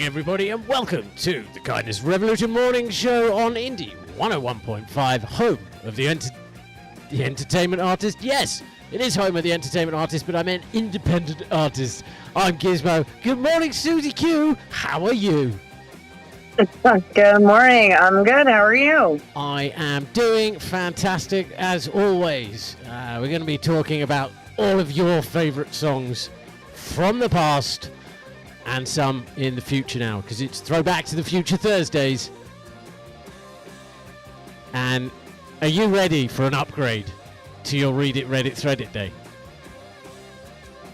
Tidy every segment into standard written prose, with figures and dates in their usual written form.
everybody, and welcome to the Kindness Revolution Morning Show on Indie 101.5, home of the entertainment artist. Yes, it is home of the entertainment artist, but I meant independent artist. I'm Gizmo. Good morning, Suzy Q. How are you? Good morning. I'm good. How are you? I am doing fantastic, as always. We're going to be talking about all of your favorite songs from the past and some in the future now, because it's Throwback to the Future Thursdays. And are you ready for an upgrade to your Read It, Reddit, Thread It day?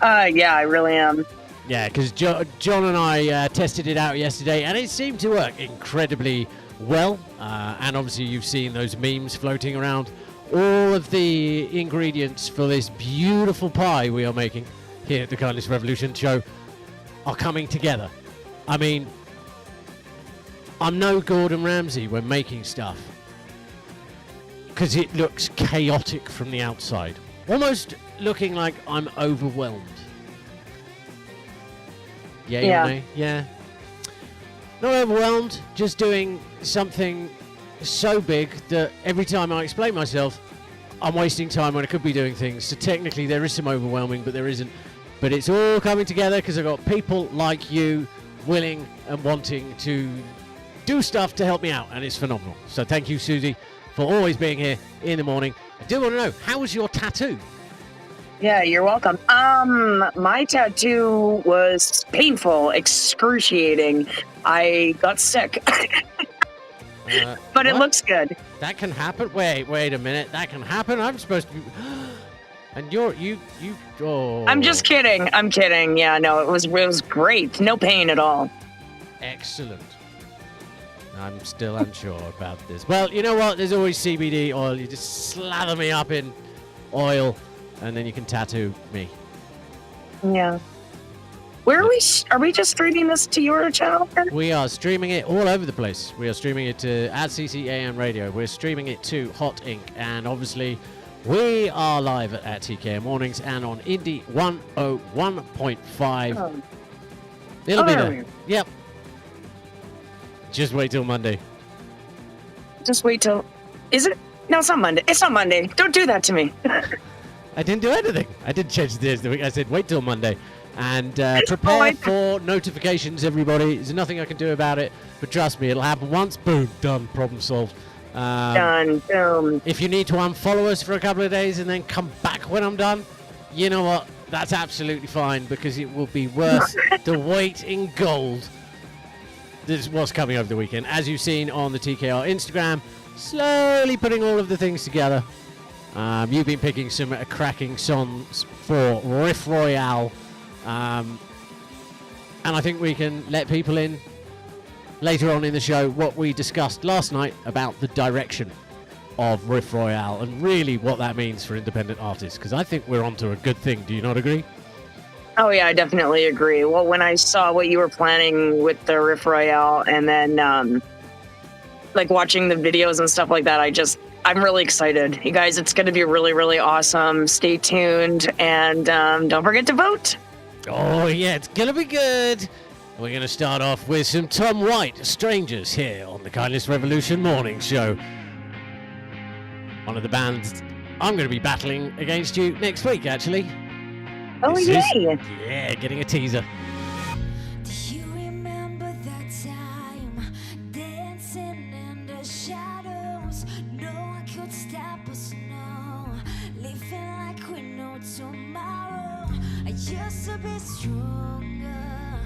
Yeah, I really am. Yeah, because John and I tested it out yesterday, and it seemed to work incredibly well. And obviously you've seen those memes floating around. All of the ingredients for this beautiful pie we are making here at the Kindness Revolution show are coming together. I mean, I'm no Gordon Ramsay when making stuff, because it looks chaotic from the outside, almost looking like I'm overwhelmed. Yeah. Yeah. Not overwhelmed, just doing something so big that every time I explain myself, I'm wasting time when I could be doing things. So technically there is some overwhelming, but there isn't. But it's all coming together because I've got people like you willing and wanting to do stuff to help me out, and it's phenomenal. So thank you, Suzy, for always being here in the morning. I do want to know, how was your tattoo? Yeah, you're welcome. My tattoo was painful, excruciating. I got sick. But it looks good. That can happen? Wait a minute. That can happen? I'm supposed to be... And oh. I'm just kidding. I'm kidding. Yeah, no, it was great. No pain at all. Excellent. I'm still unsure about this. Well, you know what? There's always CBD oil. You just slather me up in oil, and then you can tattoo me. Yeah. Where are we? Are we just streaming this to your channel? We are streaming it all over the place. We are streaming it to @AM Radio. We're streaming it to Hot Ink, and obviously we are live at TKM Mornings and on Indie 101.5. It'll be there. Yep. Just wait till Monday. Just wait till... Is it? No, it's not Monday. It's not Monday. Don't do that to me. I didn't do anything. I didn't change the days of the week. I said wait till Monday. And prepare for notifications, everybody. There's nothing I can do about it. But trust me, it'll happen once. Boom. Done. Problem solved. Done. Boom. If you need to unfollow us for a couple of days and then come back when I'm done, you know what? That's absolutely fine, because it will be worth the weight in gold. This is what's coming over the weekend. As you've seen on the TKR Instagram, slowly putting all of the things together. You've been picking some cracking songs for Riff Royale. And I think we can let people in later on in the show what we discussed last night about the direction of Riff Royale and really what that means for independent artists, because I think we're onto a good thing. Do you not agree? Oh, yeah, I definitely agree. Well, when I saw what you were planning with the Riff Royale and then like watching the videos and stuff like that, I'm really excited. You guys, it's going to be really, really awesome. Stay tuned, and don't forget to vote. Oh, yeah, it's going to be good. We're going to start off with some Tom White, Strangers, here on the Kindness Revolution Morning Show. One of the bands I'm going to be battling against you next week, actually. Oh, yay! Yeah, getting a teaser. Do you remember that time dancing in the shadows? No one could stop us, no. Living like we know tomorrow. I used to be stronger.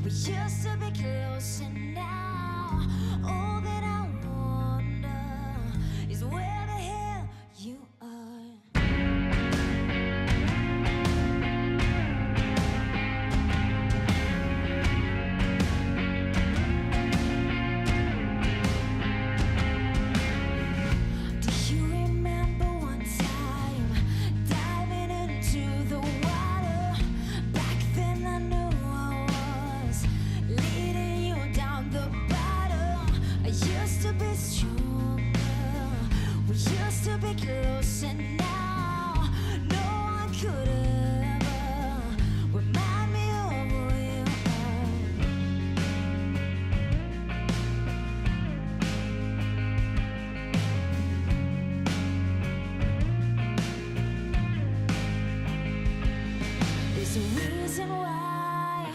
We used to be closer now. All that I wonder is where the hell you are. Do you remember one time diving into the water? Back then I knew I was leading you down the bottom. There's a reason why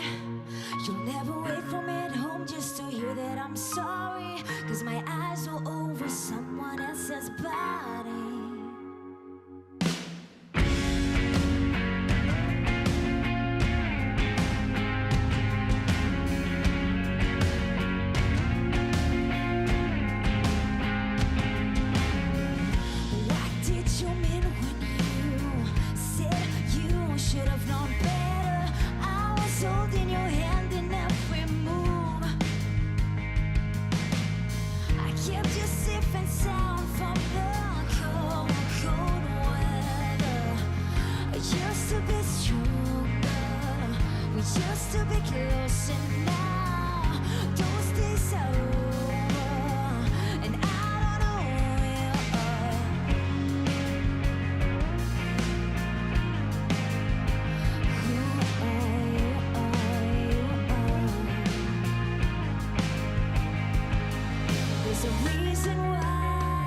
you'll never wait for me at home just to hear that I'm sorry. Cause my eyes are over someone else's body. Just to be close and now those days are over and I don't know where you are. There's a reason why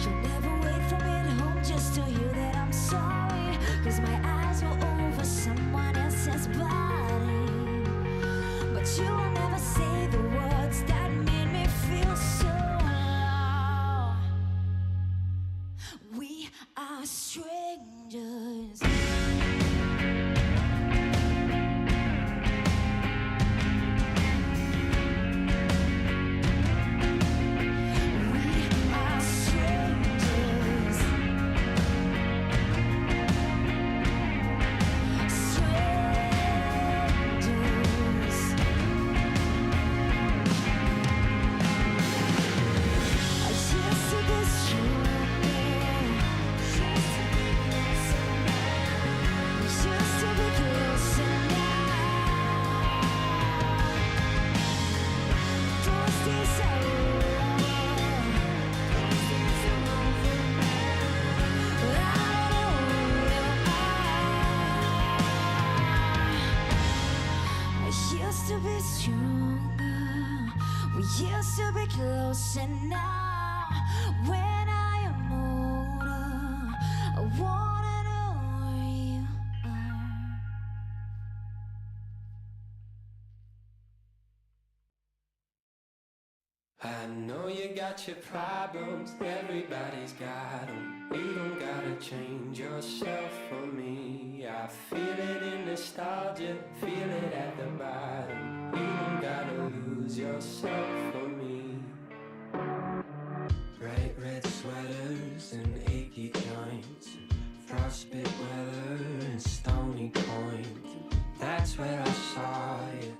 you'll never wait for me at home just to hear that I'm sorry. Cause my eyes were over someone else's body. But you will never say the words that made me feel so low. We are strangers. Used to be close and now when I am older I wanna know where you are. I know you got your problems, everybody's got them. You don't gotta change yourself for me. I feel it in nostalgia, feel it at the bottom. You don't gotta lose yourself for me. Bright red sweaters and achy joints, frostbit weather and stony point. That's where I saw you.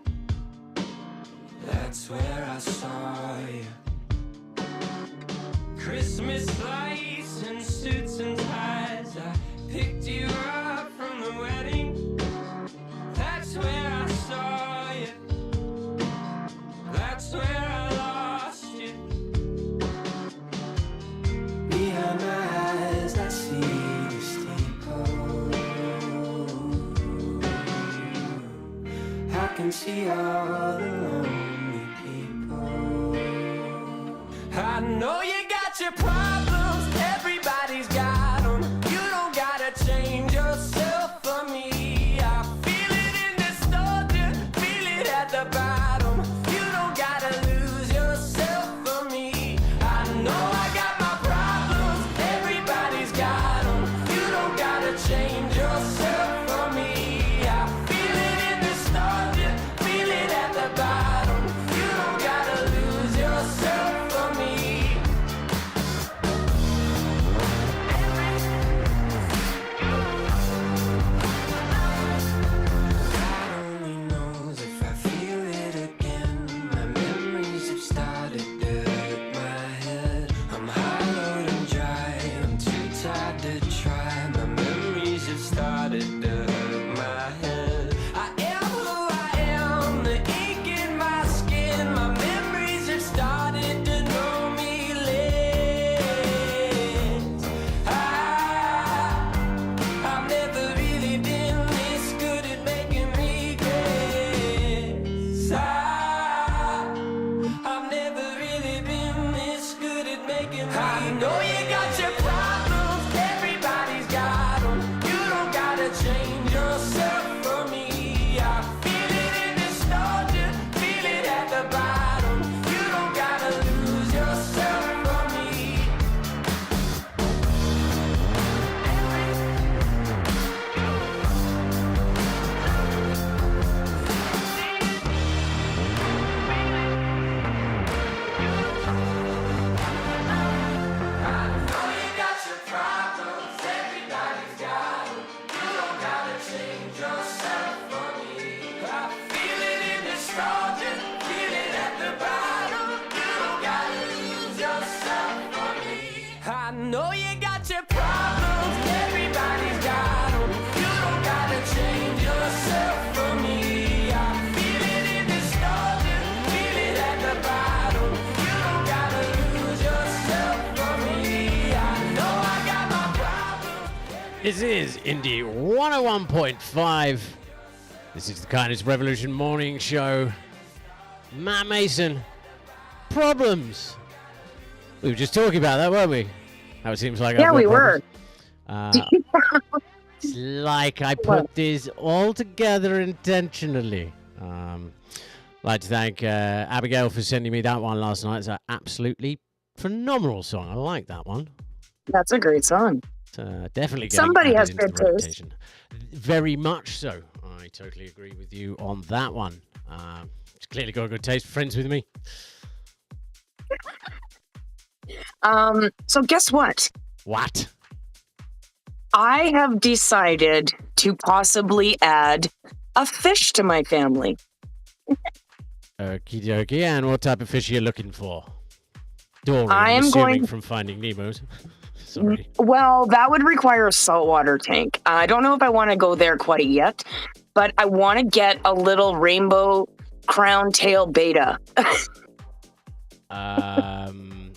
That's where I saw you. Christmas lights and suits and ties. I picked you up from the wedding. That's where I saw you. That's where I lost you. Behind my eyes I see the steeple. I can see all the lonely people. I know you got your problems, everybody's got them. You don't gotta change yourself for me. I feel it in nostalgia, feel it at the bottom. You don't gotta lose yourself for me. I know I got my problems, everybody's got them. You don't gotta change yourself for me. I feel it in nostalgia, feel it at the bottom. You don't gotta lose yourself for me. I know you got your problems, everybody's got them. You don't gotta change yourself This is Indie 101.5. This is the Kindness Revolution morning show. Matt Mason, problems. We were just talking about that, weren't we? How it seems like Yeah, we were. It's like I put this all together intentionally. I'd like to thank Abigail for sending me that one last night. It's an absolutely phenomenal song. I like that one. That's a great song. Definitely getting Somebody added has into good the taste. rotation. Very much so. I totally agree with you on that one. It's clearly got a good taste. Friends with me. So guess what? What? I have decided to possibly add a fish to my family. Okie dokie. And what type of fish are you looking for? Dory, I I'm am assuming going- from Finding Nemo's. Sorry. Well, that would require a saltwater tank. I don't know if I want to go there quite yet, but I want to get a little rainbow crown tail beta. I'm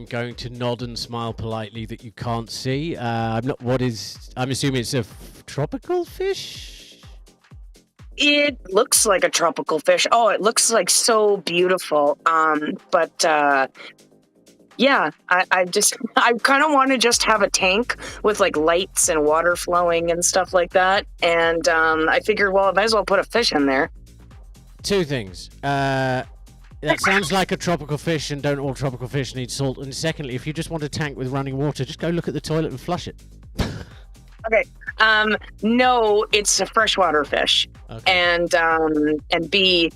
going to nod and smile politely that you can't see. I'm assuming it's a tropical fish? It looks like a tropical fish. Oh, it looks like so beautiful. Yeah, I kind of want to just have a tank with like lights and water flowing and stuff like that. And I figured, well, I might as well put a fish in there. Two things. That sounds like a tropical fish, and don't all tropical fish need salt? And secondly, if you just want a tank with running water, just go look at the toilet and flush it. Okay. No, it's a freshwater fish. Okay. And B,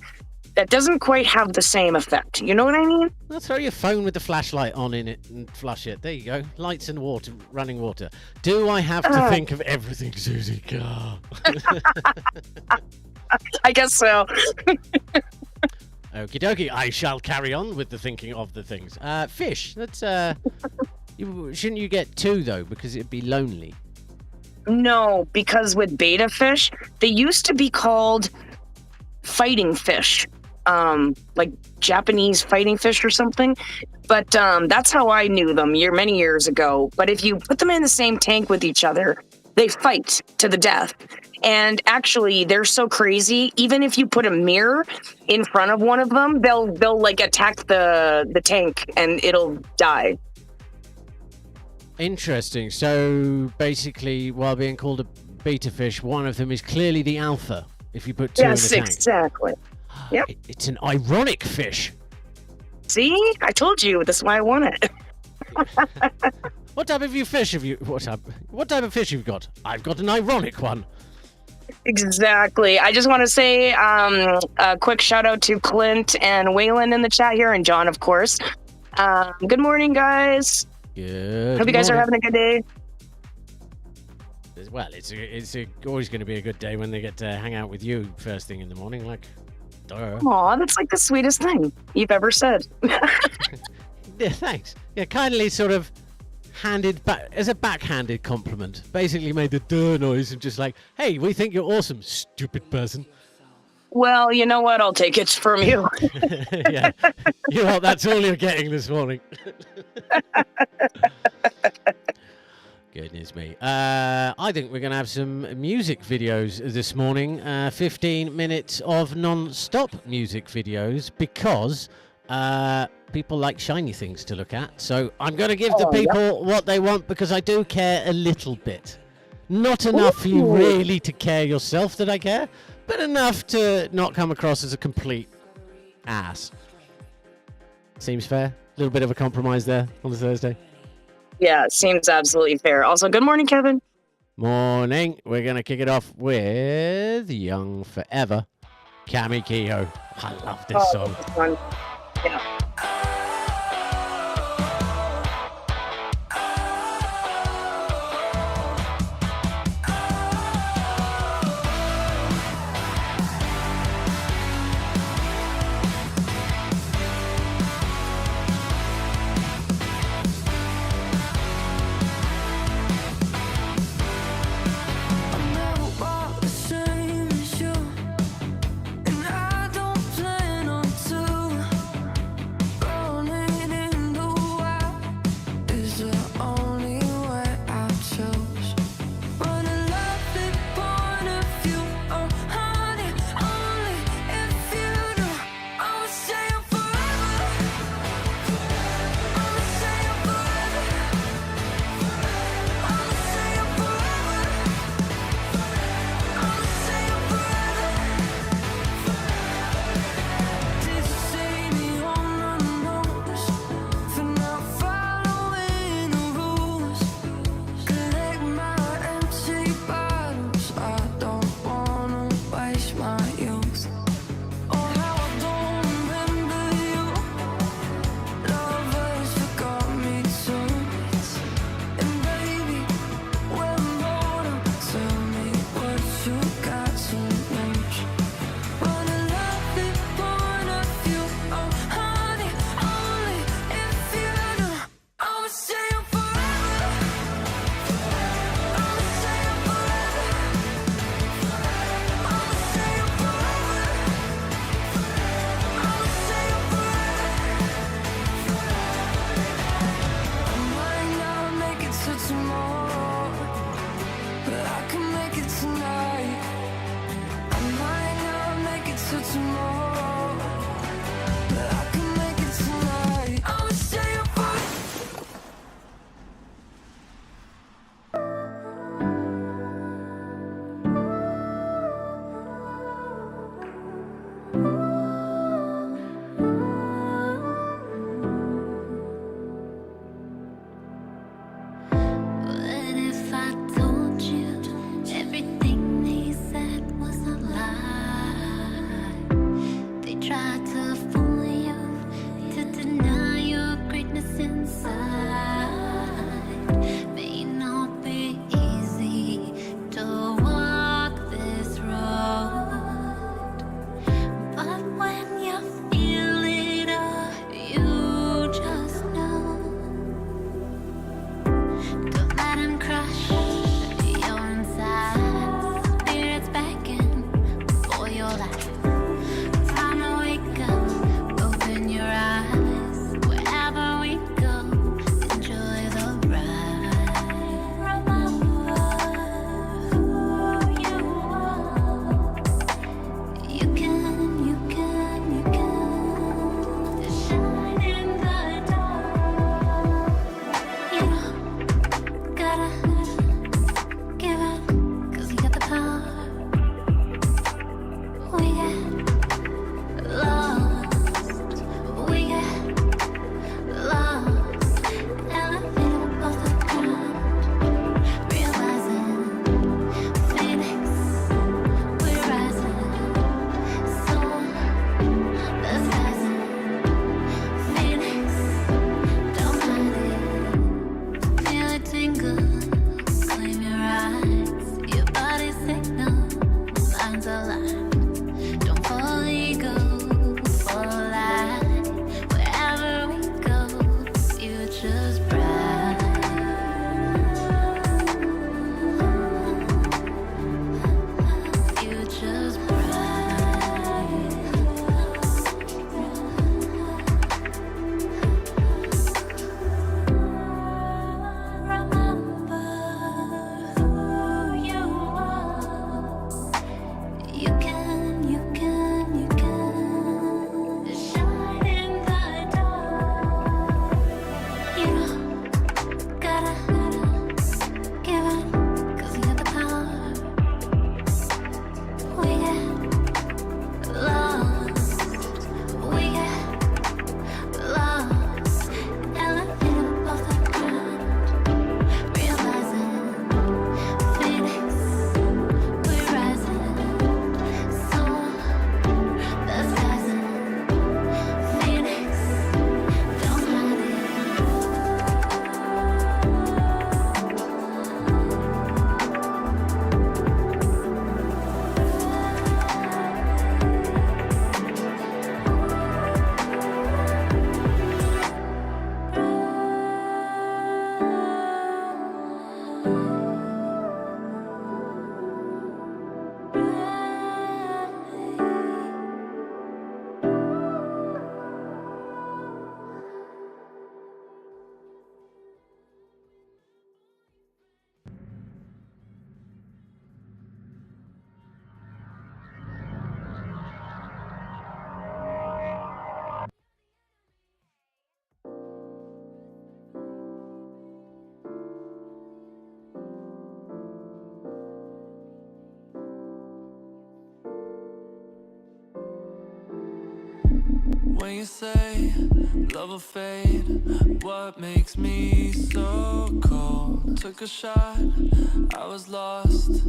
that doesn't quite have the same effect. You know what I mean? Well, throw your phone with the flashlight on in it and flush it. There you go. Lights and water, running water. Do I have to think of everything, Suzy? I guess so. Okie dokie. I shall carry on with the thinking of the things. Fish. That's shouldn't you get two though, because it'd be lonely. No, because with beta fish, they used to be called fighting fish. Like Japanese fighting fish or something. But that's how I knew them many years ago. But if you put them in the same tank with each other, they fight to the death. And actually, they're so crazy. Even if you put a mirror in front of one of them, they'll like attack the tank and it'll die. Interesting. So basically, while being called a beta fish, one of them is clearly the alpha. If you put two in the tank. Yes, exactly. Yep. It's an ironic fish. See, I told you. That's why I want it. What type of fish have you? What type of fish you've got? I've got an ironic one. Exactly. I just want to say a quick shout out to Clint and Waylon in the chat here, and John, of course. Good morning, guys. Good. Hope you guys are having a good day. Well, it's always going to be a good day when they get to hang out with you first thing in the morning. Like, duh. Aw, that's like the sweetest thing you've ever said. Yeah, thanks. Yeah, kindly sort of handed back as a backhanded compliment. Basically made the duh noise and just like, hey, we think you're awesome, stupid person. Well, you know what? I'll take it from you. Yeah. You know what? That's all you're getting this morning. Goodness me. I think we're going to have some music videos this morning. 15 minutes of non-stop music videos because people like shiny things to look at. So I'm going to give the people what they want because I do care a little bit. Not enough for you really to care yourself that I care, but enough to not come across as a complete ass. Seems fair? A little bit of a compromise there on a Thursday. Yeah, seems absolutely fair. Also, good morning, Kevin. Morning. We're going to kick it off with Young Forever, CAMH. I love this song. This one. Yeah. When you say love will fade, what makes me so cold? Took a shot, I was lost,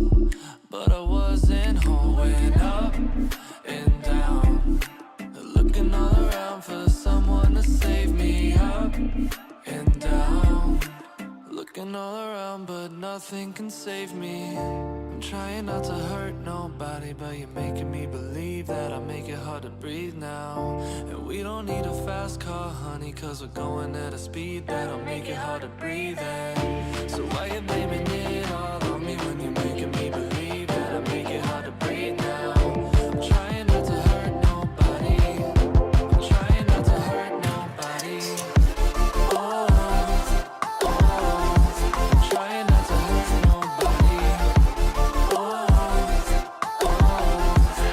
but I wasn't home. Went up and down, looking all around for someone to save me. Up and down, looking all around, but nothing can save me. I'm trying not to hurt nobody, but you're making me believe that I make it hard to breathe now. And we don't need a fast car, honey, cause we're going at a speed that'll make it hard to breathe in. So why you blaming it all on me when you're making me believe that I make it hard to breathe now? I'm trying not to hurt nobody, I'm trying not to hurt nobody. Oh, I'm trying not to hurt nobody. Oh,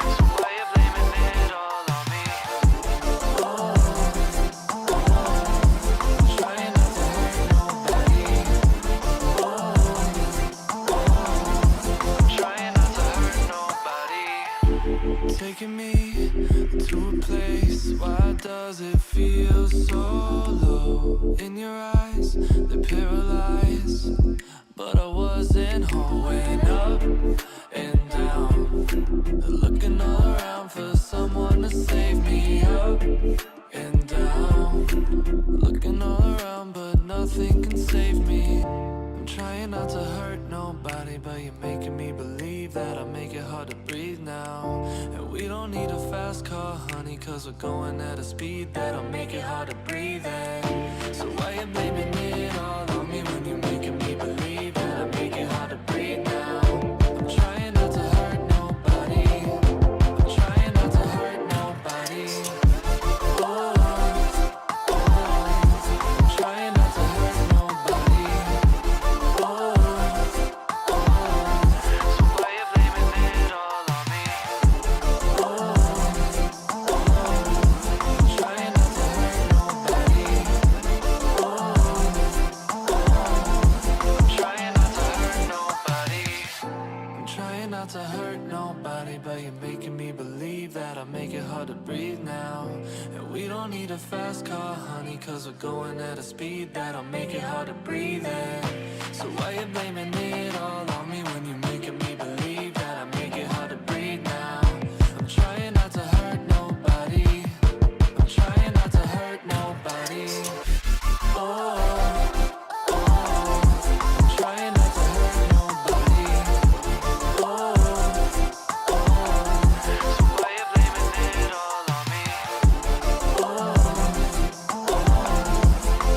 so why you blaming it all on me? Oh, I'm trying not to hurt nobody. Oh, I'm trying not to hurt nobody. Taking me to a place, why does it feel so low? In your eyes, they're paralyzed, but I wasn't home. Went up and down, looking all around for someone to save me. Up and down, looking all around, but nothing can save me. I'm trying not to hurt nobody, but you're making me believe that I make it hard to breathe now. And we don't need a fast car, honey, cause we're going at a speed that'll make it hard to breathe in. So why you blaming it all on me when you're making me believe that I make it hard to breathe now? I'm trying not to hurt nobody, I'm trying not to hurt nobody. Oh, I'm trying not to hurt nobody. Oh, so why you blaming it all on me? Oh, I'm trying not to hurt nobody. Oh, I'm trying not to hurt nobody. I'm trying not to hurt nobody, but you're making me believe that I make it hard to breathe now. And we don't need a fast car, honey, cause we're going at a speed that'll make it hard to breathe in. So why you blaming it all on me when you're making me believe that I make it hard to breathe now? I'm trying not to hurt nobody, I'm trying not to hurt nobody. Oh, I'm trying not to hurt nobody. Oh, so why you blaming it all on me? Oh,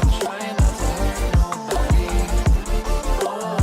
I'm trying not to hurt nobody. Oh,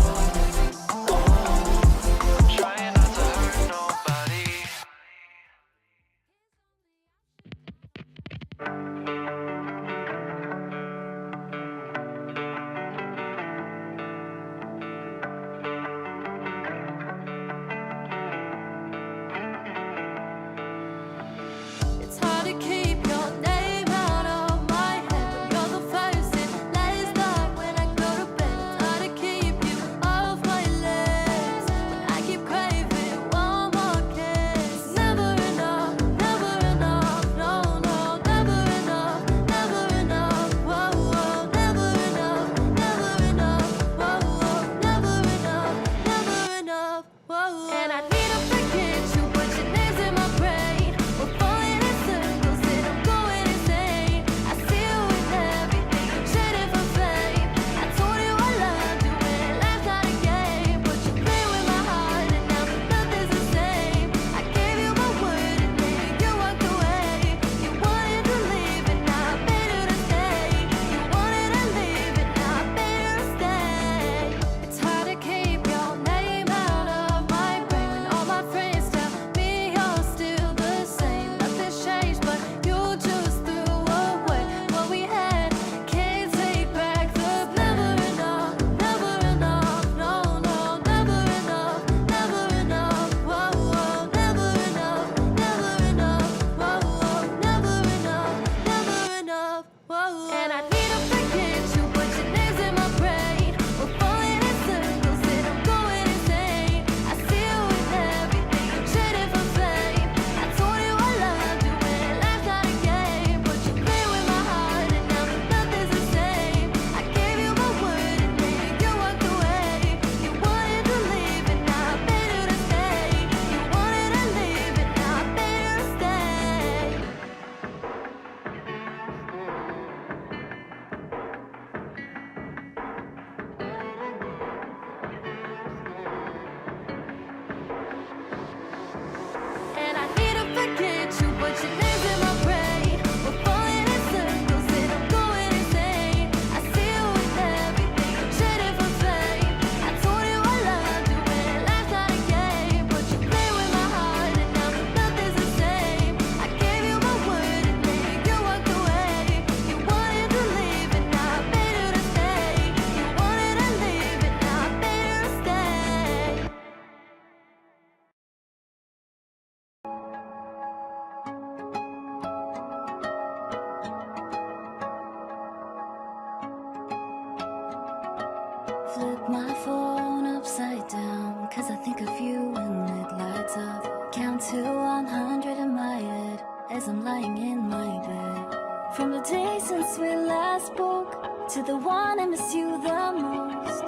My phone upside down, 'cause I think of you when it lights up. Count to 100 in my head as I'm lying in my bed. From the day since we last spoke to the one I miss you the most.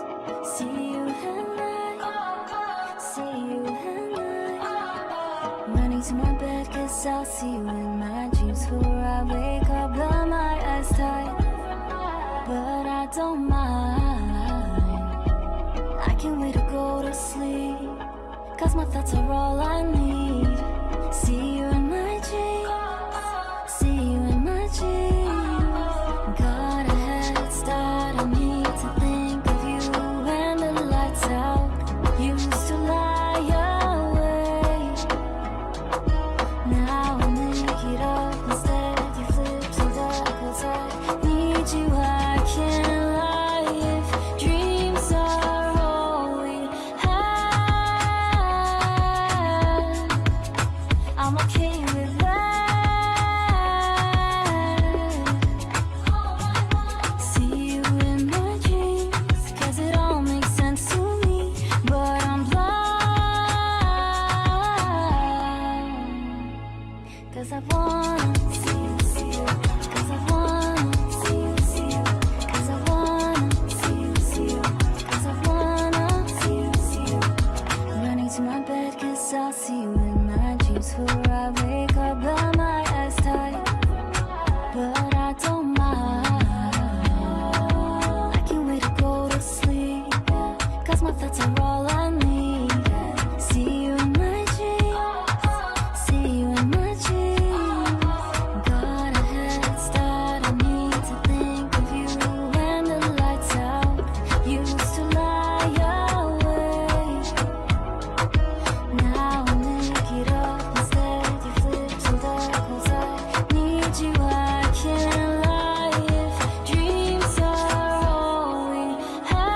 See you and I, see you and I. Running to my bed 'cause I'll see you in my dreams. For I wake up but my eyes tight, but I don't mind. I can't wait to go to sleep, 'cause my thoughts are all I need. See you in my dreams, see you in my dreams. Got a head start, I need to think of you when the lights out. Used to lie awake, now I make it up instead. You flip to the cold side. Need you, I can't lie if dreams are all we have. I'm okay with that. See you in my dreams, 'cause it all makes sense to me, but I'm blind. 'Cause I wanna see you, 'cause I wanna see you, 'cause I wanna see you, 'cause I wanna see you. Running to my bed 'cause I'll see you in my dreams. For I wake up but my eyes tight, but I don't mind. I can't wait to go to sleep, 'cause my thoughts are all I need. See you in my dreams, see you in my dreams. Got a head start, I need to think of you when the lights out. Used to lie awake, now I make it up instead. You flip to the cold side. Need you, I can't lie if dreams are all we have.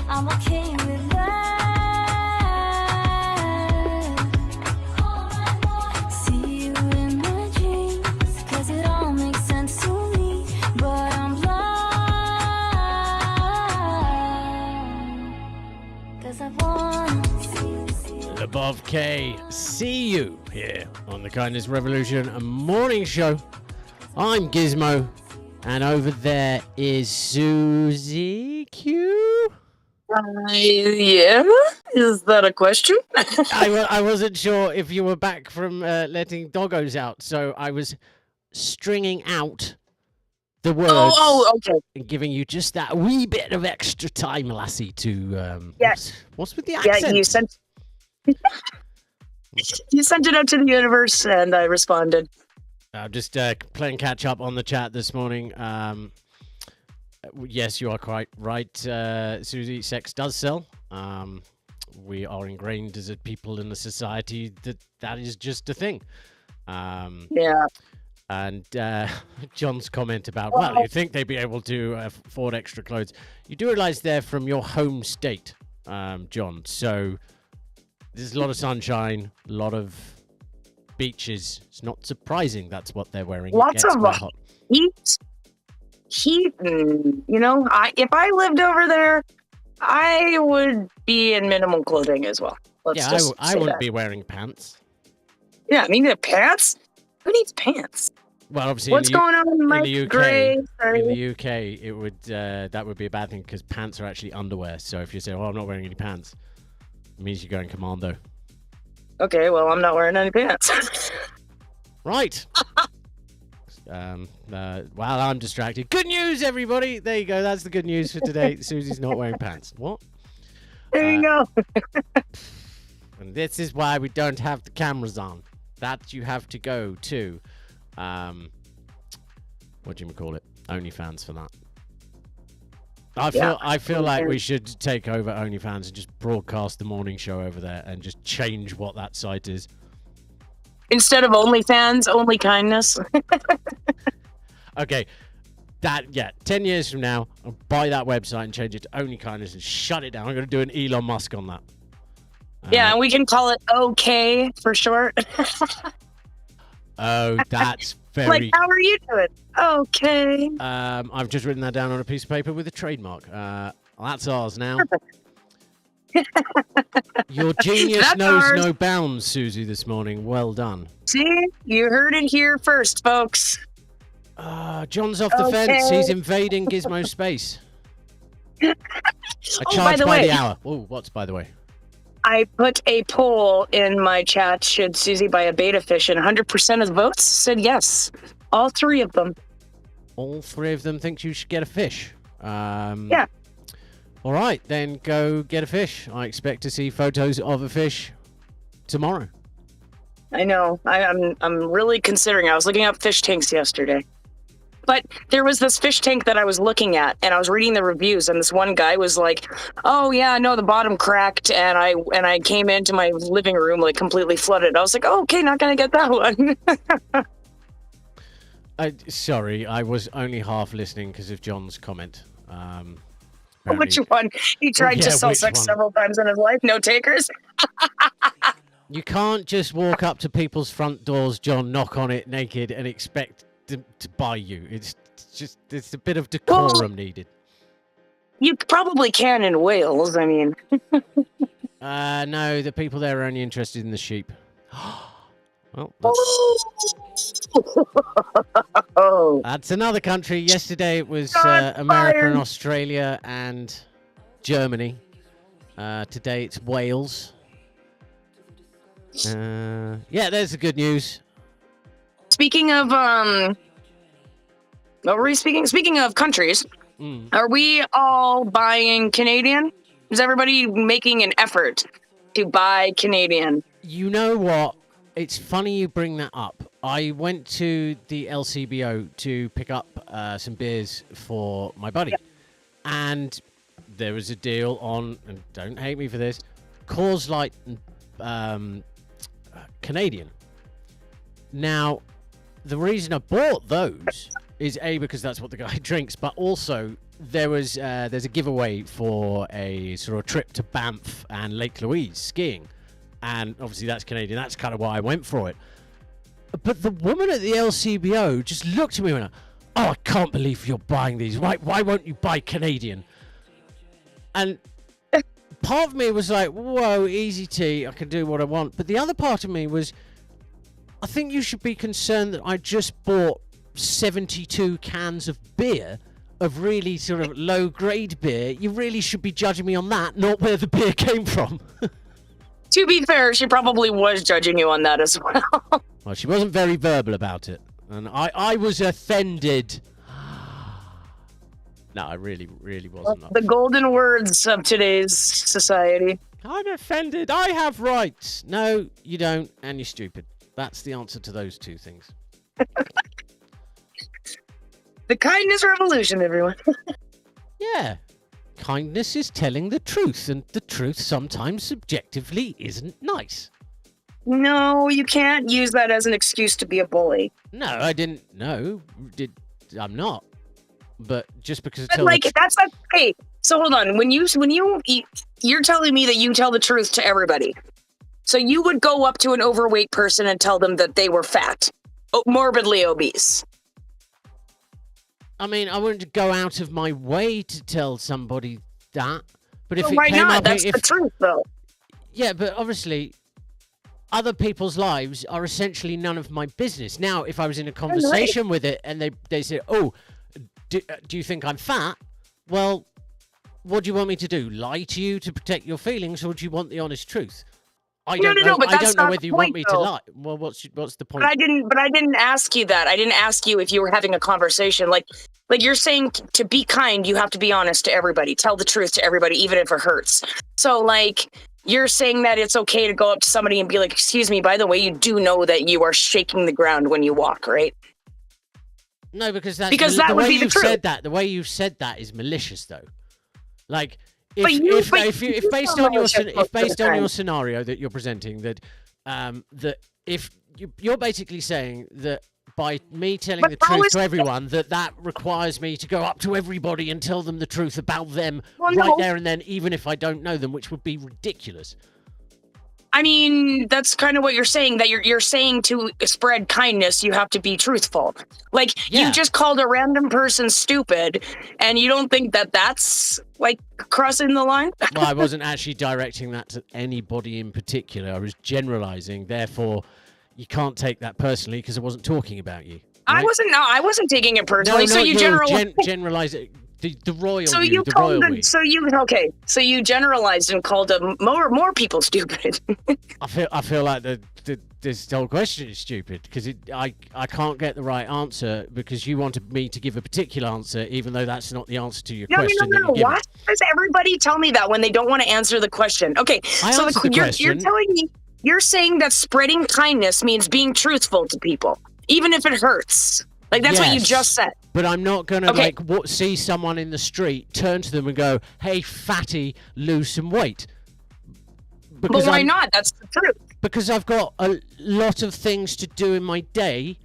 I'm okay with that. See you in my dreams, 'cause it all makes sense to me, but I'm blind. 'Cause I wanna see you. Above K, see you here on the Kindness Revolution morning show. I'm Gizmo, and over there is Suzy Q. Yeah, is that a question? I wasn't sure if you were back from letting doggos out, so I was stringing out the words Okay. and giving you just that wee bit of extra time, lassie, to Yeah. what's with the Yeah, accent? you sent it out to the universe, and I responded. I'm just playing catch up on the chat this morning. Yes, you are quite right, Suzy. Sex does sell. We are ingrained as a people in a society that is just a thing. Yeah. And John's comment about, well, you think they'd be able to afford extra clothes. You do realize they're from your home state, John. So there's a lot of sunshine, a lot of beaches. It's not surprising that's what they're wearing. Lots of quite hot. heat. You know, if I lived over there, I would be in minimal clothing as well. Yeah, I wouldn't be wearing pants. Yeah, I mean, the pants? Who needs pants? Well, obviously, What's going on in the UK? Gray? In the UK, it would that would be a bad thing because pants are actually underwear. So if you say, "Oh, I'm not wearing any pants," it means you're going commando. Okay, well, I'm not wearing any pants. Right. While I'm distracted. Good news, everybody. There you go. That's the good news for today. Suzy's not wearing pants. What? There you go. And this is why we don't have the cameras on. That you have to go to, what do you call it? OnlyFans for that. I feel like we should take over OnlyFans and just broadcast the morning show over there and just change what that site is. Instead of OnlyFans, Only Kindness. Okay, 10 years from now, I'll buy that website and change it to Only Kindness and shut it down. I'm going to do an Elon Musk on that. Yeah, and we can call it OK for short. Oh, that's Like, very... how are you doing? Okay. I've just written that down on a piece of paper with a trademark. That's ours now. Your genius That's knows ours. no bounds, Suzy, this morning. Well done. See, you heard it here first, folks. John's off the fence. He's invading Gizmo space. I charge by the hour. Oh, what's by the way? I put a poll in my chat, should Suzy buy a beta fish, and 100% of the votes said yes. All three of them. All three of them think you should get a fish. Yeah. All right, then go get a fish. I expect to see photos of a fish tomorrow. I know. I'm really considering. I was looking up fish tanks yesterday. But there was this fish tank that I was looking at, and I was reading the reviews, and this one guy was like, "Oh yeah, no, the bottom cracked, and I came into my living room like completely flooded." I was like, "Oh, okay, not gonna get that one." Sorry, I was only half listening because of John's comment. Which one? He tried to sell sex several times in his life. No takers. You can't just walk up to people's front doors, John, knock on it naked, and expect them to buy you. It's a bit of decorum needed. You probably can in Wales. I mean. No, the people there are only interested in the sheep. Well, that's another country. Yesterday it was America and Australia and Germany. Today it's Wales. Yeah, there's the good news. Speaking of what were we speaking? Speaking of countries, are we all buying Canadian? Is everybody making an effort to buy Canadian? You know what? It's funny you bring that up. I went to the LCBO to pick up some beers for my buddy. And there was a deal on, and don't hate me for this, Coors Light Canadian. Now, the reason I bought those is A, because that's what the guy drinks, but also there's a giveaway for a sort of trip to Banff and Lake Louise skiing. And obviously that's Canadian. That's kind of why I went for it. But the woman at the LCBO just looked at me and went, "Oh, I can't believe you're buying these. Why won't you buy Canadian?" And part of me was like, "Whoa, easy tea. I can do what I want." But the other part of me was, I think you should be concerned that I just bought 72 cans of beer, of really sort of low-grade beer. You really should be judging me on that, not where the beer came from. To be fair, she probably was judging you on that as well. Well, she wasn't very verbal about it, and I was offended. No, I really wasn't. The golden words of today's society. I'm offended. I have rights. No, you don't, and you're stupid. That's the answer to those two things. The kindness revolution, everyone. Yeah. Kindness is telling the truth, and the truth sometimes subjectively isn't nice. No, you can't use that as an excuse to be a bully. No, I didn't. No, I'm not. But just because But like, that's not okay. So hold on. When you're telling me that you tell the truth to everybody. So you would go up to an overweight person and tell them that they were fat, morbidly obese. I mean, I wouldn't go out of my way to tell somebody that. But if Well, it why came not? up, That's the truth, though. Yeah, but obviously, other people's lives are essentially none of my business. Now, if I was in a conversation with it and they say, "Oh, do you think I'm fat?" Well, what do you want me to do? Lie to you to protect your feelings, or do you want the honest truth? I don't know. But I that's don't know not whether the you want point, me though. to lie. Well, what's the point? But I didn't ask you that. I didn't ask you if you were having a conversation. Like you're saying to be kind, you have to be honest to everybody. Tell the truth to everybody, even if it hurts. So like, you're saying that it's okay to go up to somebody and be like, "Excuse me, by the way, you do know that you are shaking the ground when you walk, right?" No, because that would be the truth. The way you've said that is malicious, though. Like, But if based on your scenario that you're presenting, that if you're basically saying that by me telling the truth to everyone, that requires me to go up to everybody and tell them the truth about them there and then, even if I don't know them, which would be ridiculous. I mean, that's kind of what you're saying, that you're saying to spread kindness, you have to be truthful. Like, Yeah. you just called a random person stupid, and you don't think that that's, like, crossing the line? Well, I wasn't actually directing that to anybody in particular. I was generalizing. Therefore, you can't take that personally because I wasn't talking about you. Right? I wasn't taking it personally. No, so you generalize it. The royal So you, you the called royal them, we. so you generalized and called more people stupid. I feel like this whole question is stupid because I can't get the right answer because you wanted me to give a particular answer, even though that's not the answer to your question. No. Why does everybody tell me that when they don't want to answer the question? Okay, so you're telling me, you're saying that spreading kindness means being truthful to people, even if it hurts. Like, that's what you just said. But I'm not going to, see someone in the street, turn to them and go, hey, fatty, lose some weight. But why not? That's the truth. Because I've got a lot of things to do in my day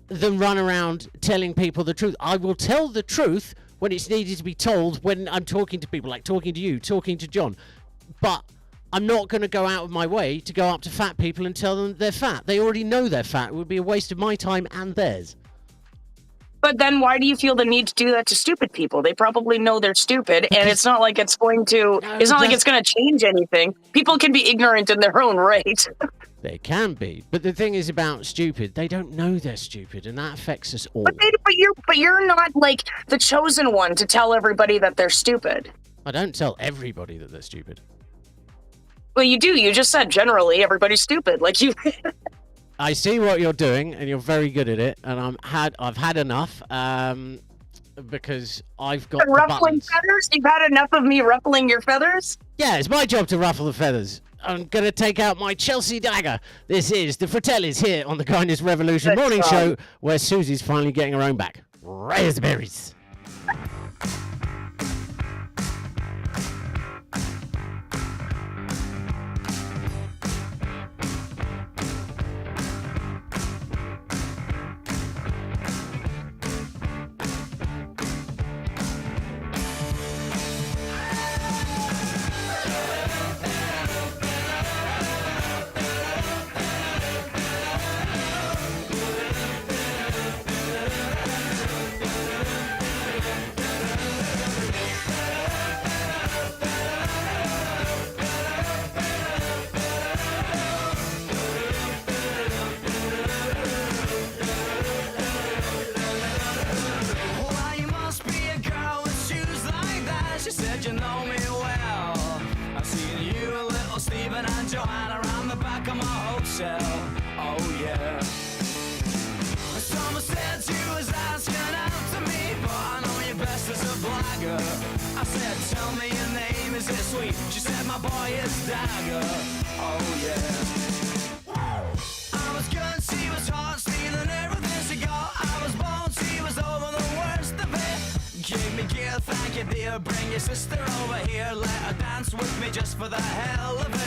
than run around telling people the truth. I will tell the truth when it's needed to be told, when I'm talking to people, like talking to you, talking to John. But I'm not going to go out of my way to go up to fat people and tell them they're fat. They already know they're fat. It would be a waste of my time and theirs. But then why do you feel the need to do that to stupid people? They probably know they're stupid, and it's not like it's going to change anything. People can be ignorant in their own right. They can be. But the thing is about stupid, they don't know they're stupid, and that affects us all. But you're not like the chosen one to tell everybody that they're stupid. I don't tell everybody that they're stupid. Well, you do. You just said generally everybody's stupid. Like you. I see what you're doing, and you're very good at it. And I've had enough because I've got ruffling feathers. You've had enough of me ruffling your feathers. Yeah, it's my job to ruffle the feathers. I'm gonna take out my Chelsea dagger. This is the Fratellis here on the Kindness Revolution morning show, where Suzy's finally getting her own back. Raspberries. Bring your sister over here, let her dance with me just for the hell of it.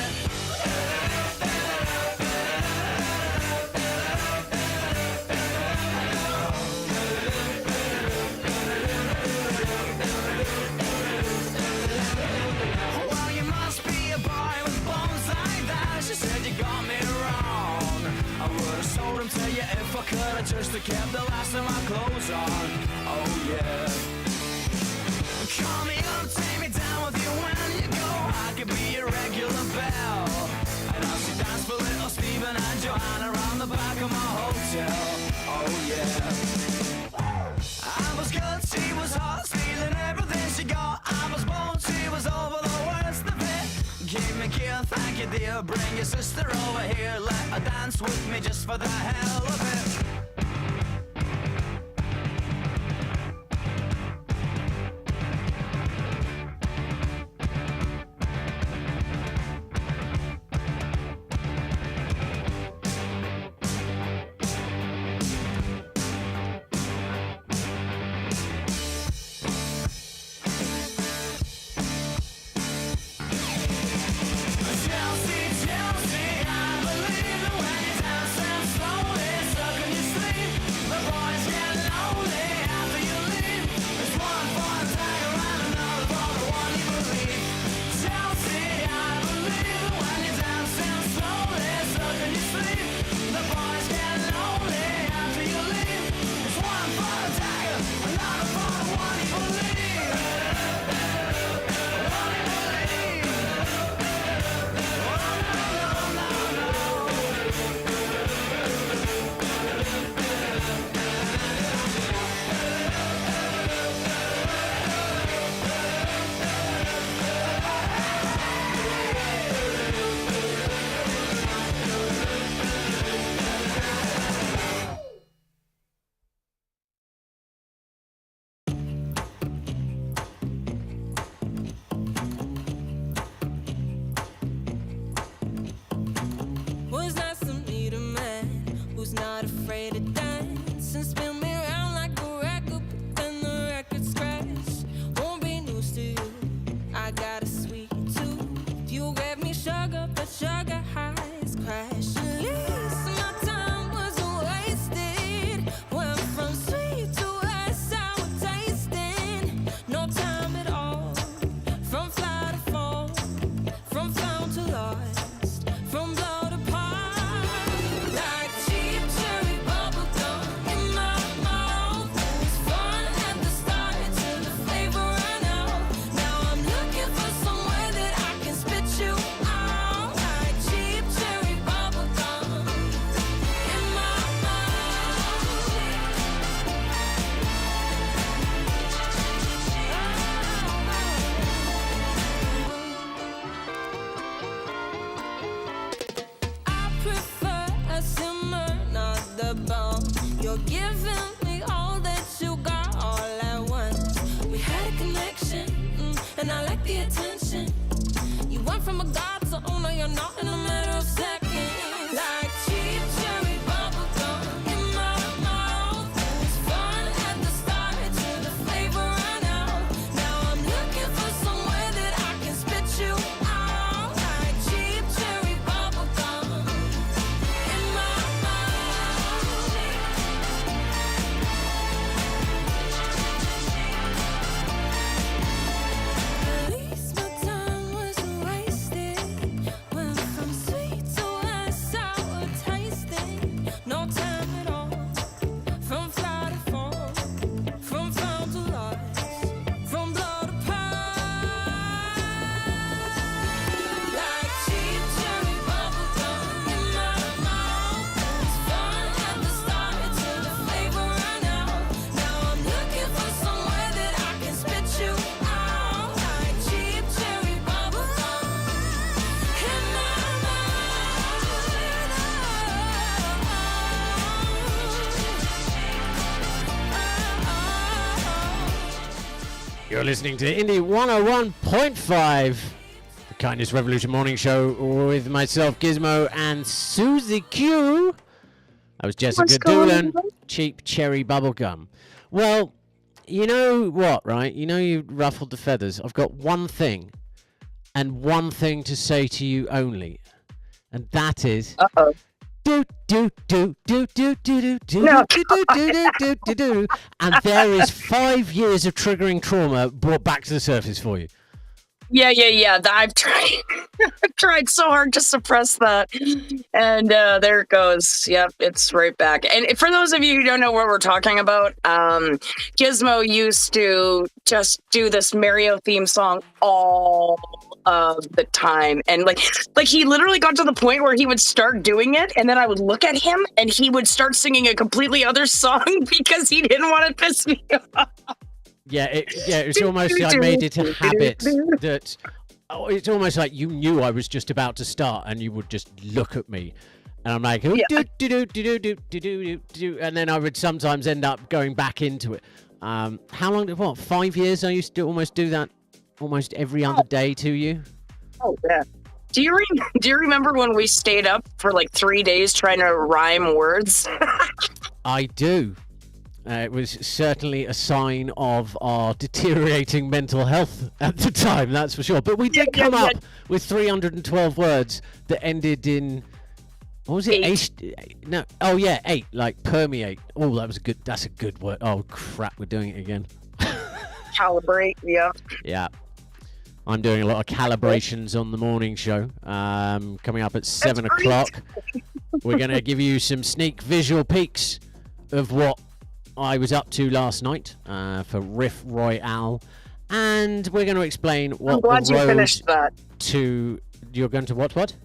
Well, you must be a boy with bones like that. She said you got me wrong. I would have sold him to you if I could have just kept the last of my clothes on. Oh yeah. Call me up, take me down with you when you go. I could be your regular belle. And I'll see dance for little Stephen and Joanna around the back of my hotel. Oh yeah. I was good, she was hot, stealing everything she got. I was bold, she was over the worst of it. Give me a kiss, thank you dear. Bring your sister over here, let her dance with me just for the hell of it. Chelsea, I believe that when you dance and slowly suck on your sleeve. sugar, but sugar highs crash. At least my time wasn't wasted. Went from sweet to a sour tasting. No time at all. From fly to fall, from found to lost, from blow to pop. Like cheap cherry bubble gum in my mouth. It was fun at the start till the flavor ran out. Now I'm looking for somewhere that I can spit you out. Like cheap cherry bubble gum in my I prefer a simmer, not the bomb. You're giving me all that you got all at once. We had a connection, and I like the attention. You went from a god to oh no, you're not in a matter of seconds. Like cheap cherry bubble gum in my mouth. It was fun at the start till the flavor ran out. Now I'm looking for somewhere that I can spit you out. Like cheap cherry bubble gum in my mouth. At least my time wasn't wasted. Went from sweet to a sour tasting. No time at all. From fly to fall, from found to lost, from blow to pop. Like cheap cherry bubble gum in my mouth. It was fun at the start till the flavor ran out. Now I'm looking for somewhere that I can spit you out. Like cheap cherry bubble gum in my mouth. You're listening to Indie 101.5, the Kindness Revolution Morning Show with myself, Gizmo, and Suzy Q. That was Jessica What's going Doolan, on? Cheap Cherry Bubblegum. Well, you know what, right? You know you ruffled the feathers. I've got one thing, and one thing to say to you only, and that is... Uh-oh. Do do do do do do do do No, do do do do do do, and there is 5 years of triggering trauma brought back to the surface for you. Yeah. I've tried. I've tried so hard to suppress that, and there it goes. Yep, it's right back. And for those of you who don't know what we're talking about, Gizmo used to just do this Mario theme song all of the time, and like he literally got to the point where he would start doing it, and then I would look at him, and he would start singing a completely other song because he didn't want to piss me off. Yeah, it's almost like I made it a habit that it's almost like you knew I was just about to start, and you would just look at me, and I'm like, do do do do do do do, and then I would sometimes end up going back into it. How long? What? 5 years? I used to almost do that almost every other day to you. Oh yeah. Do you remember when we stayed up for like 3 days trying to rhyme words? I do. It was certainly a sign of our deteriorating mental health at the time, that's for sure. But we did come up with 312 words that ended in, what was it? Eight. No. Oh yeah, 8. Like permeate. Oh, that's a good word. Oh crap, we're doing it again. Calibrate, yeah. Yeah. I'm doing a lot of calibrations on the morning show. Coming up at 7 o'clock. We're going to give you some sneak visual peeks of what I was up to last night for Riff Royale. And we're going to explain what I'm glad the you road finished that. to... You're going to what?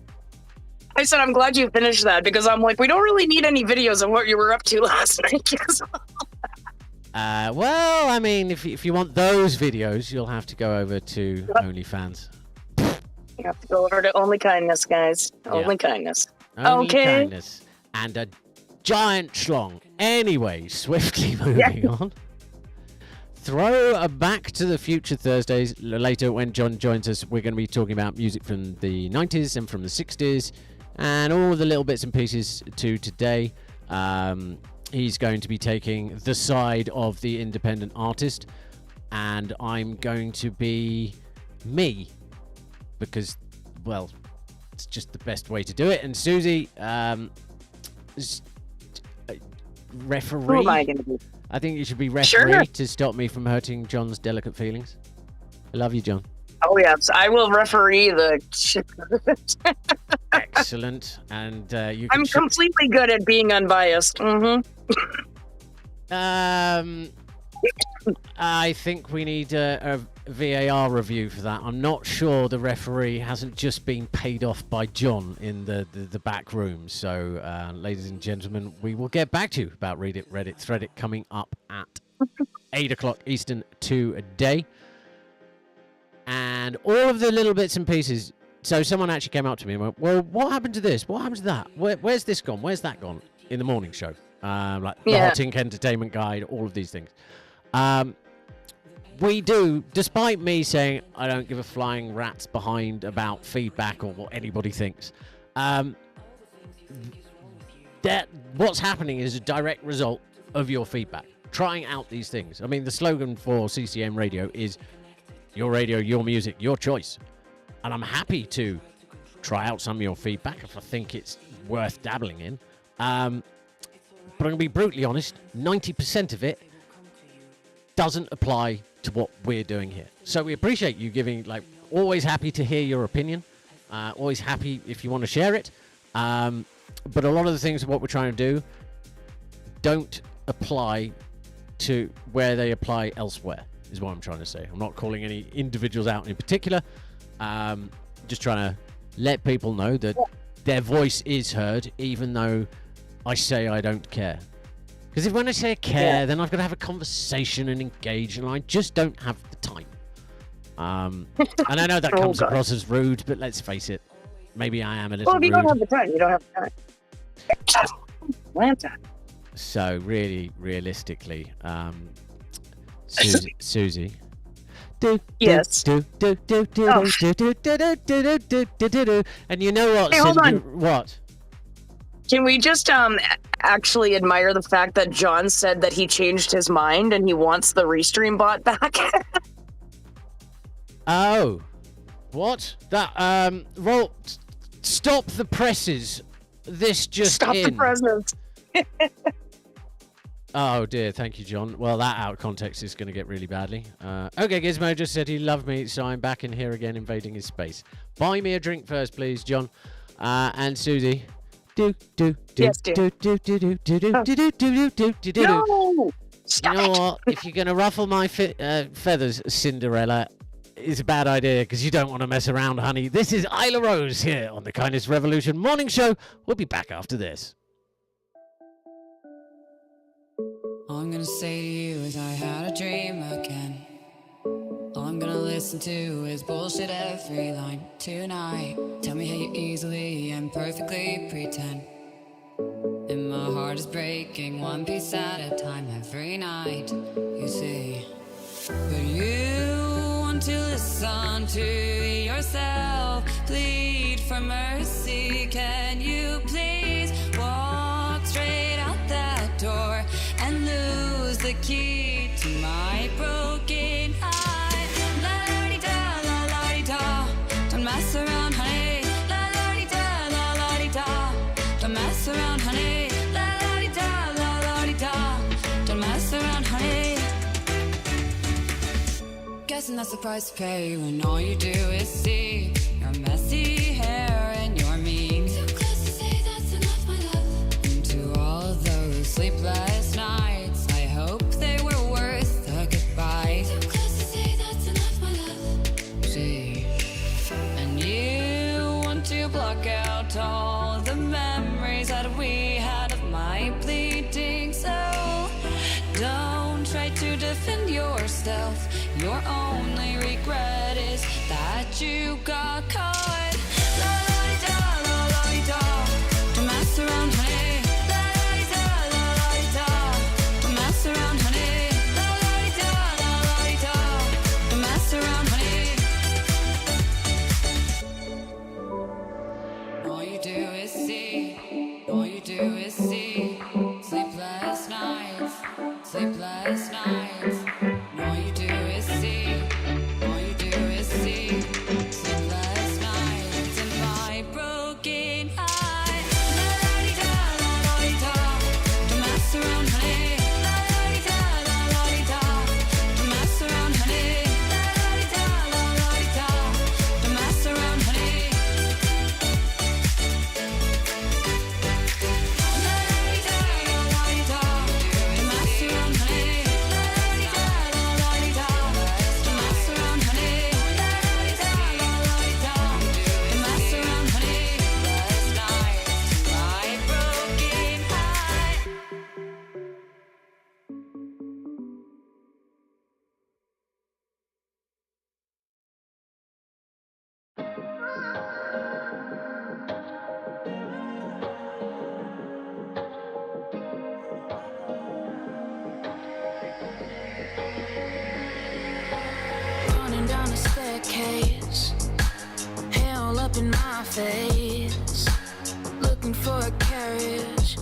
I said I'm glad you finished that because I'm like, we don't really need any videos of what you were up to last night. Well, I mean, if you want those videos, you'll have to go over to OnlyFans. You have to go over to Only Kindness, guys. Only Kindness. Only Okay. kindness. And a giant schlong. Anyway, swiftly moving on. Throw a Back to the Future Thursdays. Later, when John joins us, we're going to be talking about music from the 90s and from the 60s and all the little bits and pieces to today. He's going to be taking the side of the independent artist, and I'm going to be me because, well, It's just the best way to do it. And Suzy, referee. Who am I going to be? I think you should be referee Sure. to stop me from hurting John's delicate feelings. I love you, John. Oh, yes. I will referee the... Excellent. And you can I'm completely good at being unbiased. I think we need a VAR review for that. I'm not sure the referee hasn't just been paid off by John in the back room. So, ladies and gentlemen, we will get back to you about Reddit Thread It coming up at 8 o'clock Eastern today. And all of the little bits and pieces. So someone actually came up to me and went, well, what happened to this? What happened to that? Where's this gone? Where's that gone? In the morning show. Like the Hot Ink Entertainment Guide, all of these things. We do, despite me saying I don't give a flying rat's behind about feedback or what anybody thinks, that what's happening is a direct result of your feedback. Trying out these things. I mean, the slogan for CCM Radio is your radio, your music, your choice. And I'm happy to try out some of your feedback if I think it's worth dabbling in. But I'm going to be brutally honest, 90% of it doesn't apply to what we're doing here. So we appreciate you giving, always happy to hear your opinion. Always happy if you want to share it. But a lot of the things of what we're trying to do don't apply to where they apply elsewhere, is what I'm trying to say. I'm not calling any individuals out in particular. Just trying to let people know that their voice is heard, even though I say I don't care. Because when I say I care, then I've got to have a conversation and engage, and I just don't have the time. And I know that comes across as rude, but let's face it, maybe I am a little rude. Well, if you don't have the time, you don't have the time. Atlanta. So really, realistically, Suzy. Yes. And you know what? Hey, hold on. What? Can we just actually admire the fact that John said that he changed his mind and he wants the Restream bot back? Oh, what? That roll. Stop the presses. This just Stop in. the presents. Oh dear, thank you, John. Well, that out of context is going to get really badly. Okay, Gizmo just said he loved me, so I'm back in here again, invading his space. Buy me a drink first, please, John. And Suzy. Yes, dear. No! Stop You know it. what? If you're going to ruffle my feathers, Cinderella, it's a bad idea because you don't want to mess around, honey. This is Isla Rose here on the Kindness Revolution Morning Show. We'll be back after this. All I'm gonna say to you is I had a dream again. All I'm gonna listen to is bullshit every line tonight. Tell me how you easily and perfectly pretend. And my heart is breaking one piece at a time every night, you see. But you want to listen to yourself, plead for mercy. Can you please walk straight out that door and lose the key to my broken heart? La la di da, don't mess around, honey. La la di da, don't mess around, honey. La la di da, don't mess around, honey. Guessing that's the price to pay when all you do is see your messy hair and your mean. Too close to say that's enough, my love. And to all of those sleepless nights, I hope they were worth the goodbye. Too close to say that's enough, my love. See, and you want to block out all the memories that we had of my bleeding soul. Don't try to defend yourself. Your only regret is that you got caught. La la di da, don't mess around, honey. La la di da, don't mess around, honey. La la di da, don't mess around, honey. All you do is see, all you do is see. Sleepless nights, sleepless nights. All you do is see, all you do is see. Sleepless nights in my broken up in my face, looking for a carriage.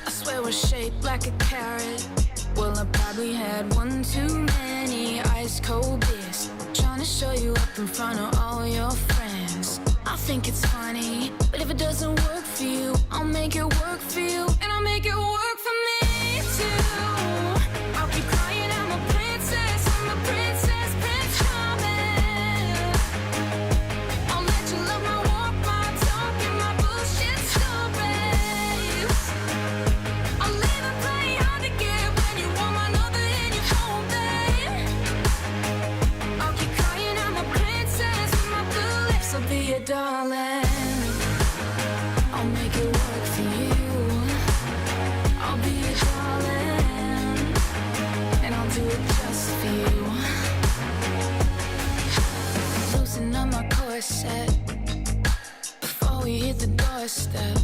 I swear we're shaped like a carrot. Well, I probably had one too many ice cold beers, trying to show you up in front of all your friends. I think it's funny, but if it doesn't work for you, I'll make it work for you, and I'll make it work for me too. I'll keep crying, I'm a princess, Prince Charming. I'll let you love my walk, my talk, and my bullshit stories. I'll leave it playing hard to get when you want my number and you won't, babe. I'll keep crying, I'm a princess with my blue lips. I'll be your darling. I'll make it work for you. I'll be your darling, and I'll do it just for you. Loosen up my corset before we hit the doorstep.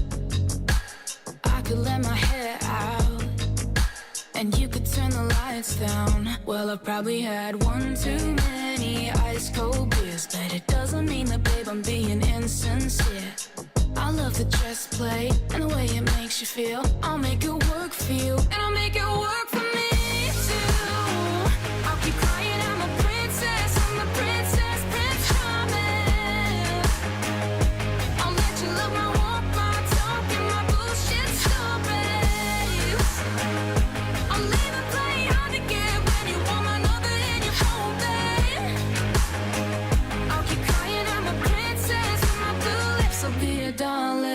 I could let my hair out, and you could turn the lights down. Well, I've probably had one too many ice cold beers, but it doesn't mean that, babe, I'm being insincere. I love the dress play and the way it makes you feel. I'll make it work for you, and I'll make it work for me too. I'll keep crying, I'm a princess, Prince Charming. I'll let you love my walk, my talk, and my bullshit stories. I'll leave it playing hard to get when you want my number and you won't, babe. I'll keep crying, I'm a princess with my blue lips. I'll be your darling.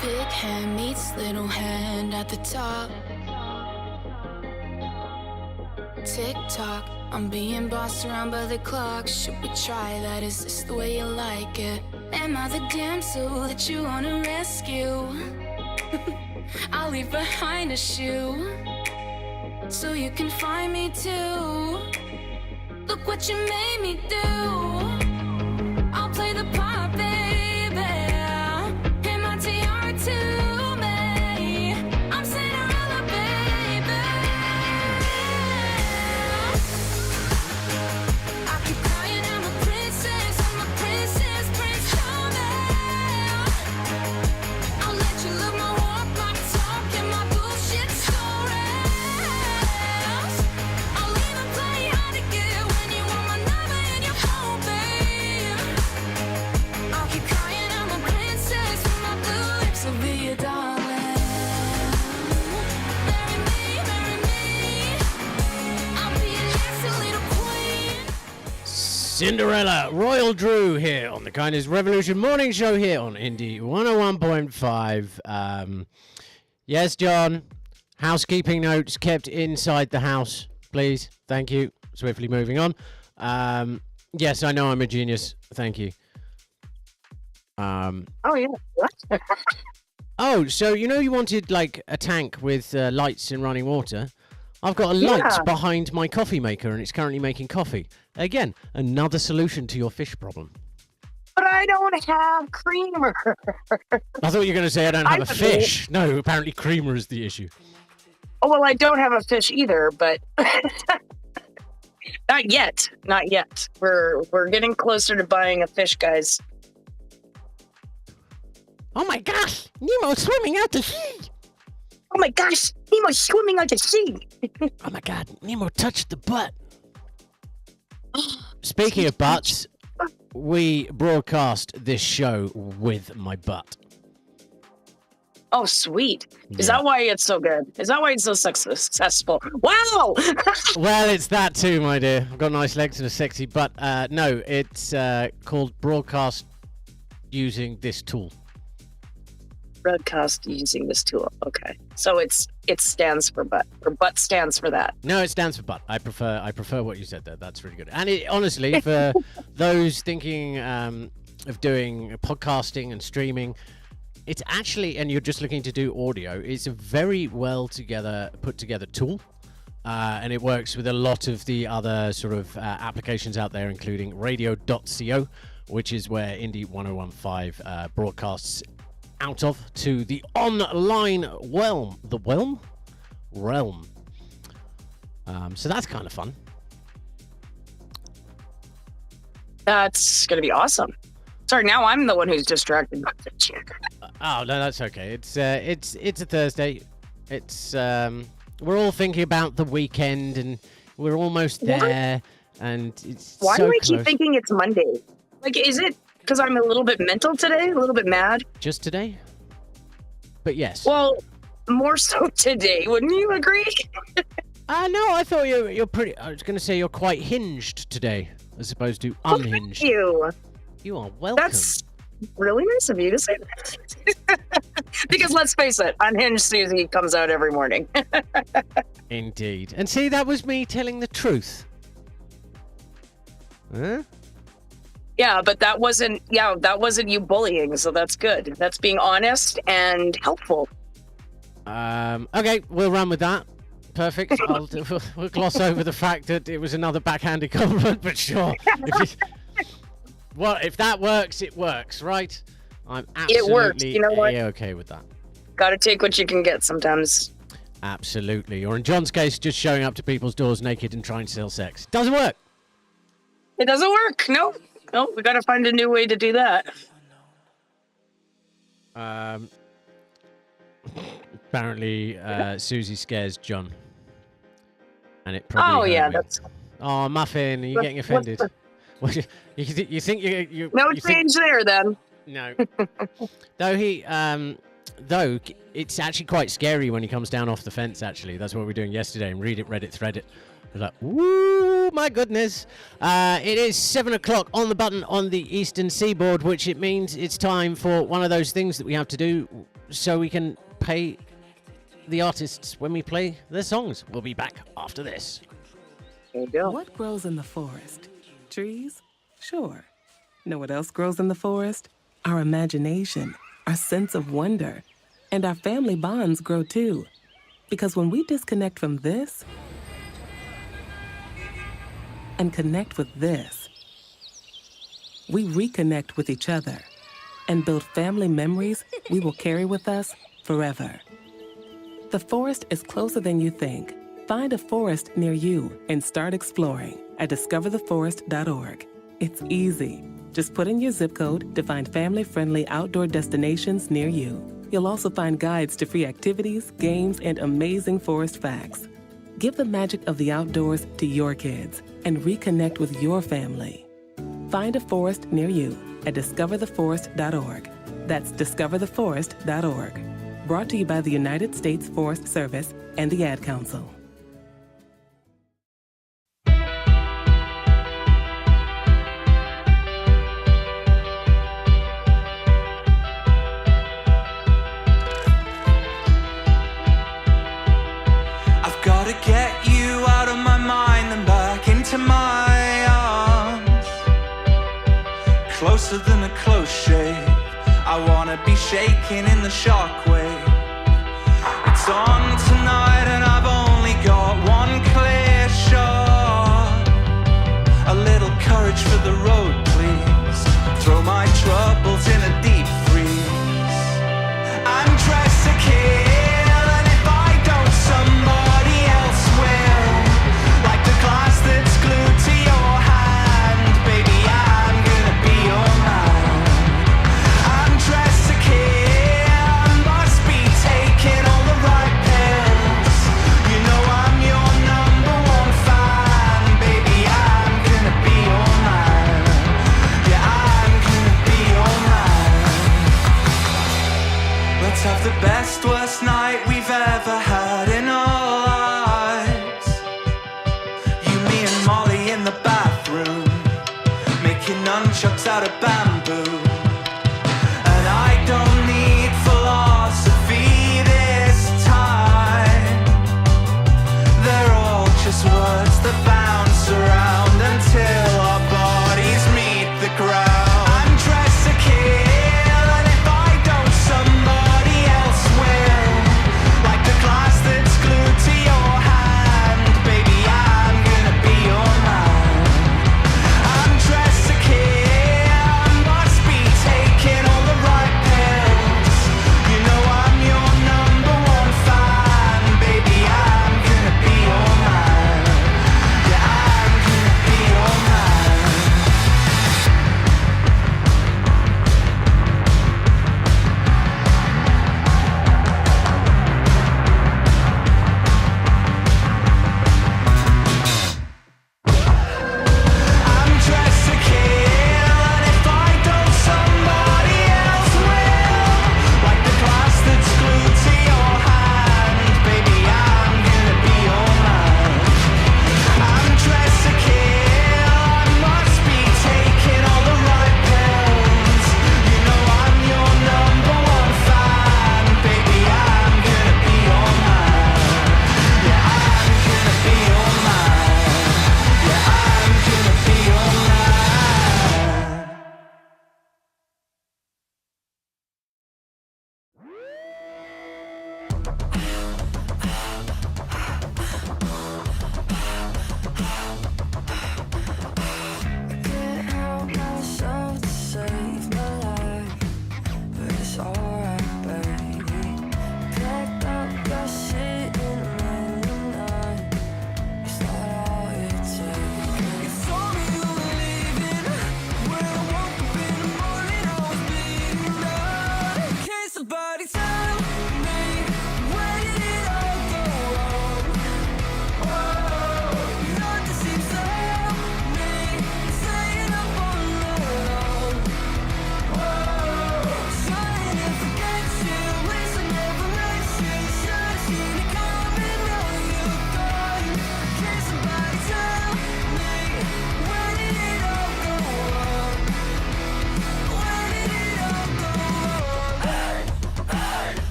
Big hand meets little hand at the top. Tick tock, I'm being bossed around by the clock. Should we try that? Is this the way you like it? Am I the damsel that you wanna rescue? I'll leave behind a shoe so you can find me too. Look what you made me do. I'll play the part, baby. Hand my tiara to me. I'm Cinderella, baby. I keep crying, I'm a princess, Prince Charming. I'll let you love my walk, my talk, and my bullshit stories. I'll even play hard to get when you want my number and you won't, babe. I'll keep crying, I'm a princess with my blue lips. I'll be your darling. Marry me. I'll be your nasty little queen. Cinderella, Royal Drew here on the Kindness Revolution Morning Show here on Indie 101.5. Yes, John, housekeeping notes kept inside the house, please. Thank you. Swiftly moving on. Yes, I know I'm a genius. Thank you. Oh, yeah. What? Oh, so you wanted like a tank with lights and running water. I've got a light Yeah. behind my coffee maker and it's currently making coffee. Again, another solution to your fish problem. But I don't have creamer. I thought you were going to say I don't have a I would fish. No, apparently creamer is the issue. Oh, well, I don't have a fish either, but not yet. Not yet. We're getting closer to buying a fish, guys. Oh my gosh, Nemo's swimming out to sea. Oh my gosh, Nemo's swimming out to sea. Oh my god, Nemo touched the butt. Speaking of butts, we broadcast this show with my butt. Oh, sweet. Is Yeah. that why it's so good? Is that why it's so successful? Wow! Well, it's that too, my dear. I've got nice legs and a sexy butt. No, it's called broadcast using this tool. Broadcast using this tool. Okay. So it stands for butt, or butt stands for that. No, it stands for butt. I prefer what you said there. That's really good. And it, honestly, for those thinking of doing podcasting and streaming, it's actually, and you're just looking to do audio, it's a very well put together tool. And it works with a lot of the other sort of applications out there, including radio.co, which is where Indie 101.5 broadcasts out of to the online realm. The realm. So that's kind of fun. That's gonna be awesome. Sorry, now I'm the one who's distracted by the chick. Oh no, that's okay. It's a Thursday. It's we're all thinking about the weekend, and we're almost there. And it's Why so do I close. keep thinking it's Monday? Like, is it because I'm a little bit mental today, a little bit mad? Just today? But yes. Well, more so today. Wouldn't you agree? No, I thought you're pretty. I was going to say you're quite hinged today, as opposed to unhinged. Thank you. You are welcome. That's really nice of you to say that. Because let's face it, Unhinged Suzy comes out every morning. Indeed. And see, that was me telling the truth. Huh? Yeah, but that wasn't you bullying, so that's good. That's being honest and helpful. Okay, we'll run with that. Perfect. We'll gloss over the fact that it was another backhanded compliment, but sure. If that works, it works, right? I'm absolutely It works. You know what? okay with that. Gotta take what you can get sometimes. Absolutely. Or in John's case, just showing up to people's doors naked and trying to sell sex. Doesn't work. It doesn't work. No, we gotta find a new way to do that. Apparently, Suzy scares John. And it probably hurt me. That's... Oh, Muffin, are you getting offended? You think you No you change there, then. No. Though it's actually quite scary when he comes down off the fence, actually. That's what we were doing yesterday, and Reddit thread it. We're like, woo, my goodness. It is 7 o'clock on the button on the eastern seaboard, which it means it's time for one of those things that we have to do so we can pay the artists when we play their songs. We'll be back after this. There you go. What grows in the forest? Trees? Sure. Know what else grows in the forest? Our imagination, our sense of wonder, and our family bonds grow too. Because when we disconnect from this and connect with this, we reconnect with each other and build family memories we will carry with us forever. The forest is closer than you think. Find a forest near you and start exploring at discovertheforest.org. It's easy. Just put in your zip code to find family-friendly outdoor destinations near you. You'll also find guides to free activities, games, and amazing forest facts. Give the magic of the outdoors to your kids and reconnect with your family. Find a forest near you at discovertheforest.org. That's discovertheforest.org. Brought to you by the United States Forest Service and the Ad Council. I've gotta get you out of my mind and back into my arms. Closer than a close shave. I wanna be shaking in the shockwave. It's on tonight and I've only got one clear shot. A little courage for the road, please. Throw my troubles in a deep freeze. I'm dressed to kill, and if I don't, somebody else will. Like the glass that's glued to your hand, baby, I'm gonna be your man. I'm dressed to kill, must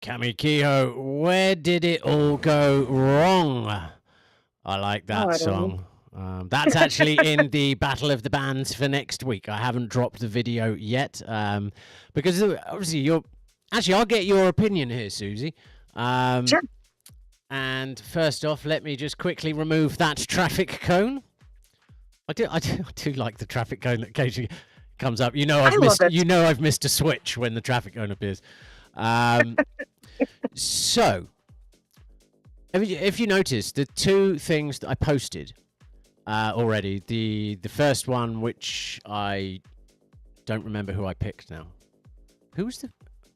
Kamikiho, where did it all go wrong? I like that I don't song. That's actually in the Battle of the Bands for next week. I haven't dropped the video yet because obviously I'll get your opinion here, Suzy. Sure. And first off, let me just quickly remove that traffic cone. I do like the traffic cone that occasionally comes up. I've missed a switch when the traffic cone appears. So, if you notice, the two things that I posted already, the first one, which I don't remember who I picked now. Who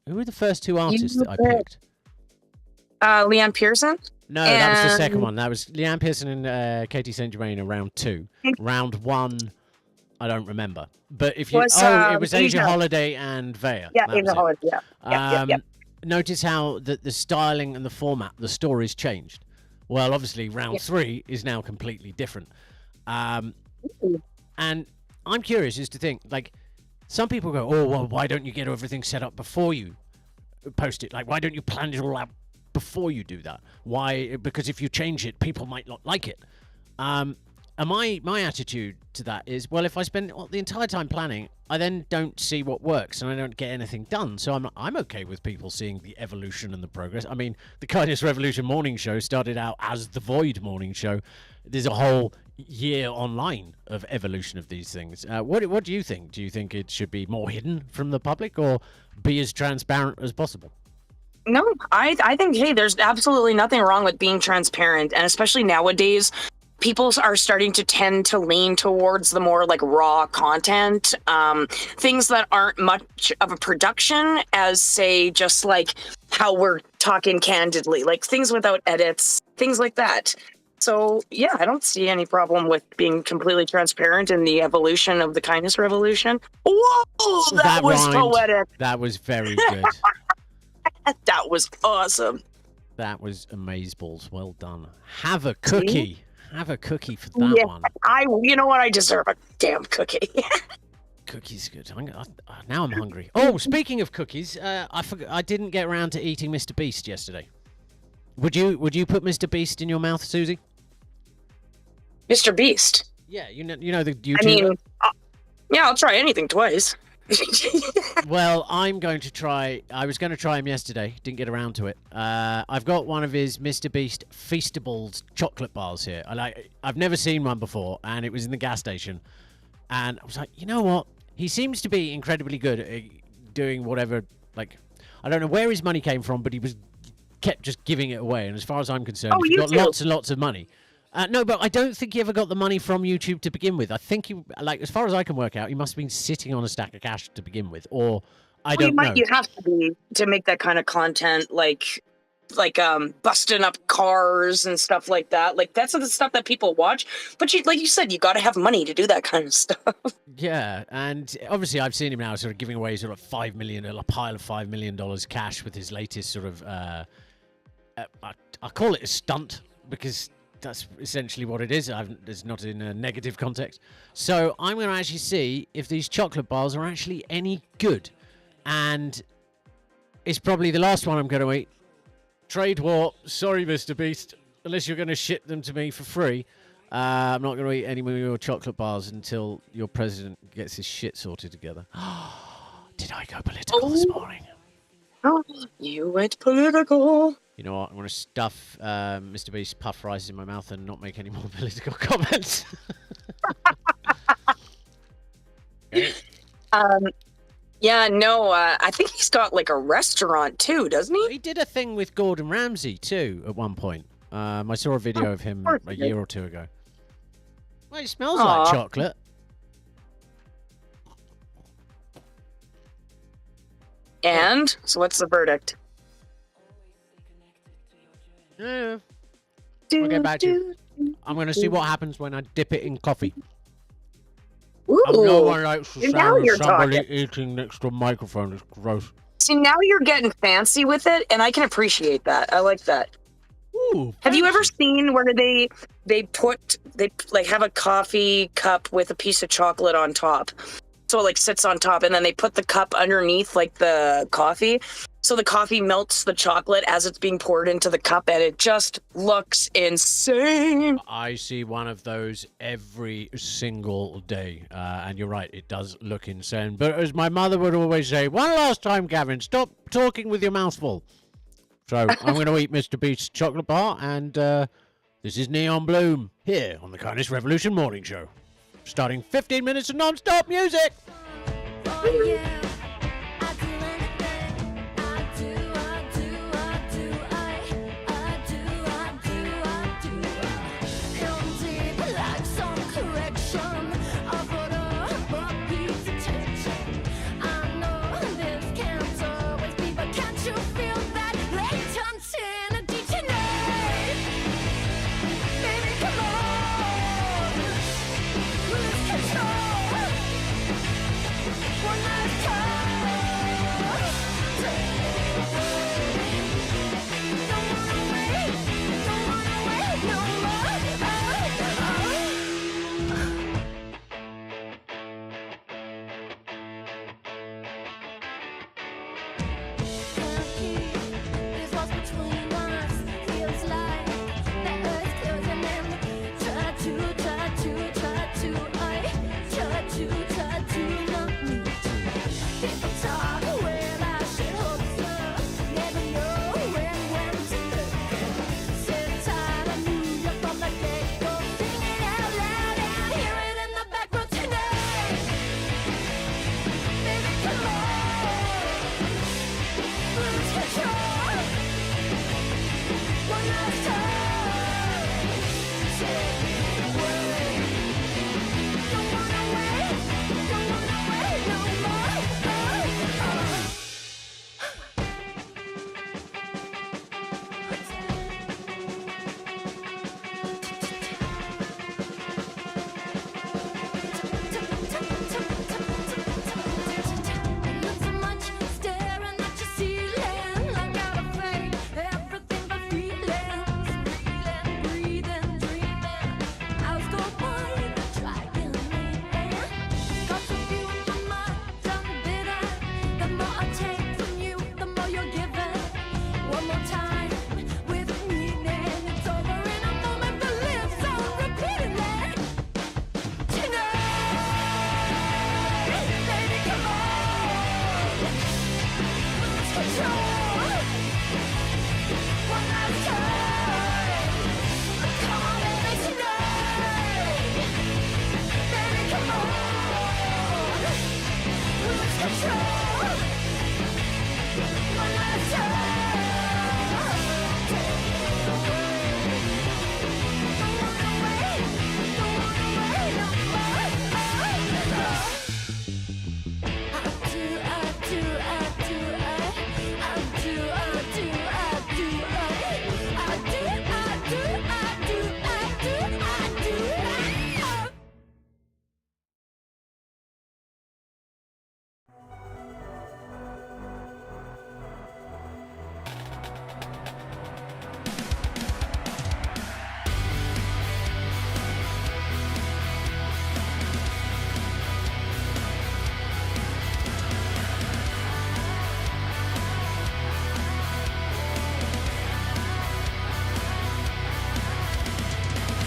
were the first two artists that I picked? Leanne Pearson? No, that was the second one. That was Leanne Pearson and Katie St. Germain in round 2. Round 1, I don't remember. But if you... it was Asia Holiday and Vea. Yeah, Asia Holiday, yeah. Notice how the styling and the format, the story's changed. Well, obviously, round 3 is now completely different. And I'm curious as to think, like, some people go, oh, well, why don't you get everything set up before you post it? Like, why don't you plan it all out before you do that? Why? Because if you change it, people might not like it. And my attitude to that is, well, if I spend the entire time planning, I then don't see what works and I don't get anything done. So I'm okay with people seeing the evolution and the progress. I mean, the Kindness Revolution morning show started out as the Void morning show. There's a whole year online of evolution of these things. What do you think? Do you think it should be more hidden from the public or be as transparent as possible? No, I think, hey, there's absolutely nothing wrong with being transparent. And especially nowadays, people are starting to tend to lean towards the more like raw content, things that aren't much of a production as, say, just like how we're talking candidly, like things without edits, things like that. So, yeah, I don't see any problem with being completely transparent in the evolution of the Kindness Revolution. Whoa, that was poetic. That was very good. That was awesome. That was amazeballs. Well done. Have a cookie. See? Have a cookie for that one. You know what? I deserve a damn cookie. Cookie's good. Now I'm hungry. Oh, speaking of cookies, I didn't get around to eating Mr. Beast yesterday. Would you put Mr. Beast in your mouth, Suzy? Mr. Beast? Yeah, you know the YouTuber? I mean, yeah, I'll try anything twice. Well, I'm going to try. I was going to try him yesterday. Didn't get around to it. I've got one of his Mr. Beast Feastables chocolate bars here. I've never seen one before, and it was in the gas station. And I was like, you know what? He seems to be incredibly good at doing whatever. Like, I don't know where his money came from, but he kept just giving it away. And as far as I'm concerned, he's got lots and lots of money. No, but I don't think he ever got the money from YouTube to begin with. I think he, as far as I can work out, he must have been sitting on a stack of cash to begin with, or I don't know. You have to be to make that kind of content, like busting up cars and stuff like that. Like that's the stuff that people watch. But like you said, you got to have money to do that kind of stuff. Yeah, and obviously I've seen him now sort of giving away sort of $5 million, a pile of $5 million cash with his latest sort of I call it a stunt because that's essentially what it is. It's not in a negative context. So I'm going to actually see if these chocolate bars are actually any good. And it's probably the last one I'm going to eat. Trade war. Sorry, Mr. Beast. Unless you're going to ship them to me for free. I'm not going to eat any more of your chocolate bars until your president gets his shit sorted together. Did I go political this morning? Oh, you went political. You know what? I'm going to stuff Mr. Beast puff rice in my mouth and not make any more political comments. Okay. Yeah, no, I think he's got like a restaurant too, doesn't he? He did a thing with Gordon Ramsay too at one point. I saw a video of him a year or two ago. Well, it smells like chocolate. And so what's the verdict? Yeah. I'll get back to you. I'm going to see what happens when I dip it in coffee. Ooh, no one likes the sound of somebody talking. eating next to a microphone. It's gross. See, now you're getting fancy with it, and I can appreciate that. I like that. Ooh, have you ever seen where they have a coffee cup with a piece of chocolate on top? So it like sits on top, and then they put the cup underneath like the coffee, So the coffee melts the chocolate as it's being poured into the cup, and it just looks insane. I see one of those every single day. And you're right, it does look insane. But as my mother would always say, one last time, Gavin, stop talking with your mouth full. So I'm going to eat Mr. Beast's chocolate bar, and this is Neon Bloom here on the Kindness Revolution Morning Show. Starting 15 minutes of non-stop music. Oh yeah, I do anything. I do. Empty like some correction. I put up a piece of tension. I know this can't always be, but can't you feel that latent energy tonight? Baby, come on, lose control. One last time, take it away. Don't wanna wait no more. Can't keep these walls between us. Feels like the earth's closing in. Try to not me. People talk when I should hope so. Never know when to look. Sit tight, I knew you from the get-go. Sing it out loud and hear it in the back row tonight. Baby, come on, lose control. One last time, take it away. Don't wanna wait no more. Not so much staring at your ceiling. I gotta fake everything but feelings. Breathing, dreaming. I was going to try again. Thoughts of you in my mind, I'm bitter. The more I take from you, the more you're giving. One more time with meaning. It's over in a moment that lives on repeatedly. Tonight, baby, come on, lose control. One last time, come on, baby, tonight. Baby, come on, lose control. One last time, take it away. Don't wanna wait no more.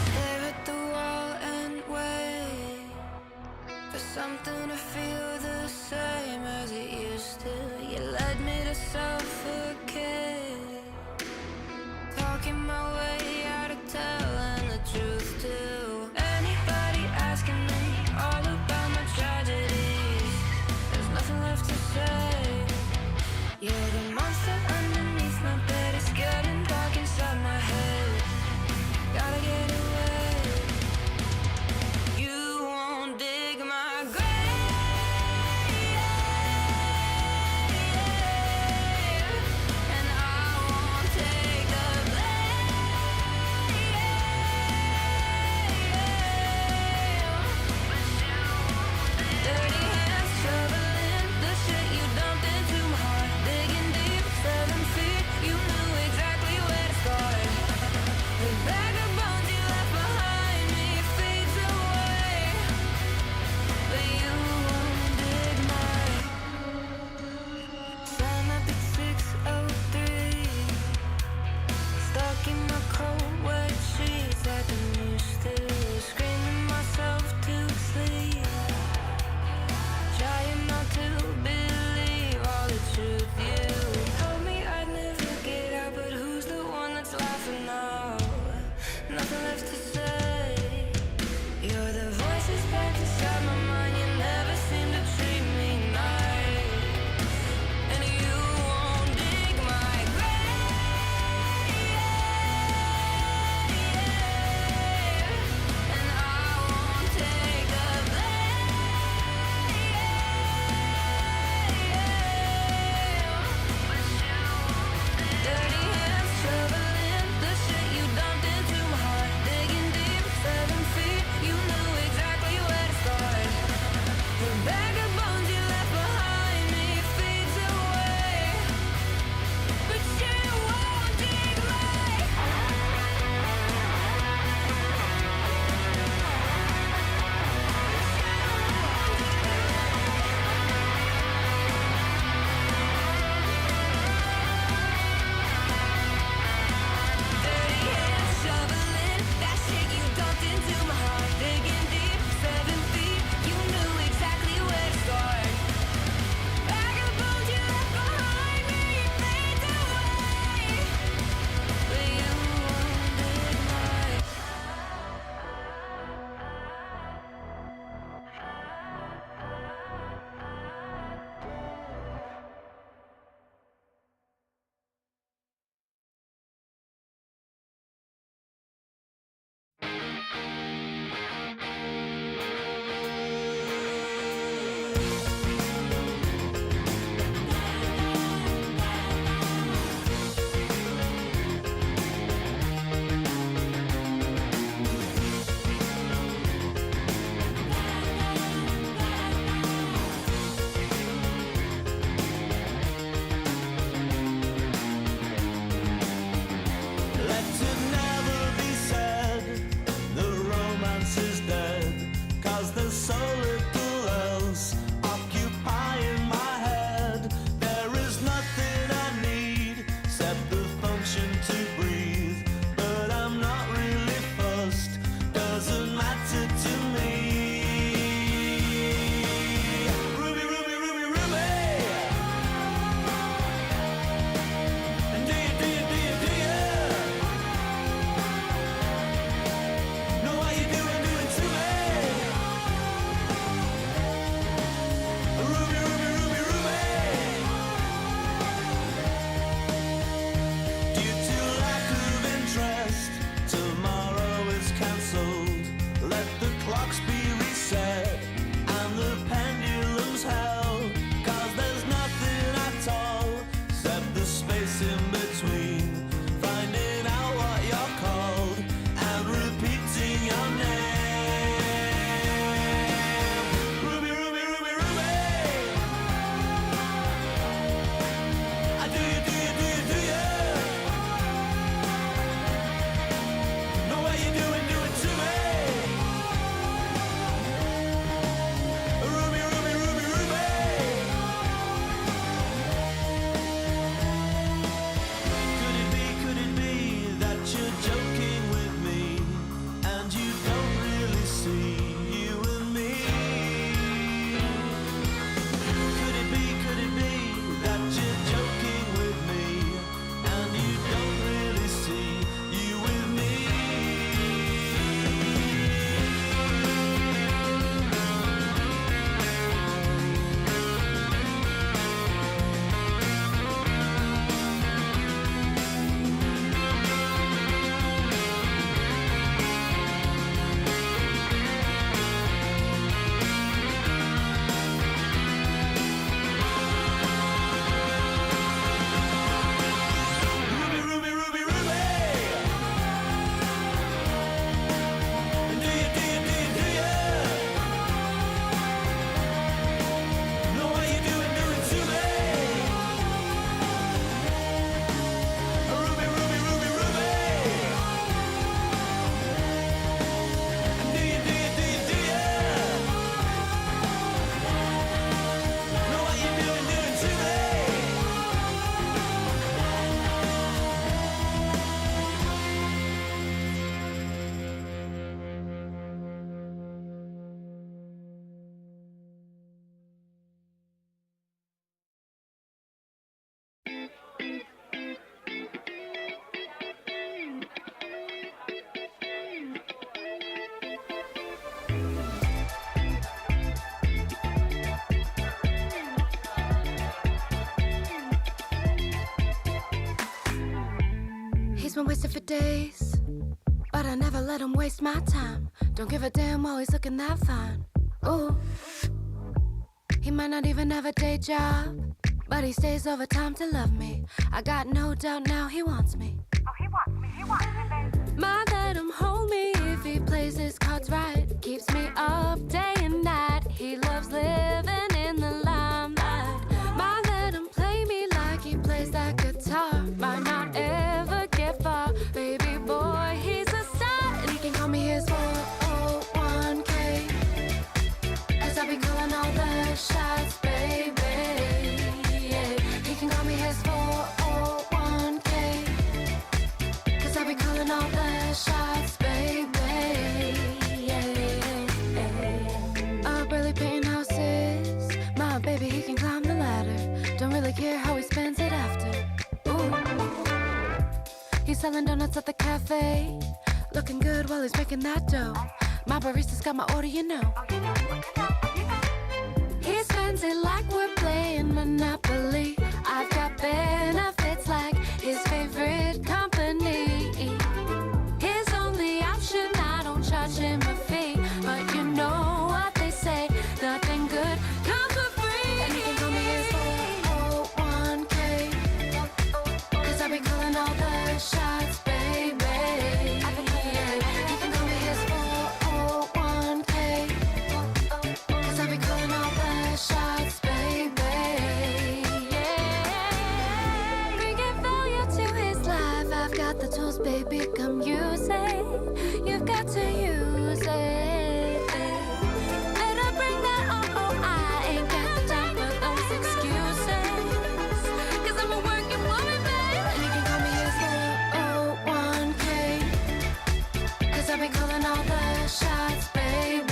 Stare at the wall and wait for something to feel the same as it used to. You led me to suffocate, talking my way out of telling the truth to anybody asking me all about my tragedies. There's nothing left to say. You're the monster underneath my bed. It's getting dark inside my head. Gotta get away. You won't dig my grave, and I won't take the blame. in my cold wet sheets like I'm used to, screaming myself to sleep, trying not to believe all the truth you told me I'd never get out. But who's the one that's laughing now? Nothing left to say. You're the voices packed inside my mind. You never seem to treat me nice, and you won't dig my grave, and I won't take the blame. He's been wasted for days, but I never let him waste my time. Don't give a damn while he's looking that fine. Ooh, he might not even have a day job, but he stays overtime to love me. I got no doubt now he wants me. Oh, he wants me, baby. Might let him hold me if he plays his cards right. Keeps me up day and night. He loves living in the limelight. Might let him play me like he plays that guitar. Might not ever get far. Baby boy, he's a star. And he can call me his 401k. Cause I be calling all the shots, baby. Yeah. He can call me his 401k. Cause I be calling all the shots, baby. Yeah. I'm barely painting houses. My baby, he can climb the ladder. Don't really care how he spends it after. Ooh. He's selling donuts at the cafe. Looking good while he's making that dough. My barista's got my order, you know. He spends it like we're playing Monopoly. I've got benefits like his favorite company. His only option, I don't charge him a fee. But you know what they say, nothing good comes for free. And he can call me his 401k. Cause I be calling all the shots, baby. Yeah. He can call me his 401k. Cause I be calling all the shots, baby. Yeah. Bringing value to his life. I've got the tools, baby, come use it. You've got to use it. Better bring that on, oh, I ain't got the time for those excuses. Cause I'm a working woman, babe. And you can call me his 401k. Cause I be calling all the shots, baby.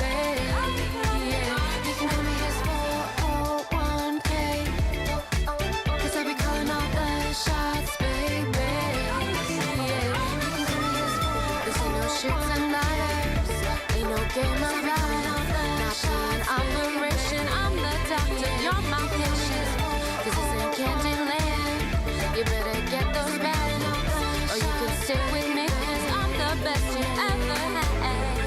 Yeah. You can call me his 401k. Cause I be calling all the shots, baby. Yeah. You can call me his 401k. This ain't no shits and liars. Ain't no game of life. Not an operation. I'm the doctor, you're my patient. Cause this ain't Candyland. You better get those bags, or you can stick with me. Cause I'm the best you ever had.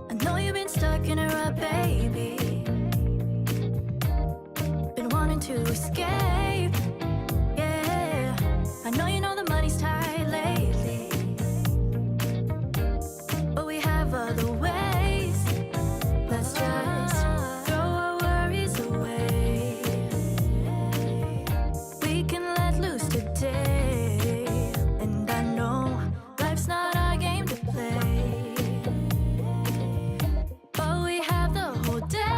I know you've been stuck in a rut, baby. Been wanting to escape, yeah. I know the money's tight lately, but we have other ways. Let's just throw our worries away. We can let loose today, and I know life's not our game to play. But we have the whole day.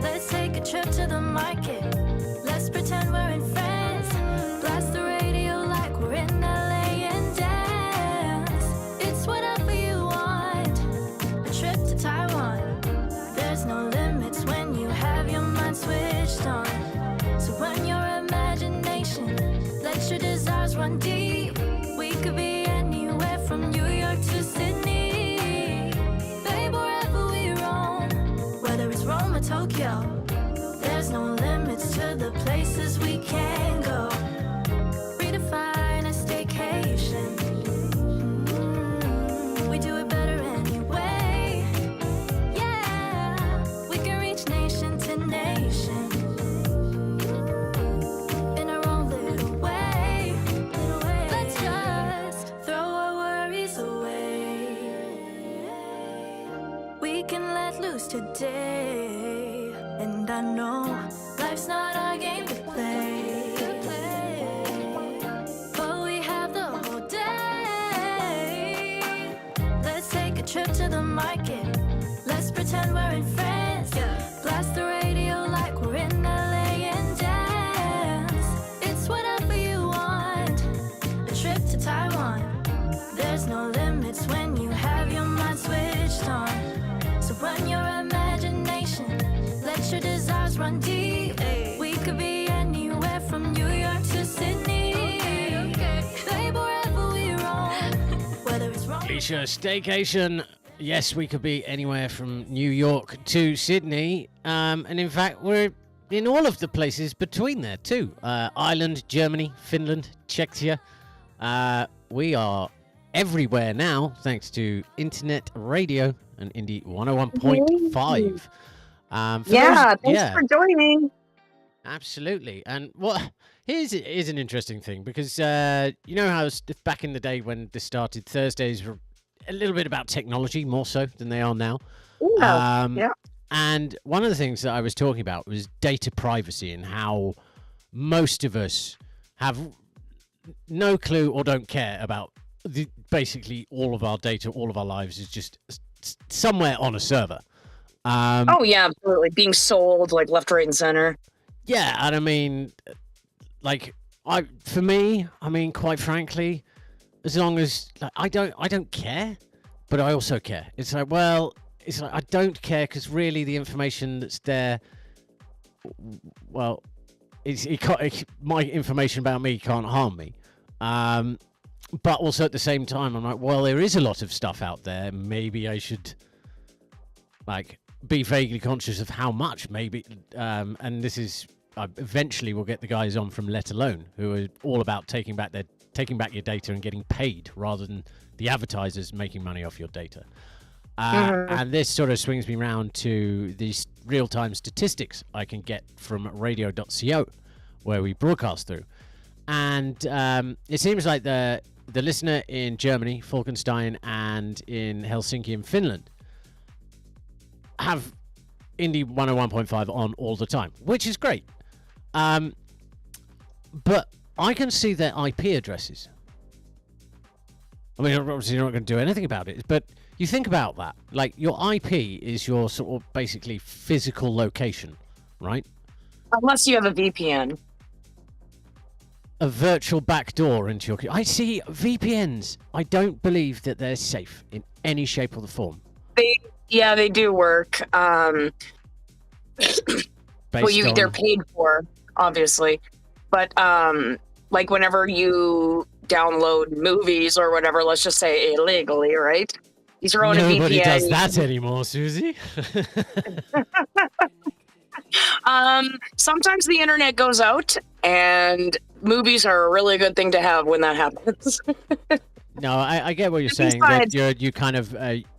Let's take a trip to the market. Let's pretend we're in France. Blast the radio like we're in LA and dance. It's whatever you want. A trip to Taiwan. There's no limits when you have your mind switched on. So run your imagination. Let your desires run deep. We could be anywhere from New York to Sydney. Babe, wherever we roam, whether it's Rome or Tokyo, there's no limits to the places we can go. Redefine a staycation. We do it better anyway. Yeah, we can reach nation to nation in our own little way. Let's just throw our worries away. We can let loose today, and I know life's not our game to play. But we have the whole day. Let's take a trip to the market. Let's pretend we're in France. Blast the radio like we're in LA and dance. It's whatever you want. A trip to Taiwan. There's no limits when you have your mind switched on. So run your run deep. We could be anywhere from New York to Sydney. Babe, wherever we roam, whether it's wrong. Leisure staycation. Yes, we could be anywhere from New York to Sydney. And in fact, we're in all of the places between there too. Ireland, Germany, Finland, Czechia. We are everywhere now, thanks to internet radio and Indie 101.5. Thanks for joining. Absolutely. And here's an interesting thing, because you know how back in the day when this started, Thursdays were a little bit about technology, more so than they are now. Yeah. And one of the things that I was talking about was data privacy, and how most of us have no clue or don't care about basically all of our data, all of our lives is just somewhere on a server. Oh yeah, absolutely. Being sold like left, right, and center. Yeah, and I mean, like, for me, I mean, quite frankly, as long as I don't care, but I also care. It's like, well, it's like I don't care because really the information that's there, well, my information about me can't harm me. But also at the same time, I'm like, well, there is a lot of stuff out there. Maybe I should, like, be vaguely conscious of how much. Maybe, and this is eventually we'll get the guys on from Let Alone, who are all about taking back your data and getting paid rather than the advertisers making money off your data. And this sort of swings me round to these real-time statistics I can get from radio.co, where we broadcast through. And it seems like the listener in Germany, Falkenstein, and in Helsinki in Finland have Indie 101.5 on all the time, which is great. But I can see their IP addresses. I mean, obviously you're not going to do anything about it, but you think about that. Like, your IP is your sort of basically physical location, right? Unless you have a VPN. A virtual backdoor into your... I see VPNs. I don't believe that they're safe in any shape or the form. They do work. They're paid for, obviously. But like whenever you download movies or whatever, let's just say illegally, right? You throw in a VPN. Nobody does that anymore, Suzy. Sometimes the internet goes out, and movies are a really good thing to have when that happens. No, I get what you're saying. That you kind of,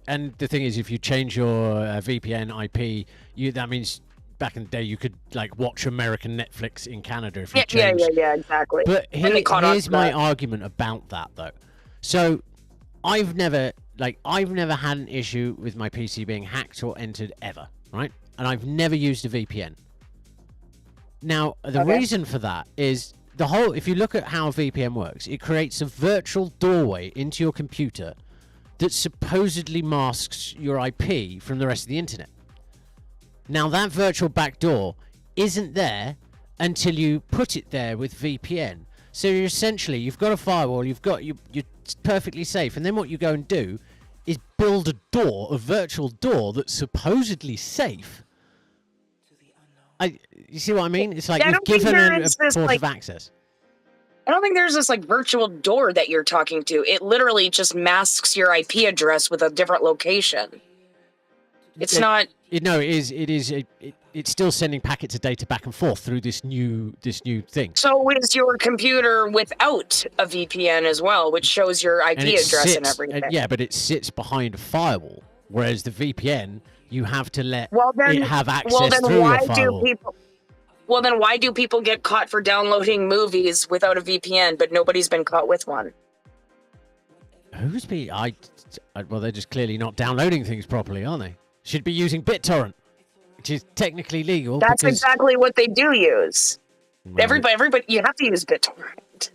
and the thing is, if you change your VPN IP, that means back in the day you could like watch American Netflix in Canada if you changed. Yeah, exactly. But here's my argument about that, though. So I've never had an issue with my PC being hacked or entered ever, right? And I've never used a VPN. Now, the reason for that is if you look at how a VPN works, it creates a virtual doorway into your computer that supposedly masks your IP from the rest of the internet. Now, that virtual backdoor isn't there until you put it there with VPN. So you've got a firewall, you're perfectly safe, and then what you go and do is build a virtual door that's supposedly safe. You see what I mean? It's like you've given a port of access. I don't think there's this like virtual door that you're talking to. It literally just masks your IP address with a different location. It's not. No, it is. It's still sending packets of data back and forth through this new thing. So is your computer without a VPN as well, which shows your IP address and everything? Yeah, but it sits behind a firewall, whereas the VPN, you have to let it have access through your firewall. Well, then why do people get caught for downloading movies without a VPN, but nobody's been caught with one? Who's been? Well, they're just clearly not downloading things properly, aren't they? Should be using BitTorrent, which is technically legal. That's exactly what they do use. Right. Everybody, you have to use BitTorrent.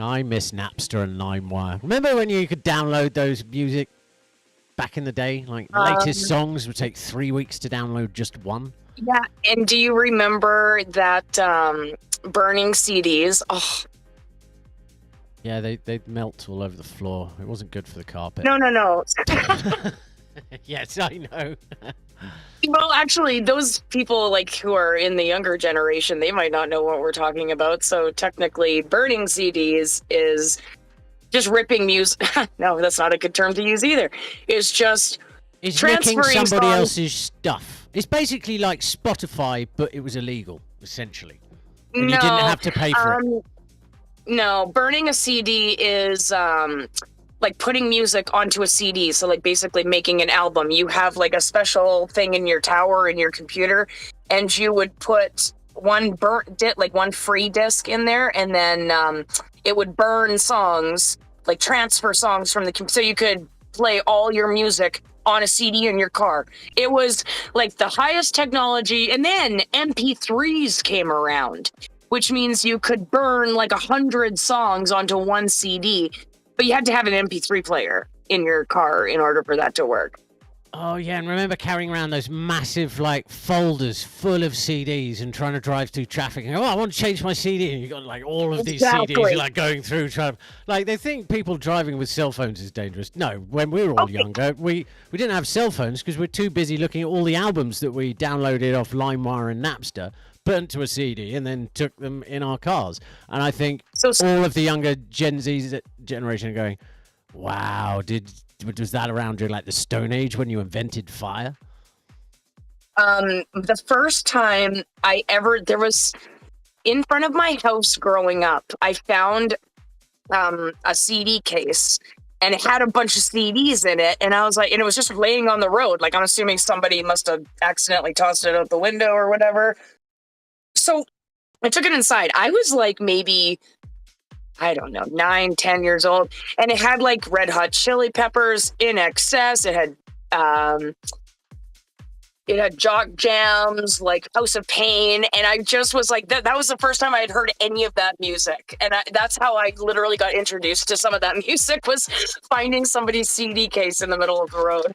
I miss Napster and LimeWire. Remember when you could download those music back in the day? Like, latest songs would take 3 weeks to download just one. Yeah, and do you remember that burning CDs? Oh. Yeah, they'd melt all over the floor. It wasn't good for the carpet. No. Yes, I know. Well, actually, those people like who are in the younger generation, they might not know what we're talking about. So technically, burning CDs is just ripping music. No, that's not a good term to use either. It's just It's nicking transferring somebody songs. else's stuff. It's basically like Spotify, but it was illegal, essentially. And you didn't have to pay for it. No, burning a CD is like putting music onto a CD. So like basically making an album. You have like a special thing in your tower in your computer, and you would put one free disc in there, and then it would burn songs, like transfer songs from the so you could play all your music on a CD in your car. It was like the highest technology, and then MP3s came around, which means you could burn like 100 songs onto one CD, but you had to have an MP3 player in your car in order for that to work. Oh, yeah, and remember carrying around those massive, like, folders full of CDs and trying to drive through traffic and go, I want to change my CD, and you got, like, all of these CDs, like, going through traffic. Like, they think people driving with cell phones is dangerous. No, when we were all younger, we didn't have cell phones because we're too busy looking at all the albums that we downloaded off LimeWire and Napster, burnt to a CD, and then took them in our cars. And I think all of the younger Gen Z generation are going, wow, was that around during like the Stone Age when you invented fire? The first time there was in front of my house growing up, I found a CD case, and it had a bunch of CDs in it, and I was like, and it was just laying on the road. Like, I'm assuming somebody must have accidentally tossed it out the window or whatever. So I took it inside. I was like maybe, I don't know, 9, 10 years old. And it had like Red Hot Chili Peppers, In Excess. It had Jock Jams, like House of Pain. And I just was like, that was the first time I had heard any of that music. And that's how I literally got introduced to some of that music, was finding somebody's CD case in the middle of the road.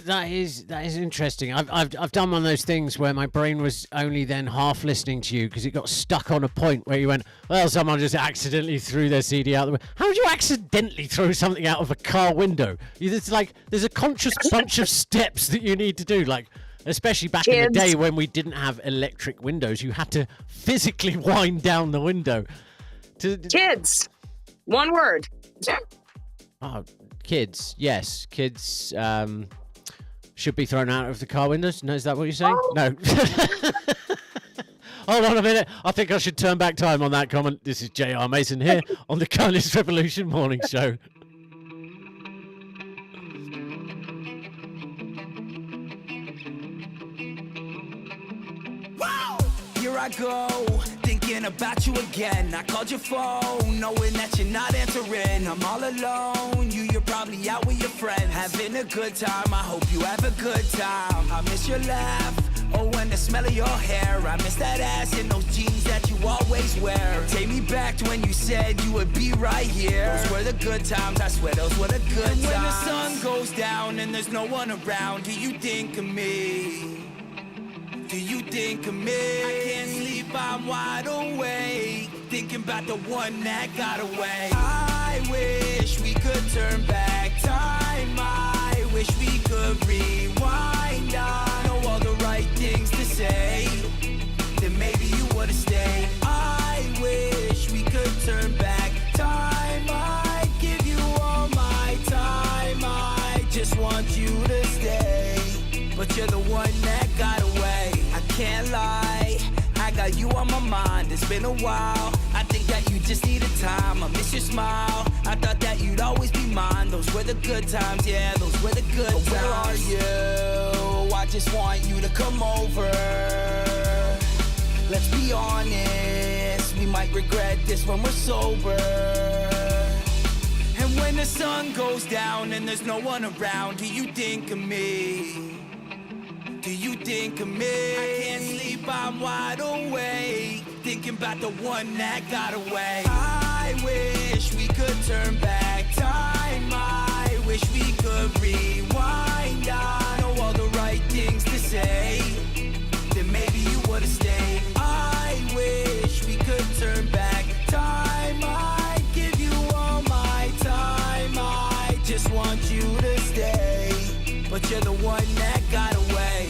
That is interesting. I've done one of those things where my brain was only then half listening to you because it got stuck on a point where you went, well, someone just accidentally threw their CD out the window. How would you accidentally throw something out of a car window? It's like there's a conscious bunch of steps that you need to do, like especially back in the day when we didn't have electric windows. You had to physically wind down the window. Kids, one word. Oh, kids, yes, kids. Should be thrown out of the car windows. No, is that what you're saying? Oh. No. Hold on a minute. I think I should turn back time on that comment. This is J.R. Mason here on the Kindness Revolution Morning Show. Here I go, thinking about you again. I called your phone, knowing that you're not answering. I'm all alone, you're probably out with your friends, having a good time. I hope you have a good time. I miss your laugh, oh, and the smell of your hair. I miss that ass and those jeans that you always wear. Take me back to when you said you would be right here. Those were the good times, I swear those were the good times. When the sun goes down and there's no one around, do you think of me? Do you think of me? I can't sleep, I'm wide awake, thinking about the one that got away. I wish we could turn back time. I wish we could rewind. I know all the right things to say, then maybe you would've stayed. I wish we could turn back time. I'd give you all my time. I just want you to stay, but you're the one that got away. I can't lie, I got you on my mind. It's been a while, I think that you just needed time. I miss your smile, I thought that you'd always be mine. Those were the good times, yeah, those were the good times. Where are you? I just want you to come over. Let's be honest, we might regret this when we're sober. And when the sun goes down and there's no one around, do you think of me? Do you think of me? I can't sleep, I'm wide awake, thinking about the one that got away. I wish we could turn back time. I wish we could rewind. I know all the right things to say, then maybe you would've stayed. I wish we could turn back time. I'd give you all my time. I just want you to stay, but you're the one that got away.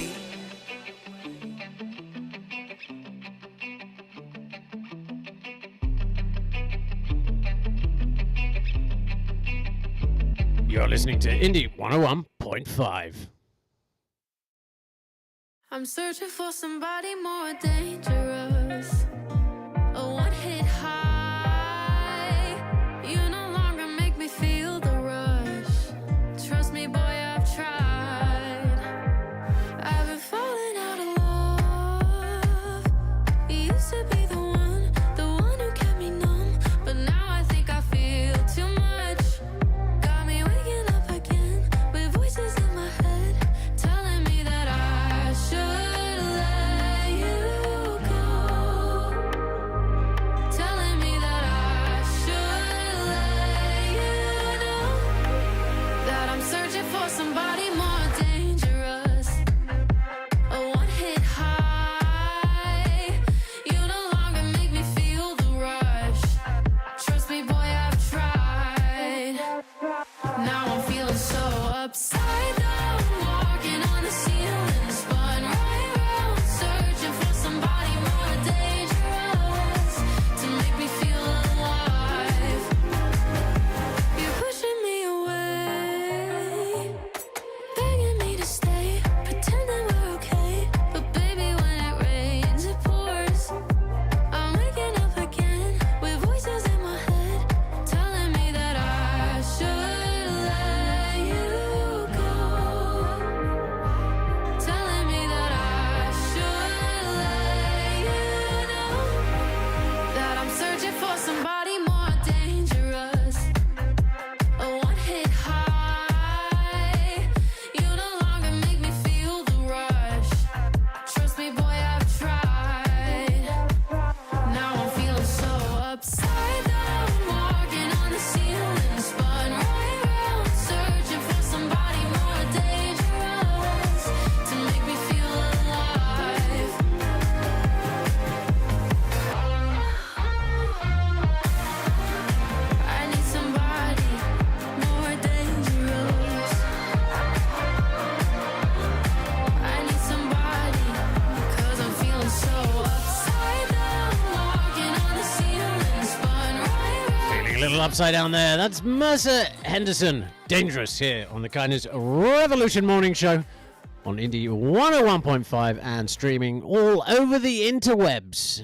You're listening to Indie 101.5. I'm searching for somebody more dangerous. A one-hit high. You no longer make me feel the rush. Trust me, boy, I've tried. I've been falling out of love. You used to be the one who kept me numb. But now I think I feel too much. Got me waking up again with voices in my head telling me that I should let you go. Telling me that I should let you know that I'm searching for somebody more dangerous. A one-hit high. You no longer make me feel the rush. Trust me, boy, I've tried. Now I'm feeling so upside down, walking on the ceiling, spun right round, searching for somebody more dangerous to make me feel alive. You're pushing me away, begging me to stay, pretending we're okay. But baby, when it rains, it pours. I'm waking up again with voices in my head telling me that I should let you go. Telling me that I should let you know that I'm searching for somebody more dangerous. A one-hit high. You no longer make me feel the rush. Trust me, boy, I've tried. Now I'm feeling so upside down, walking on the ceiling, spun right round, searching for somebody more dangerous to make me feel alive. I need somebody more dangerous. I need somebody, 'cause I'm feeling so upside down, walking on the ceiling, spun right round. Feeling a little upside down there. That's Mercer Henderson. Dangerous here on the Kindness Revolution Morning Show on Indie 101.5 and streaming all over the interwebs.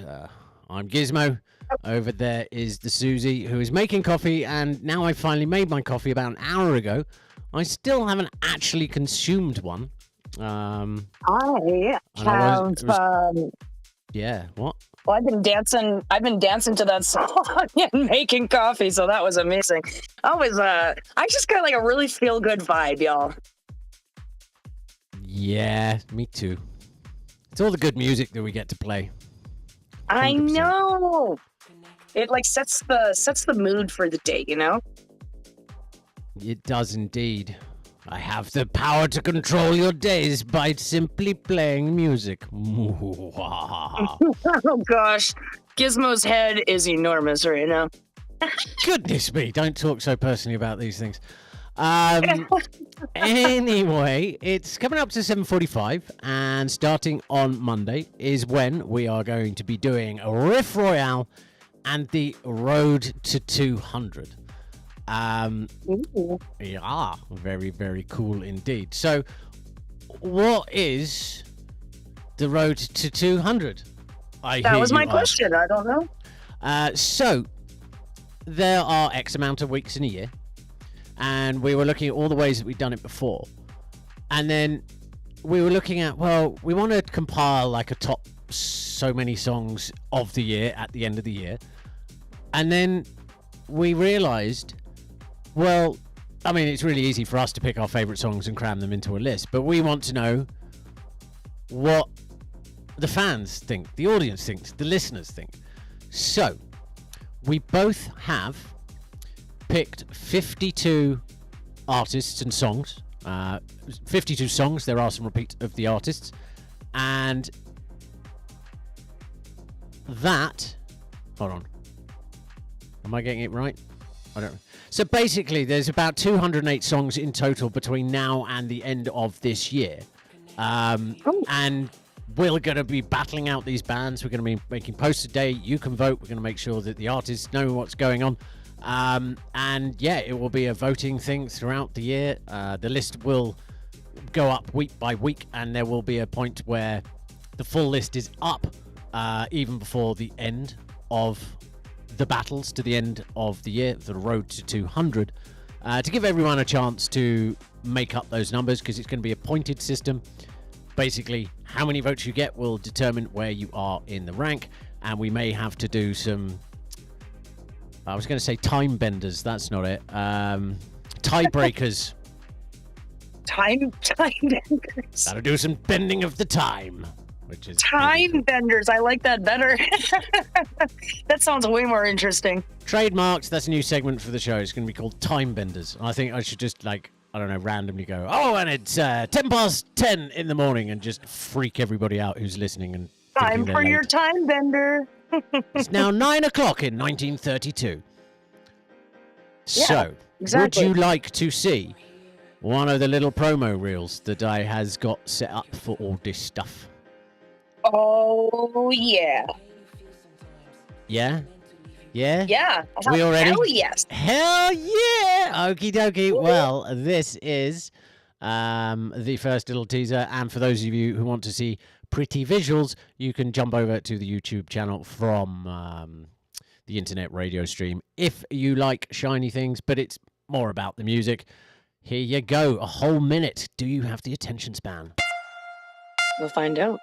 I'm Gizmo. Over there is the Suzy, who is making coffee, and now I finally made my coffee about an hour ago. I still haven't actually consumed one. I And have. yeah, what? Well, I've been dancing to that song and making coffee, so that was amazing. I just got like a really feel good vibe, y'all. Yeah, me too. It's all the good music that we get to play. I 100%. know. It like sets the mood for the day, you know? It does indeed. I have the power to control your days by simply playing music. Oh gosh. Gizmo's head is enormous right now. Goodness me, don't talk so personally about these things. Anyway, it's coming up to 7:45, and starting on Monday is when we are going to be doing a Riff Royale and the Road to 200. Yeah, very, very cool indeed. So, what is the Road to 200? That was my question. I don't know. So, there are X amount of weeks in a year, and we were looking at all the ways that we've done it before. And then we were looking at, well, we want to compile like a top so many songs of the year at the end of the year. And then we realized, well, I mean, it's really easy for us to pick our favorite songs and cram them into a list, but we want to know what the fans think, the audience thinks, the listeners think. So we both have picked 52 artists and songs, 52 songs. There are some repeats of the artists, and that, hold on, am I getting it right? I don't know. So basically there's about 208 songs in total between now and the end of this year, and we're going to be battling out these bands. We're going to be making posts today. You can vote. We're going to make sure that the artists know what's going on. And yeah, it will be a voting thing throughout the year. The list will go up week by week, and there will be a point where the full list is up even before the end of the battles, to the end of the year, the road to 200, to give everyone a chance to make up those numbers, because it's going to be a pointed system. Basically, how many votes you get will determine where you are in the rank, and we may have to do some, I was going to say time benders, that's not it, tiebreakers. Time benders. Gotta do some bending of the time, which is Time benders. I like that better. That sounds way more interesting. trademarked. That's a new segment for the show. It's going to be called Time Benders. I think I should just, like, I don't know, randomly go, oh, and it's 10 past 10 in the morning, and just freak everybody out who's listening and Time for your time bender. It's now 9 o'clock in 1932. Yeah, So, exactly. would you like to see one of the little promo reels that I has got set up for all this stuff? Oh, yeah. Yeah? Yeah? Yeah. We all ready? Hell yes. Hell yeah! Okie dokie. Well, this is the first little teaser. And for those of you who want to see pretty visuals, you can jump over to the YouTube channel from the internet radio stream if you like shiny things, but it's more about the music. Here you go. A whole minute. Do you have the attention span? We'll find out.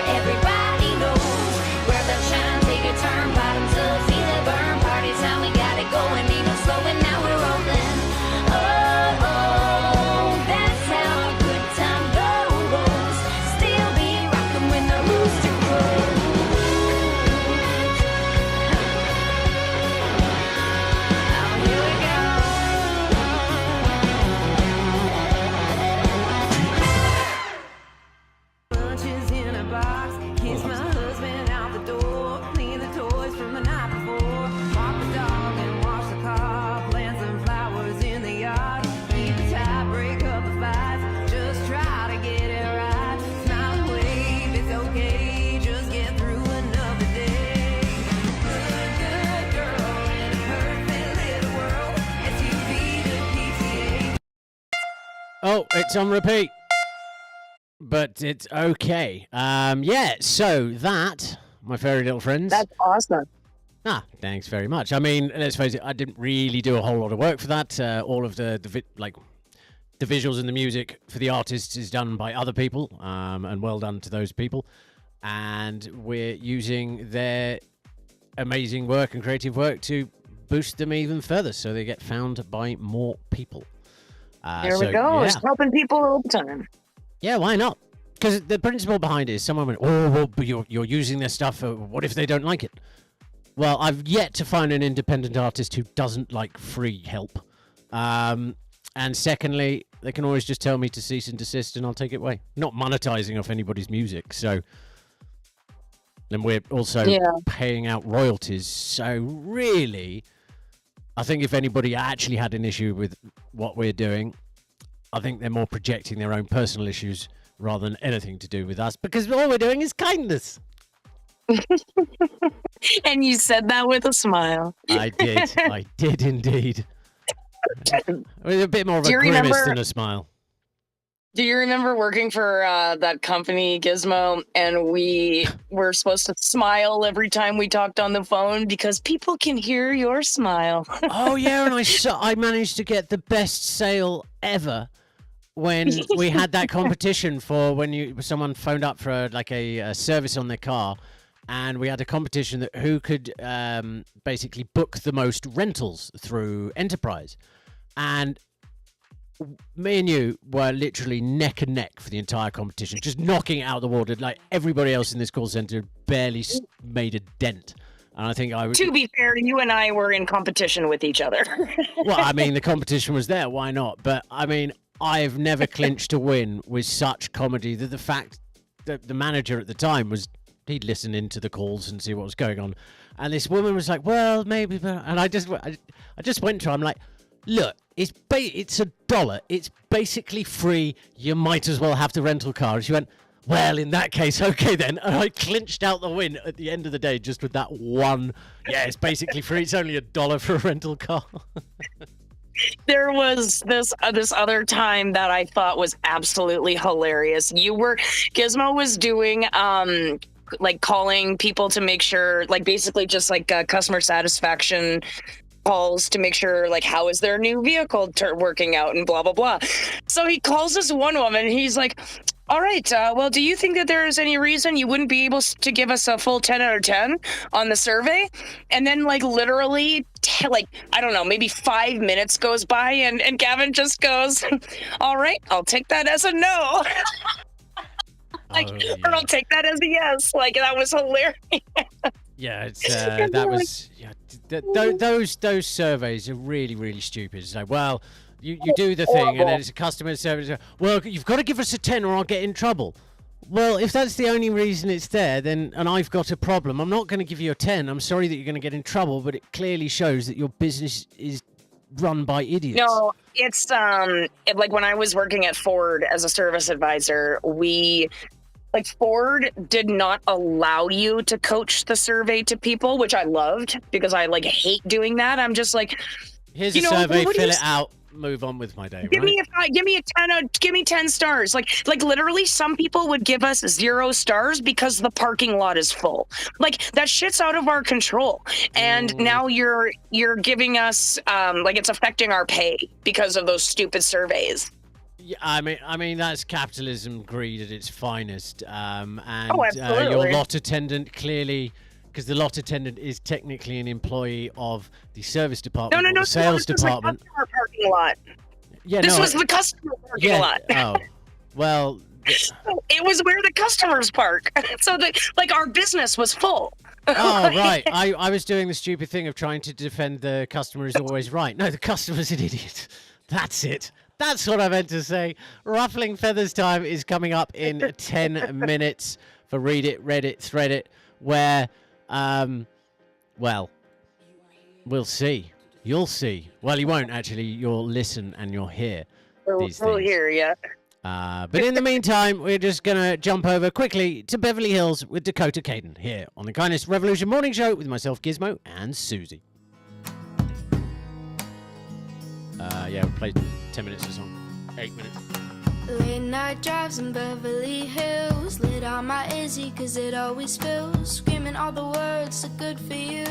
Everybody knows where the shine, take a turn, bottoms up, feel it burn, party time, we got it going, ain't no slowing, now we're rolling. Oh, oh, that's how a good time goes. Still be rocking when the rooster crows. Oh, here we go. Lunches in a box, kiss my husband out the door, clean the toys from the night before, walk the dog and wash the car, plant some flowers in the yard, keep the tie, break up the fights, just try to get it right, smile and wave, it's okay, just get through another day. Good girl in a perfect little world, SUV to PTA. Oh, it's on repeat. But it's okay. Yeah, so that, my fairy little friends. That's awesome. Thanks very much. I mean, let's face it, I didn't really do a whole lot of work for that. All of the visuals and the music for the artists is done by other people, and well done to those people. And we're using their amazing work and creative work to boost them even further, so they get found by more people. There we go. Yeah. It's helping people all the time. Yeah, why not? Because the principle behind it is someone went, oh, well, but you're using their stuff. What if they don't like it? Well, I've yet to find an independent artist who doesn't like free help. And secondly, they can always just tell me to cease and desist and I'll take it away. Not monetizing off anybody's music. So then we're also paying out royalties. So really, I think if anybody actually had an issue with what we're doing, I think they're more projecting their own personal issues rather than anything to do with us, because all we're doing is kindness. And you said that with a smile. I did. I did indeed. With a bit more of a grimace than a smile. Do you remember working for that company, Gizmo, and we were supposed to smile every time we talked on the phone because people can hear your smile? Oh, yeah, and I managed to get the best sale ever when we had that competition for when someone phoned up for a service on their car, and we had a competition that who could basically book the most rentals through Enterprise. And me and you were literally neck and neck for the entire competition, just knocking it out of the water. Like everybody else in this call center barely made a dent. And I think To be fair, you and I were in competition with each other. Well, I mean, the competition was there. Why not? But I mean, I've never clinched a win with such comedy. That the fact that the manager at the time he'd listen into the calls and see what was going on. And this woman was like, well, maybe. And I just went to her. I'm like, look, it's $1. It's basically free. You might as well have the rental car. And she went, Well, in that case, okay then. And I clinched out the win at the end of the day just with that one. Yeah, it's basically free. It's only $1 for a rental car. There was this other time that I thought was absolutely hilarious. Gizmo was doing like calling people to make sure, like basically just like customer satisfaction calls to make sure, like, how is their new vehicle working out and blah blah blah. So he calls this one woman. He's like, all right, well, do you think that there is any reason you wouldn't be able to give us a full 10 out of 10 on the survey? And then, like, literally, I don't know, maybe 5 minutes goes by, and Gavin just goes, all right, I'll take that as a no. Or I'll take that as a yes. Like, that was hilarious. Yeah, it's that was those surveys are really, really stupid. It's like, well, you do the thing, and then it's a customer service. Well, you've got to give us a 10 or I'll get in trouble. Well, if that's the only reason it's there, then, and I've got a problem, I'm not going to give you a 10. I'm sorry that you're going to get in trouble, but it clearly shows that your business is run by idiots. No, it's like when I was working at Ford as a service advisor, Ford did not allow you to coach the survey to people, which I loved because I hate doing that. I'm just like, here's a survey, fill it out, move on with my day. Give me a 10. Give me 10 stars. Like literally, some people would give us 0 stars because the parking lot is full. Like, that shit's out of our control. And now you're giving us it's affecting our pay because of those stupid surveys. Yeah, I mean that's capitalism, greed at its finest. Absolutely. Your lot attendant clearly, because the lot attendant is technically an employee of the service department or the sales department. This was the customer parking lot. Yeah, this was the customer parking lot. Oh, well. It was where the customers park. So our business was full. Oh, right. I was doing the stupid thing of trying to defend the customer is always right. No, the customer's an idiot. That's it. That's what I meant to say. Ruffling Feathers time is coming up in 10 minutes for Read It, Read It, Thread It, where, well, we'll see. You'll see. Well, you won't, actually. You'll listen and you'll hear these things. We'll hear, yeah. But in the meantime, we're just going to jump over quickly to Beverly Hills with Dakota Caden here on the Kindness Revolution Morning Show with myself, Gizmo, and Suzy. Yeah, we played 10 minutes of song. 8 minutes. Late night drives in Beverly Hills. Lit on my Izzy cause it always fills. Screaming all the words so good for you.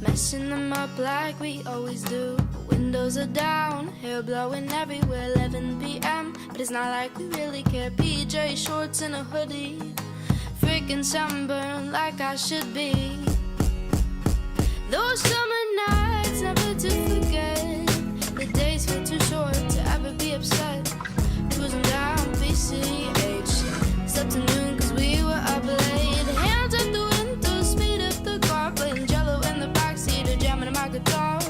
Messing them up like we always do. Windows are down, hair blowing everywhere. 11 p.m. but it's not like we really care. PJ shorts and a hoodie. Freaking sunburned like I should be. Those summer nights never to forget. The days feel too short to ever be upset. Cruising down BCH. Slept to noon cause we were up late. Hands out the window, speed up the car. Playing Jello in the backseat or jamming my guitar.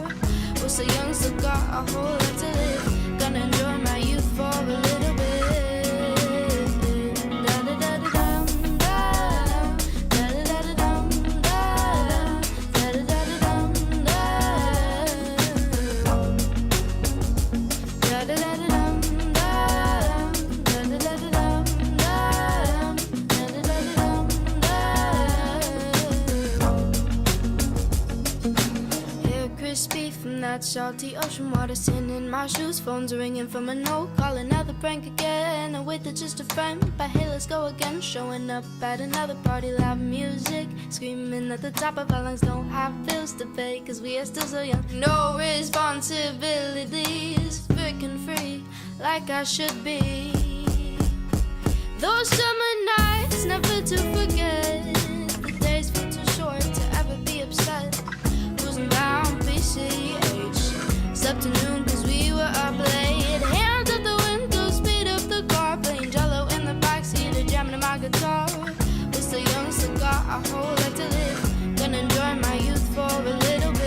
We're so young, still got a whole lot to live. Gonna enjoy my youth for a little bit. That salty ocean water sitting in my shoes. Phones ringing from a no. Call another prank again. And with it just a friend. But hey, let's go again. Showing up at another party. Loud music. Screaming at the top of our lungs. Don't have bills to pay cause we are still so young. No responsibilities. Freaking free like I should be. Those summer nights never to forget. The days feel too short to ever be upset. Cruising down BCH. Slept to noon cause we were up late. Hands out the window, speed up the car. Playing Jello in the backseat or jamming my guitar. We're still young, still got a whole lot to live. Gonna enjoy my youth for a little bit.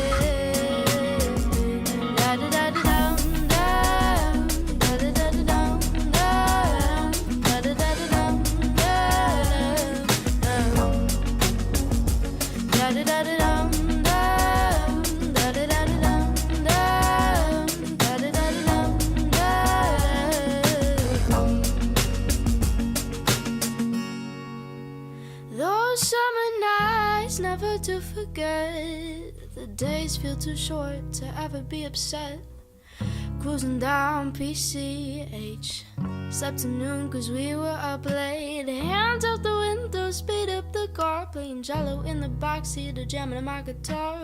Da-da-da-da-dum-dum. Da-da-da-da-dum-dum. Da-da-da-da-dum-dum. never to forget. The days feel too short to ever be upset. Cruising down PCH. Slept till noon cause we were up late. Hands out the window, speed up the car. Playing Jello in the backseat or jamming on my guitar.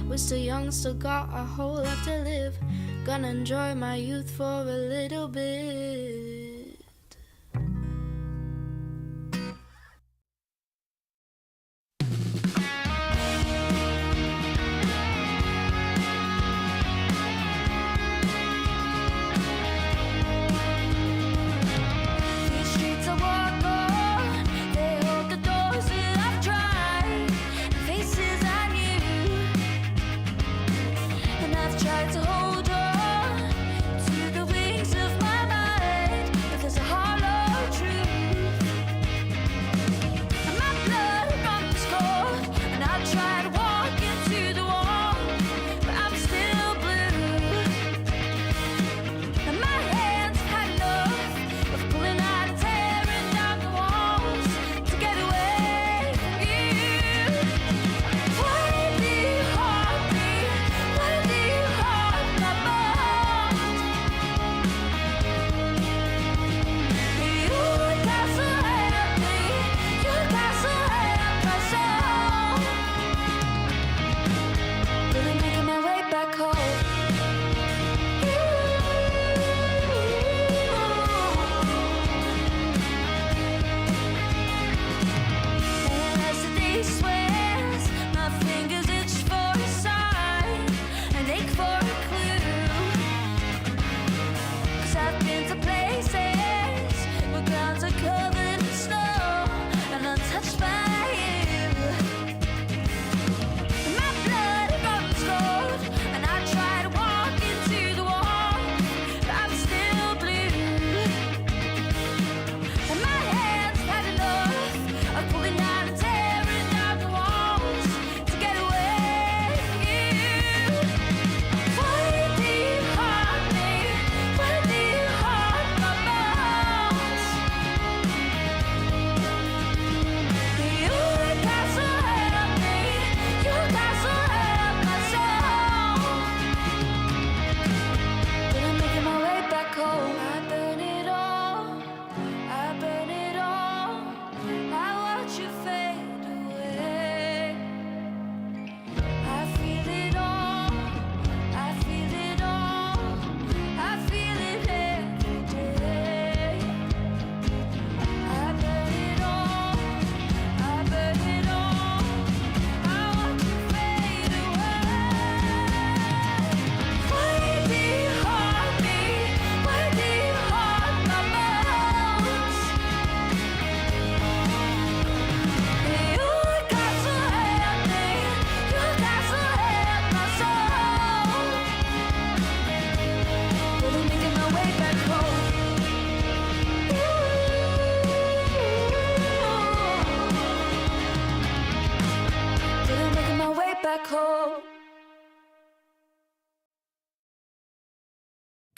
We're still young, still got a whole life to live. Gonna enjoy my youth for a little bit.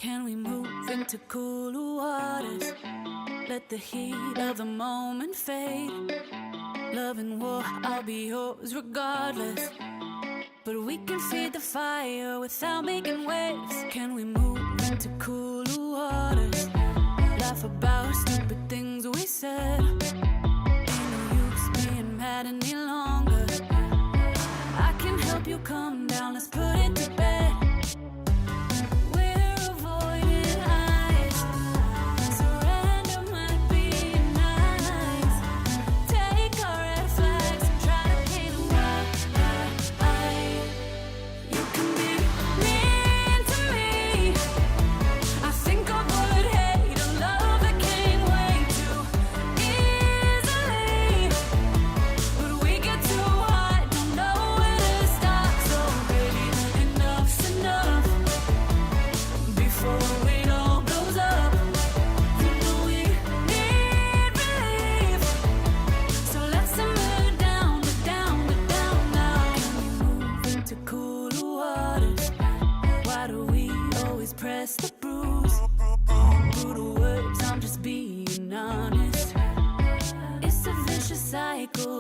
Can we move into cooler waters? Let the heat of the moment fade. Love and war, I'll be yours regardless. But we can feed the fire without making waves. Can we move into cooler waters? Laugh about stupid things we said. Ain't no use being mad any longer. I can help you calm down, let's put it to bed.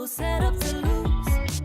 Set up to lose.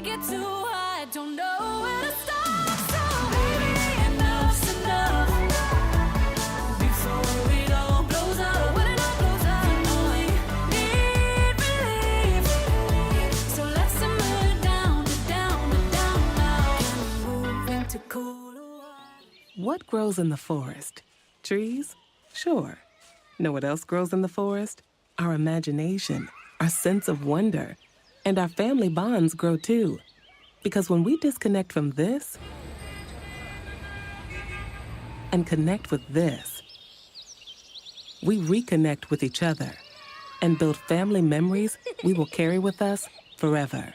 get too high, don't know where to start. So baby, enough's enough. Before it all blows up, when it all blows up, you know we need relief. So let's simmer down to down to down now. Can we move into cooler water? What grows in the forest? Trees? Sure. Know what else grows in the forest? Our imagination, our sense of wonder, and our family bonds grow too. Because when we disconnect from this and connect with this, we reconnect with each other and build family memories we will carry with us forever.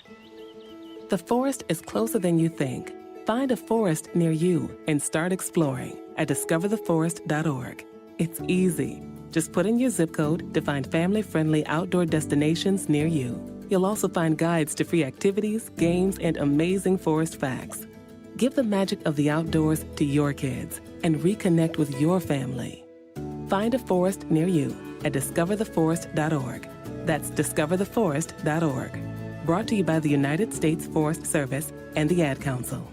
The forest is closer than you think. Find a forest near you and start exploring at discovertheforest.org. It's easy. Just put in your zip code to find family-friendly outdoor destinations near you. You'll also find guides to free activities, games, and amazing forest facts. Give the magic of the outdoors to your kids and reconnect with your family. Find a forest near you at discovertheforest.org. That's discovertheforest.org. Brought to you by the United States Forest Service and the Ad Council.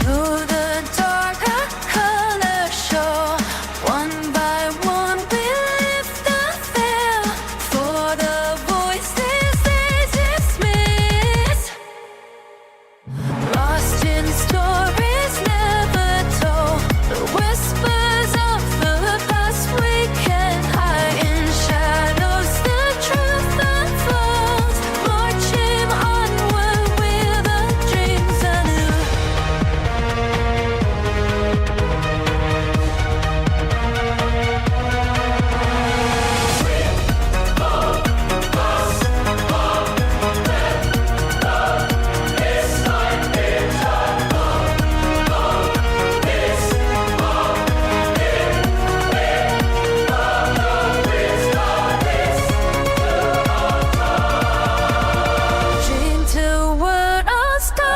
Through the darker color show, one by one we lift the veil for the voices they dismiss. Lost in stories never told, the whispers of the past we can't hide. In shadows the truth unfolds, marching onward with our dreams anew. Dream toward a star.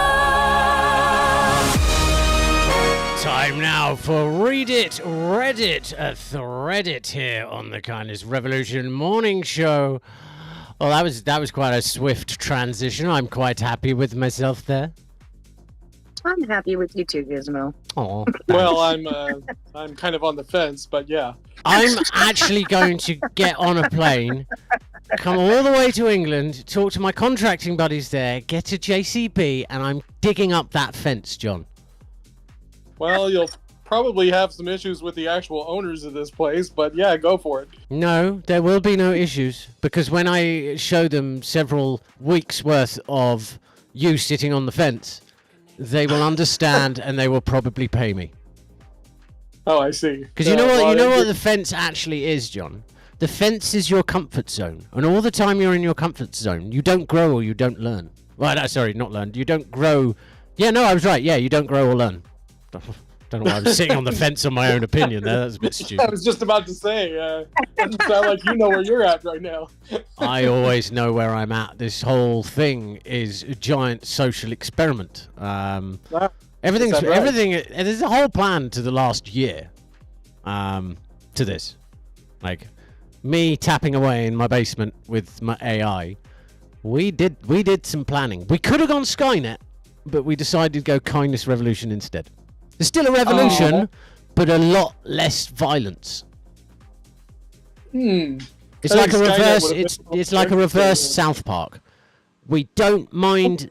Time now for Read It, Read It, Thread It here on the Kindness Revolution morning show. Well, that was quite a swift transition. I'm quite happy with myself there. I'm happy with you too, Gizmo. Oh, Well, I'm kind of on the fence, but yeah. I'm actually going to get on a plane, come all the way to England, talk to my contracting buddies there, get to JCB, and I'm digging up that fence, John. Well, you'll probably have some issues with the actual owners of this place, but yeah, go for it. No, there will be no issues, because when I show them several weeks' worth of you sitting on the fence, they will understand and they will probably pay me. Oh, I see. Because you know what the fence actually is, John? The fence is your comfort zone. And all the time you're in your comfort zone, you don't grow or you don't learn. Well, no, sorry, not learn. You don't grow. Yeah, no, I was right. Yeah, you don't grow or learn. Don't know why I was sitting on the fence on my own opinion there. That was a bit I stupid. was just about to say, doesn't sound like you know where you're at right now. I always know where I'm at. This whole thing is a giant social experiment. Everything's Is that right? everything. There's a whole plan to the last year. To this, like me tapping away in my basement with my AI. We did some planning. We could have gone Skynet, but we decided to go Kindness Revolution instead. There's still a revolution, but a lot less violence. It's I like think a Skynet reverse. would've It's been it's like a reverse South Park. We don't mind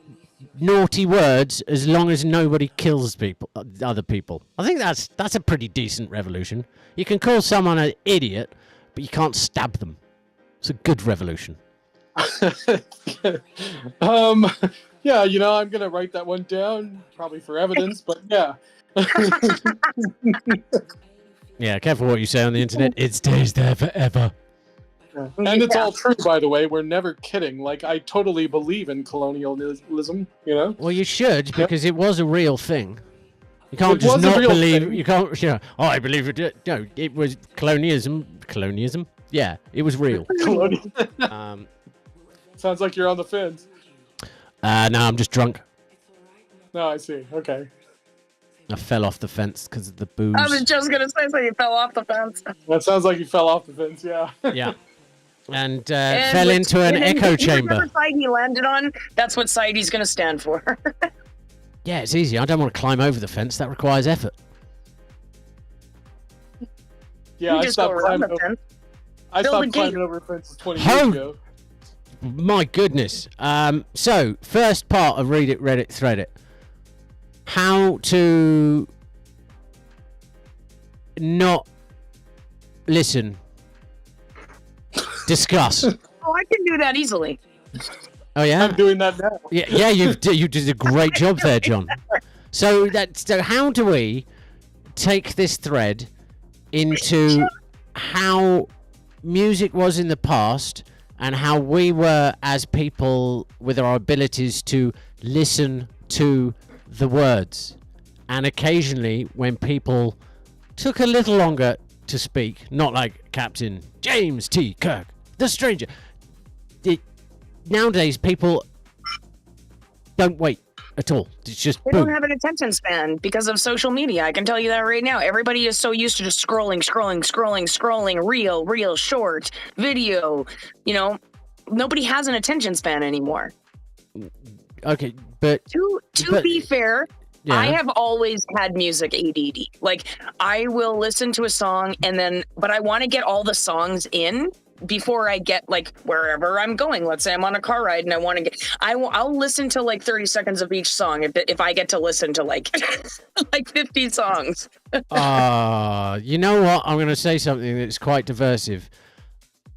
naughty words as long as nobody kills people, other people. I think that's a pretty decent revolution. You can call someone an idiot, but you can't stab them. It's a good revolution. Yeah, I'm gonna write that one down, probably for evidence, but yeah. Yeah, careful what you say on the internet. It stays there forever. And it's all true, by the way. We're never kidding. Like, I totally believe in colonialism, you know? Well, you should, because it was a real thing. You can't It just was a not real believe. thing. You can't. Oh, I believe it. No, it was colonialism. Colonialism. Yeah, it was real. um, Sounds like you're on the fence. no, I'm just drunk. No, I see. Okay. I fell off the fence because of the booze. I was just gonna say, so you fell off the fence. That sounds like you fell off the fence, yeah. Yeah. And fell into an echo chamber. Whatever side he landed on, that's what side he's gonna stand for. Yeah, it's easy. I don't want to climb over the fence. That requires effort. Yeah, You I just go stopped around climbing the over. fence. I Build a stopped climbing gate. over fences 20 years ago. My goodness. So, first part of Read It, Read It, Thread It. How to not listen. Discuss. Oh, I can do that easily. Oh, yeah? I'm doing that now. Yeah, you did a great job there, John. So how do we take this thread into how music was in the past and how we were as people with our abilities to listen to the words, and occasionally when people took a little longer to speak, not like Captain James T. Kirk, the stranger. Nowadays, people don't wait at all. It's just They boom. don't have an attention span because of social media. I can tell you that right now. Everybody is so used to just scrolling, reel, short, video. You know, nobody has an attention span anymore. Okay, but To be fair, yeah. I have always had music ADD. Like, I will listen to a song but I want to get all the songs in before I get like wherever I'm going. Let's say I'm on a car ride and I want to I'll listen to like 30 seconds of each song if I get to listen to like like 50 songs. You know what? I'm going to say something that's quite diversive.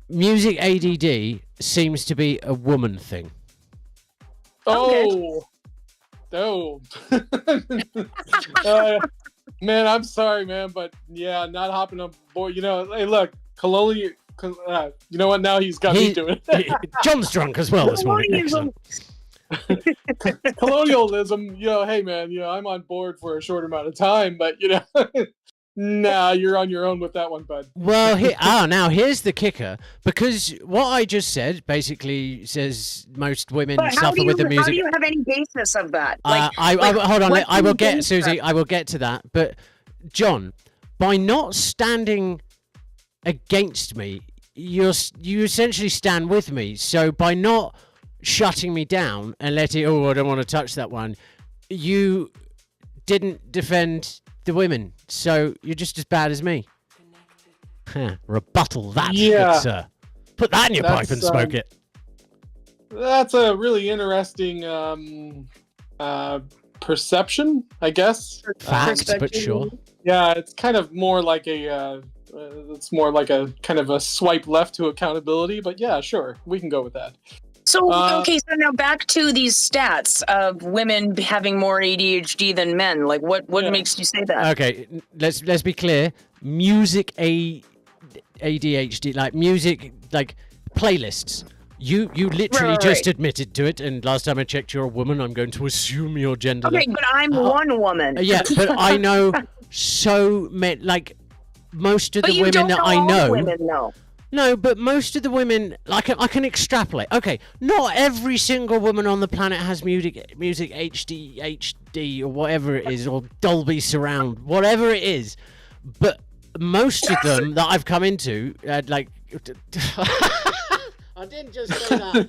Music ADD seems to be a woman thing. Oh. Oh. Man, I'm sorry, man, but yeah, not hopping on board. You know, hey, look, you know what? Now he's got me doing it. John's drunk as well this morning. Excellent. Colonialism, you know, hey, man, you know, I'm on board for a short amount of time, but, you know, nah, you're on your own with that one, bud. Well, now here's the kicker, because what I just said basically says most women suffer with the music. How do you have any basis of that? Hold on, I will get, base Suzy, that? I will get to that. But, John, by not standing against me, you essentially stand with me. So by not shutting me down and I don't want to touch that one, you didn't defend the women. So you're just as bad as me. Rebuttal that, good sir. Put that in your pipe and smoke it. That's a really interesting perception, I guess. Facts, but sure. Yeah, it's kind of more like a kind of a swipe left to accountability, but yeah, sure, we can go with that. So, okay, so now back to these stats of women having more ADHD than men. Like, what makes you say that? Okay, let's be clear. Music ADHD, like music, like playlists. You literally just admitted to it, and last time I checked, you're a woman. I'm going to assume your gender. Okay, but I'm one woman. Yeah, but I know so many, like most of the women that I know. Women, no. No, but most of the women, like I can extrapolate. Okay, not every single woman on the planet has music HD or whatever it is, or Dolby Surround, whatever it is. But most of them that I've come into, like, I didn't just say that.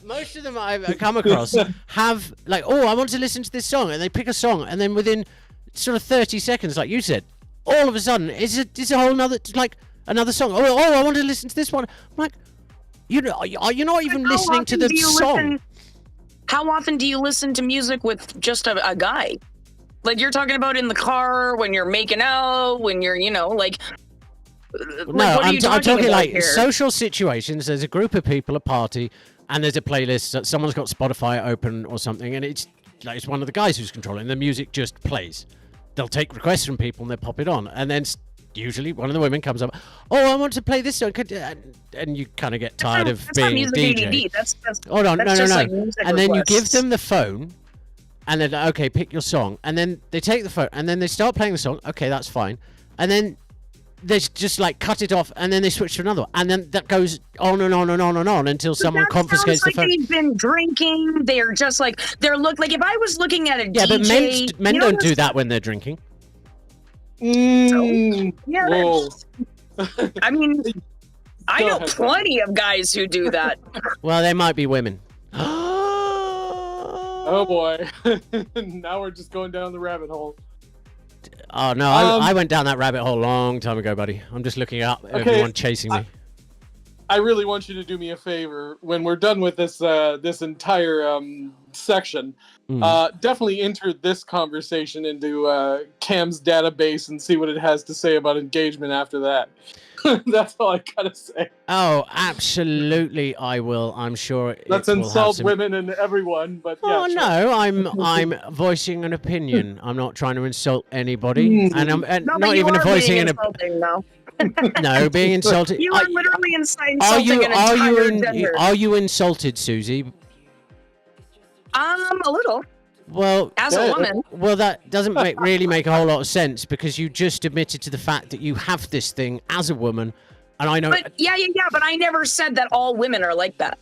Most of them I've come across have like, I want to listen to this song, and they pick a song, and then within sort of 30 seconds, like you said, all of a sudden it's a whole nother another song. I want to listen to this one. I'm like, you're not even listening to the song. How often do you listen to music with just a guy? Like, you're talking about in the car, when you're making out, when you're, like... No, I'm talking like here? Social situations. There's a group of people, a party, and there's a playlist. Someone's got Spotify open or something, and it's one of the guys who's controlling. The music just plays. They'll take requests from people and they'll pop it on, and then usually one of the women comes up, oh, I want to play this song, and you kind of get tired of That's not being music DJ. ADD. That's Hold on, that's no, just no, like no. music And then you give requests. them the phone, and then, okay, pick your song. And then they take the phone, and then they start playing the song. Okay, that's fine. And then they just like cut it off, and then they switch to another one. And then that goes on and on and on and on until someone That confiscates the sounds phone. like they've been drinking. They're just like, like if I was looking at a Yeah, but DJ. men you know don't do those- that when they're drinking. Yeah, Whoa. I mean, I Go know ahead. plenty of guys who do that. Well, they might be women. Oh boy. Now we're just going down the rabbit hole. Oh no, I went down that rabbit hole a long time ago, buddy. I'm just looking up everyone chasing me. I really want you to do me a favor when we're done with this this entire section. Definitely enter this conversation into Cam's database and see what it has to say about engagement after that. That's all I gotta say. Oh, absolutely, I will. I'm sure. Let's it will have insult some... women and everyone, but yeah. Oh sure. no, I'm voicing an opinion. I'm not trying to insult anybody, and I'm No, but not you even are voicing being an insulting, though. no being insulted. You are literally Are insulting you an entire gender. are you insulted, Suzy? A little. Well, As a woman. Well, that doesn't really make a whole lot of sense because you just admitted to the fact that you have this thing as a woman, and I know. But yeah, but I never said that all women are like that.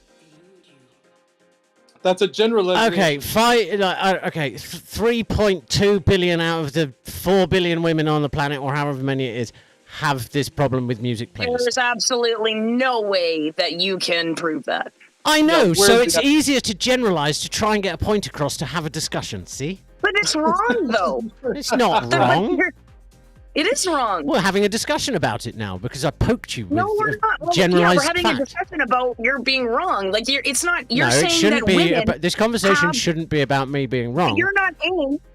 That's a generalization. Okay, 3.2 billion out of the 4 billion women on the planet, or however many it is, have this problem with music playlists. There's absolutely no way that you can prove that. I know, Yeah, so where's it's the- easier to generalize to try and get a point across to have a discussion. See, But it's wrong, though. it's not wrong. It is wrong. We're having a discussion about it now because I poked you with No, we're not. Well, generalized we're having fact. a discussion about you're being wrong. Like it's not. You're no, saying it shouldn't that be. women. This conversation have- shouldn't be about me being wrong. You're not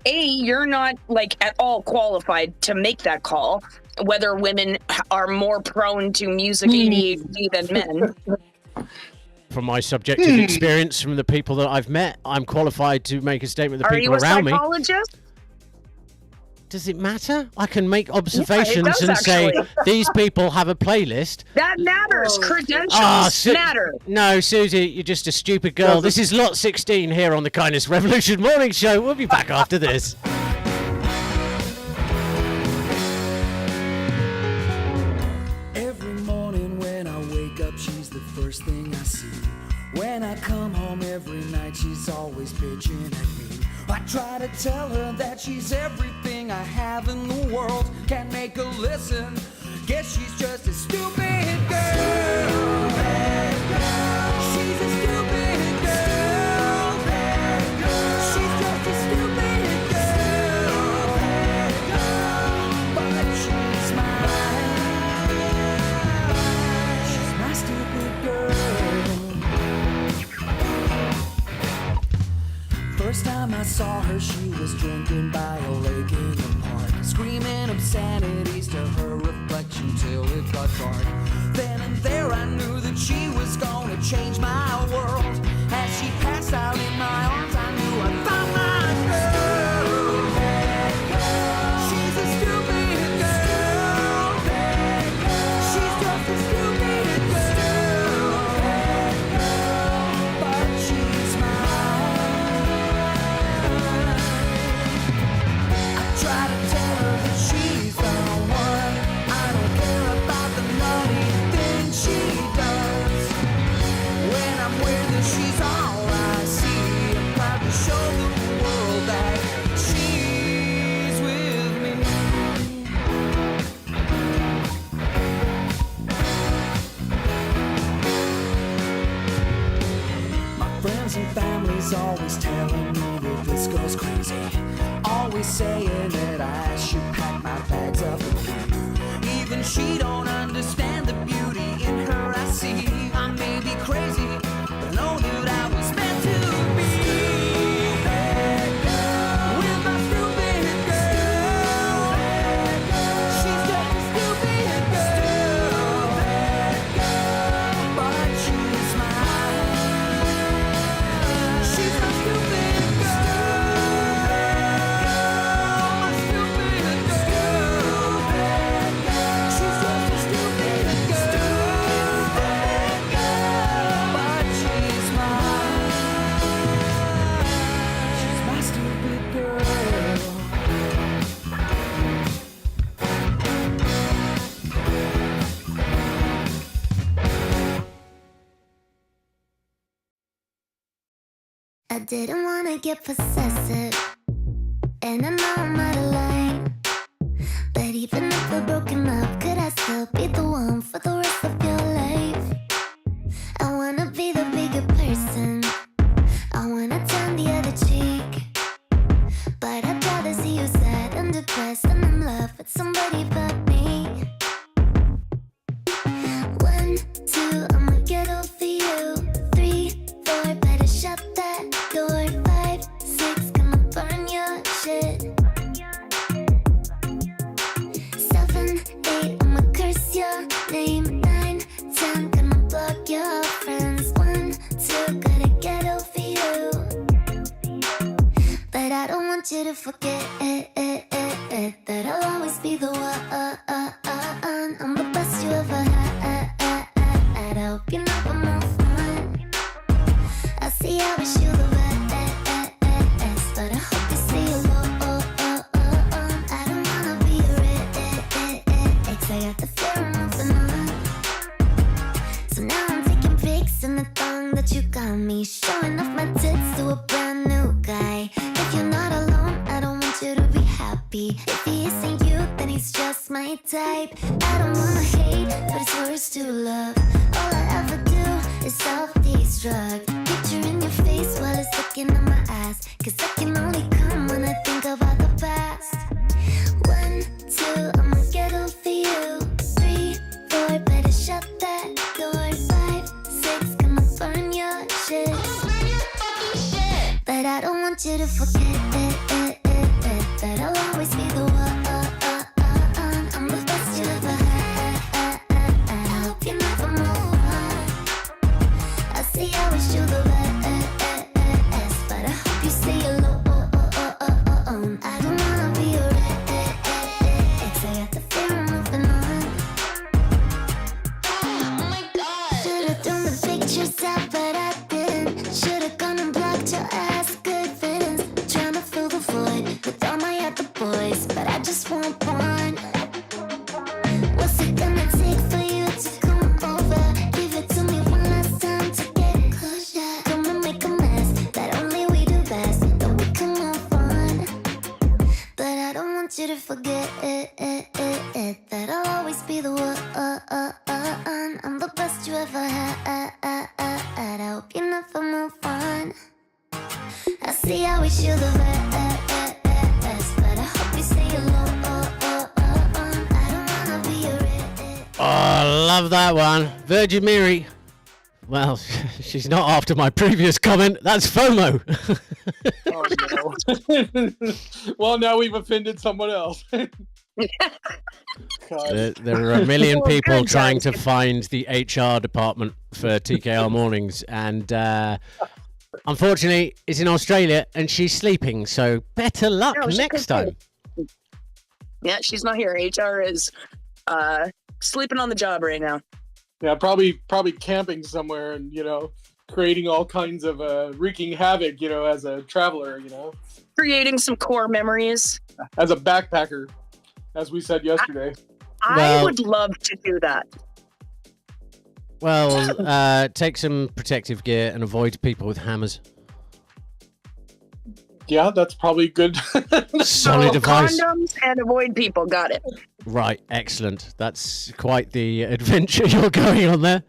you're not like at all qualified to make that call. Whether women are more prone to music ADHD than men. From my subjective experience, from the people that I've met, I'm qualified to make a statement. The Are people you a around me. psychologist? Does it matter? I can make observations does, and say actually. these people have a playlist. That matters. Credentials Su- matter. No, Suzy, you're just a stupid girl. This is lot 16 here on the Kindness Revolution Morning Show. We'll be back after this. Every morning when I wake up, she's the first thing I see. When I come home every night, she's always bitching at me. I try to tell her that she's everything I have in the world. Can't make her listen. Guess she's just a stupid girl. She's a stupid girl. She's just a stupid girl. But she's mine. She's my stupid girl. First time I saw her, she was drinking by a lake in the park, screaming obscenities to her reflection till it got dark. Then and there I knew that she was gonna change my world. As she passed out in my arms, I knew I found my girl. She's a stupid girl. She's just a stupid girl. But she's mine. I try to tell her that she's the one. I don't care about the naughty things she does. When I'm with her, she's all I see. I'm proud to show the world that she's with me. My friends and family's always telling me that this girl's crazy. Always saying that I should pack my bags up and leave. Even she don't understand the beauty in her I see. I may be crazy, but know that I was meant to be. With my stupid girl. She's just a stupid girl. But she's mine. She's my stupid girl. My stupid girl. I didn't wanna get possessive, and I know I'm out of line. But even if we're broken up, could I still be the one for the rest of your life? I wanna be the bigger person, I wanna turn the other cheek. But I'd rather see you sad and depressed and in love with somebody but me. 1, 2, I'ma get over you. 3, 4, better shut that door. 5, 6, gonna burn your shit. 7, 8, I'ma curse your name. 9, 10, gonna block your friends. 1, 2, gotta get over you. But I don't want you to forget that I'll always be the one. I'm the best you ever had. I hope you never move on. I see I wish you the best, but I hope you stay alone. I don't wanna be your ex. I got the fear of moving on. So now I'm taking pics in the thong that you got me, showing off my tits to a brand new guy. If you're not alone, I don't want you to be happy. If he isn't you, then he's just my type. I don't wanna hate, but it's worse to love. All I ever do is self-destruct. Picture in your face while it's looking at my ass, 'cause I can only come when I think about the past. 1, 2, I'ma get over you. 3, 4, better shut that door. 5, 6, gonna burn your shit. But I don't want you to forget that I'll always be the one. I'm the best you ever had. I hope you never move on. I see I wish you the best, but I hope you stay alone. I don't wanna be your ex. I got the fear of moving on. Oh my God. Should've thrown the pictures out, but I didn't. Should've gone and blocked your ass. Good feelings, trying to fill the void with all my other boys, but I just want one. What's it gonna take for you to come over? Give it to me one last time to get closure. Come and make a mess that only we do best, that we can move on. But I don't want you to forget that I'll always be the one. I'm the best you ever had. I hope you never move on. I see I wish you the best, but I hope you stay alone. I don't wanna be your Oh, I love that one. Virgin Mary. Well, she's not after my previous comment. That's FOMO. Oh, no. Well, now we've offended someone else. There are a million people Good, trying guys. to find the HR department for TKR mornings, and unfortunately, it's in Australia and she's sleeping. So better luck No, she next could time. Yeah, she's not here. HR is sleeping on the job right now. Yeah, probably camping somewhere and, creating all kinds of wreaking havoc, as a traveler, Creating some core memories. as a backpacker, as we said yesterday. I Well- would love to do that. Well, take some protective gear and avoid people with hammers. Yeah, that's probably good. Solid advice. Condoms and avoid people. Got it. Right, excellent. That's quite the adventure you're going on there.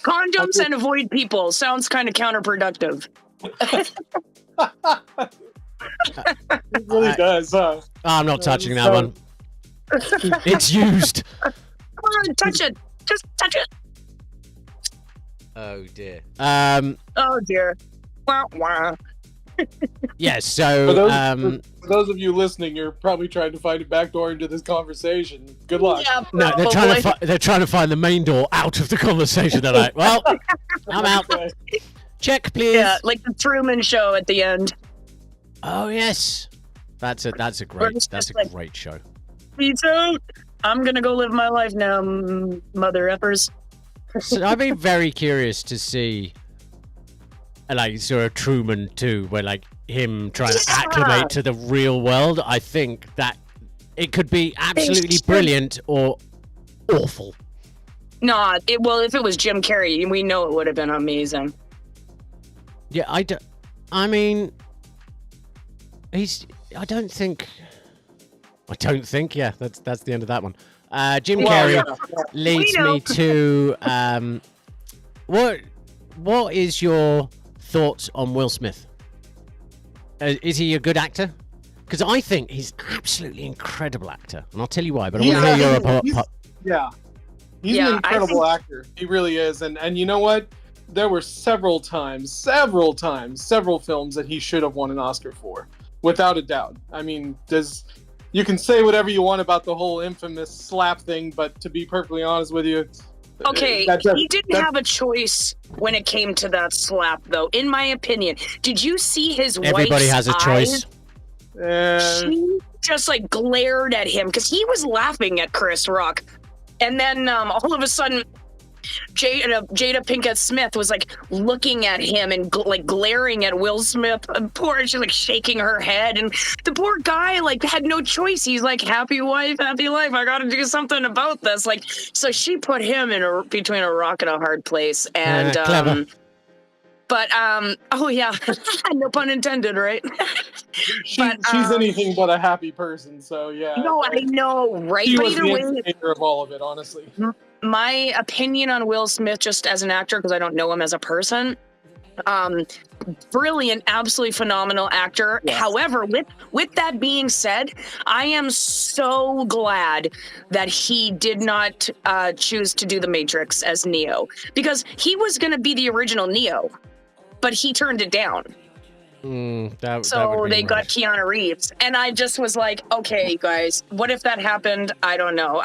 Condoms and avoid people sounds kind of counterproductive. It really does, huh? I'm not touching that one. It's used. Come on, touch it. Just touch it. Oh dear. Oh dear. Wah, wah. Yes. For So those of you listening, you're probably trying to find a back door into this conversation. Good luck. Yeah, no, they're trying to find the main door out of the conversation. They're like, well, I'm out. Okay. Check, please. Yeah, like the Truman Show at the end. Oh yes. That's a great show. Peace out. I'm gonna go live my life now, mother effers. So I'd be very curious to see, like, sort of Truman too, where like him trying to acclimate to the real world. I think that it could be absolutely brilliant or awful. Nah, if it was Jim Carrey, we know it would have been amazing. Yeah, I mean, I don't think. Yeah, that's the end of that one. Jim Carrey leads me to what is your thoughts on Will Smith? Is he a good actor? Because I think he's an absolutely incredible actor, and I'll tell you why. But I want to hear your opinion. He's an incredible actor. He really is, and you know what? There were several films that he should have won an Oscar for, without a doubt. I mean, you can say whatever you want about the whole infamous slap thing, but to be perfectly honest with you, okay, he didn't have a choice when it came to that slap, though. In my opinion, did you see his wife's Everybody has a choice. She just like glared at him because he was laughing at Chris Rock, and then all of a sudden, Jada Pinkett Smith was like looking at him and like glaring at Will Smith. And she's like shaking her head, and the poor guy like had no choice. He's like, happy wife, happy life. I got to do something about this. Like, so she put him in between a rock and a hard place. And clever. But oh yeah, no pun intended, right? She's anything but a happy person. So yeah. No, I know, right? She but was either the way, instigator of all of it, honestly. My opinion on Will Smith, just as an actor, because I don't know him as a person, brilliant, absolutely phenomenal actor. Yes. However, with that being said, I am so glad that he did not choose to do The Matrix as Neo, because he was going to be the original Neo, but he turned it down. So they got Keanu Reeves, and I just was like, okay, guys, what if that happened? I don't know.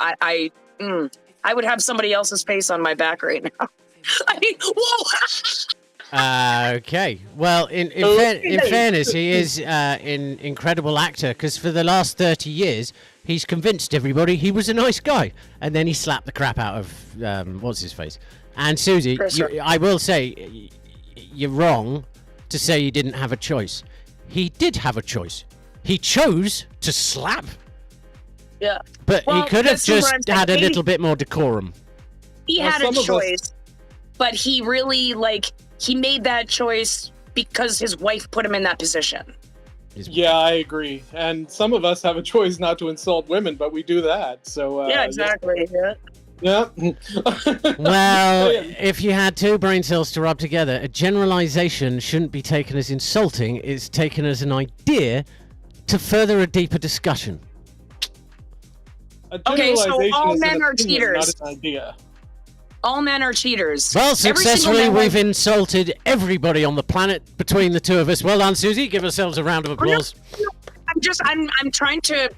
I would have somebody else's face on my back right now. I mean, whoa! Okay. Well, in fairness, he is an incredible actor, because for the last 30 years, he's convinced everybody he was a nice guy. And then he slapped the crap out of, what's his face? And Suzy, I will say, you're wrong to say he didn't have a choice. He did have a choice. He chose to slap. Yeah. But he could have just had a little bit more decorum. He had a choice, but he really, he made that choice because his wife put him in that position. Yeah, I agree. And some of us have a choice not to insult women, but we do that. So yeah, exactly. Yeah. Well, if you had two brain cells to rub together, a generalization shouldn't be taken as insulting. It's taken as an idea to further a deeper discussion. Okay, so all men are opinion, cheaters. Not an idea. All men are cheaters. Well, successfully, we've insulted everybody on the planet between the two of us. Well done, Suzy. Give ourselves a round of applause. I'm trying to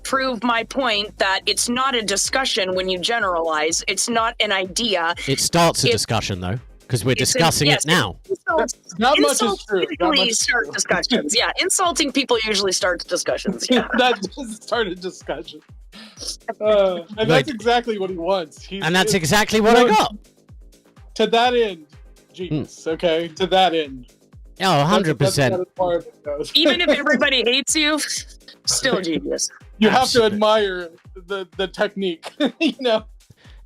prove my point that it's not a discussion when you generalize. It's not an idea. It starts a discussion, though, because we're discussing it now. Not much is true. Usually start discussions. Yeah, insulting people usually starts discussions. Yeah. That does start a discussion. And that's exactly what he wants. That's exactly what I got. To that end, genius. Okay, to that end. Oh, 100%. Even if everybody hates you, still genius. You have to admire the technique, you know.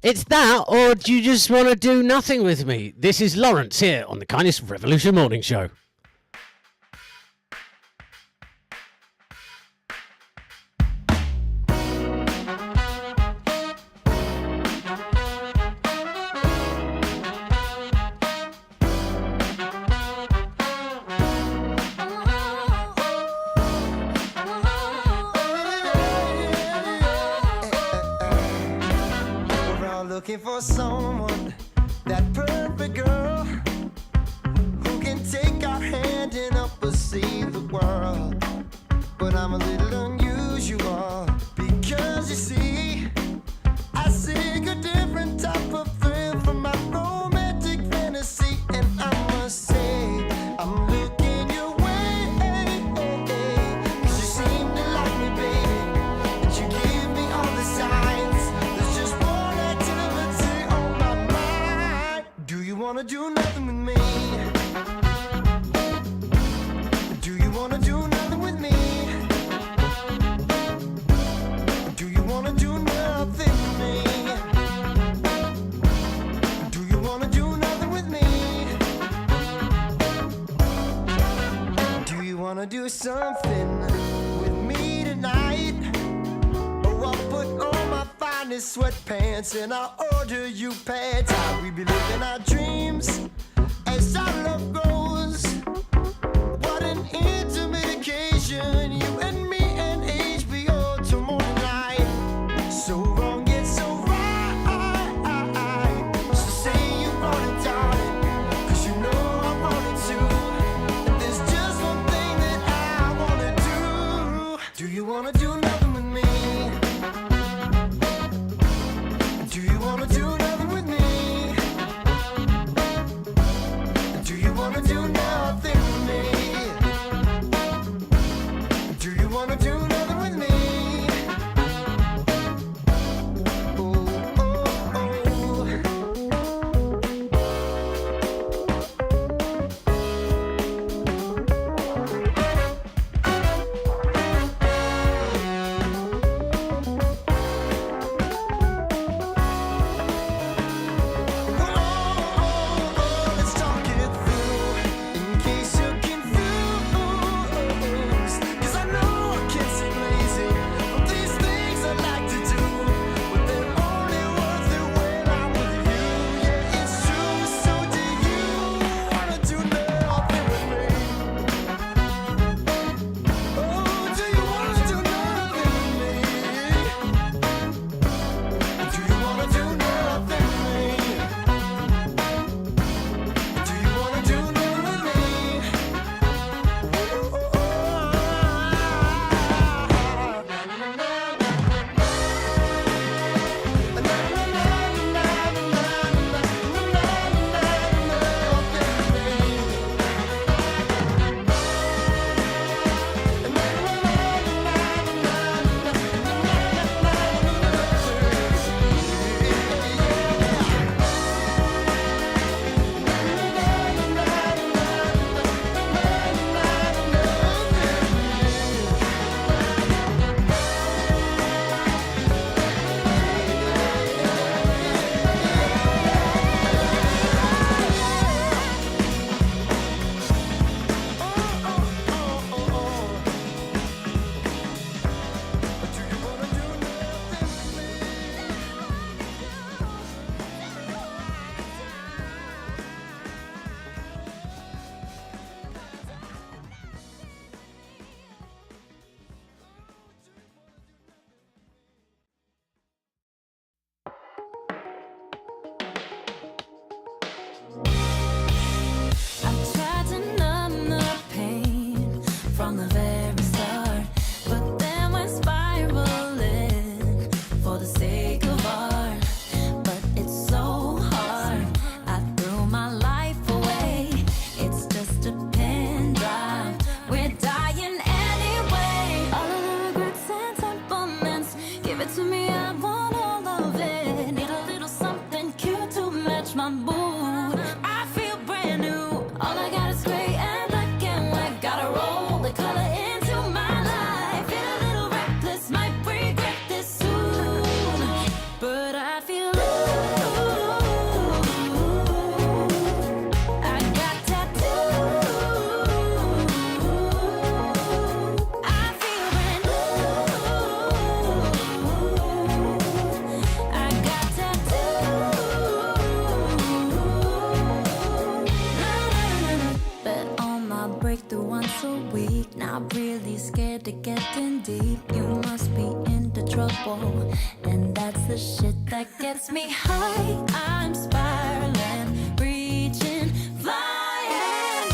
It's that, or do you just want to do nothing with me? This is Lawrence here on the Kindness Revolution Morning Show. Looking for someone, that perfect girl, who can take our hand and help us see the world. But I'm a little unusual, because you see, I seek a different type of thrill from my romantic fantasy. And I must say, I'm looking your way, 'cause you seem to like me, baby, and you give me all the signs. There's just one activity on my mind. Do you wanna do nothing with me? Do you wanna do nothing with me? wanna do something with me tonight? Oh, I'll put on my finest sweatpants and I'll order you pads. How we be living our dreams as our love grows. What an intimate occasion, you and me and HBO tomorrow night. So wrong yet so right. So say you want it, darling, 'cause you know I want it too. And there's just one thing that I wanna do. Do you wanna do nothing with me? Do you wanna do nothing with me? Do you wanna do nothing with me? Do you wanna do nothing with me? Oh, oh, oh. Let's talk it through in case you're confused. 'Cause I know I can seem lazy, but these things I like to do, but they're only worth it when I'm with you. Yeah, it's true. So do you wanna do nothing with me? Oh, do you wanna do nothing with me? Do you wanna do nothing with me? Do you wanna do nothing with me? I tried to numb the pain from the very start, but then went spiraling for the sake of art. But it's so hard. I threw my life away. It's just a pen drive. We're dying anyway. All of the regrets and temperaments. Give it to me. I want all of it. Need a little something cute to match my mood. I feel brand new. All I got is gray and black and white. Gotta roll the color into my life. Feel a little reckless, might regret this soon. But I feel I got tattoos. I feel brand new. I got tattoos. Bet on my breakthrough once a week. Not really scared to get in deep. You must be into trouble, and that's the shit that gets me high. I'm spiraling, reaching, flying.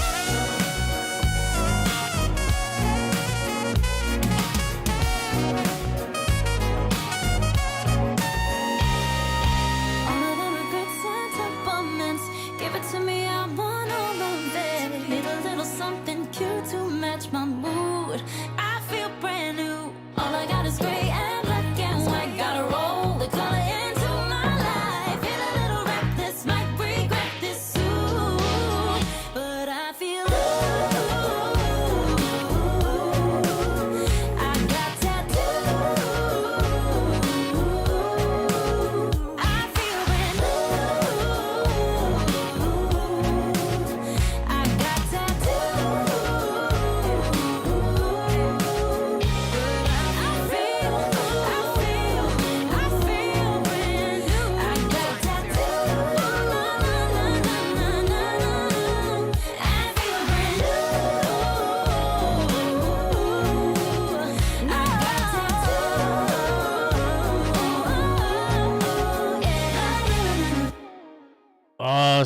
All of the regrets and temperaments. Give it to me, I want all of it. Need a little something cute to match my mood. I feel brand new. All I got is gray and black and white. Gotta roll the color into my life. Feel a little reckless, might regret this soon. But I feel I got tattoos. I feel brand new. I got tattoos.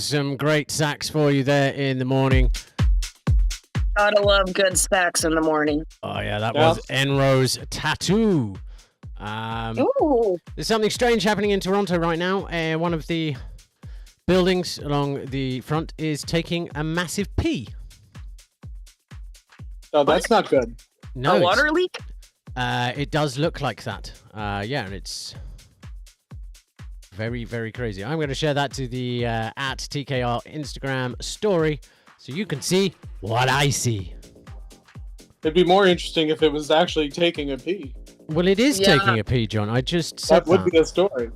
some great sax for you there in the morning. Gotta love good sax in the morning. Oh yeah, that was Enro's Tattoo. Ooh. There's something strange happening in Toronto right now. One of the buildings along the front is taking a massive pee. Oh, that's not good. No, a water leak? It does look like that. Yeah, and it's very, very crazy. I'm going to share that to the at TKR Instagram story so you can see what I see. It'd be more interesting if it was actually taking a pee. Well, it is taking a pee, John. I just said that. Would be a story.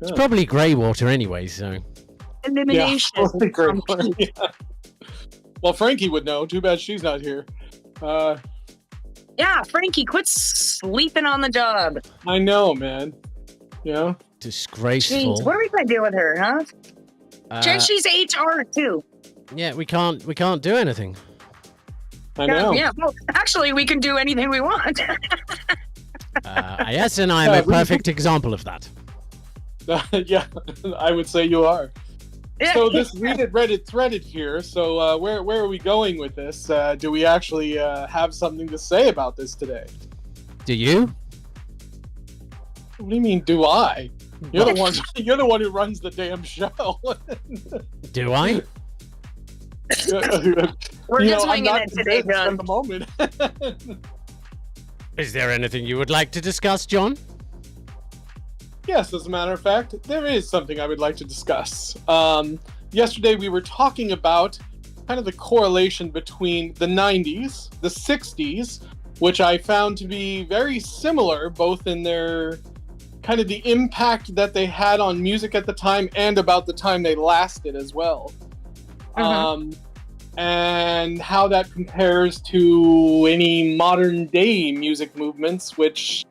It's probably grey water anyway, so... Elimination. Yeah. Well, Frankie would know. Too bad she's not here. Yeah, Frankie, quit sleeping on the job. I know, man. Yeah. Disgraceful. Jeez, what are we going to do with her, huh? She's HR, too. Yeah, we can't do anything. I know. Yeah, well, actually, we can do anything we want. Yes, and I'm a perfect example of that. Yeah, I would say you are. So this Reddit threaded here. So where are we going with this? Do we actually have something to say about this today? Do you? What do you mean? Do I? You're the one. You're the one who runs the damn show. Do I? We're just winging it today, John. At the moment. Is there anything you would like to discuss, John? Yes, as a matter of fact, there is something I would like to discuss. Yesterday we were talking about kind of the correlation between the 90s, the 60s, which I found to be very similar, both in their kind of the impact that they had on music at the time and about the time they lasted as well. And how that compares to any modern day music movements, which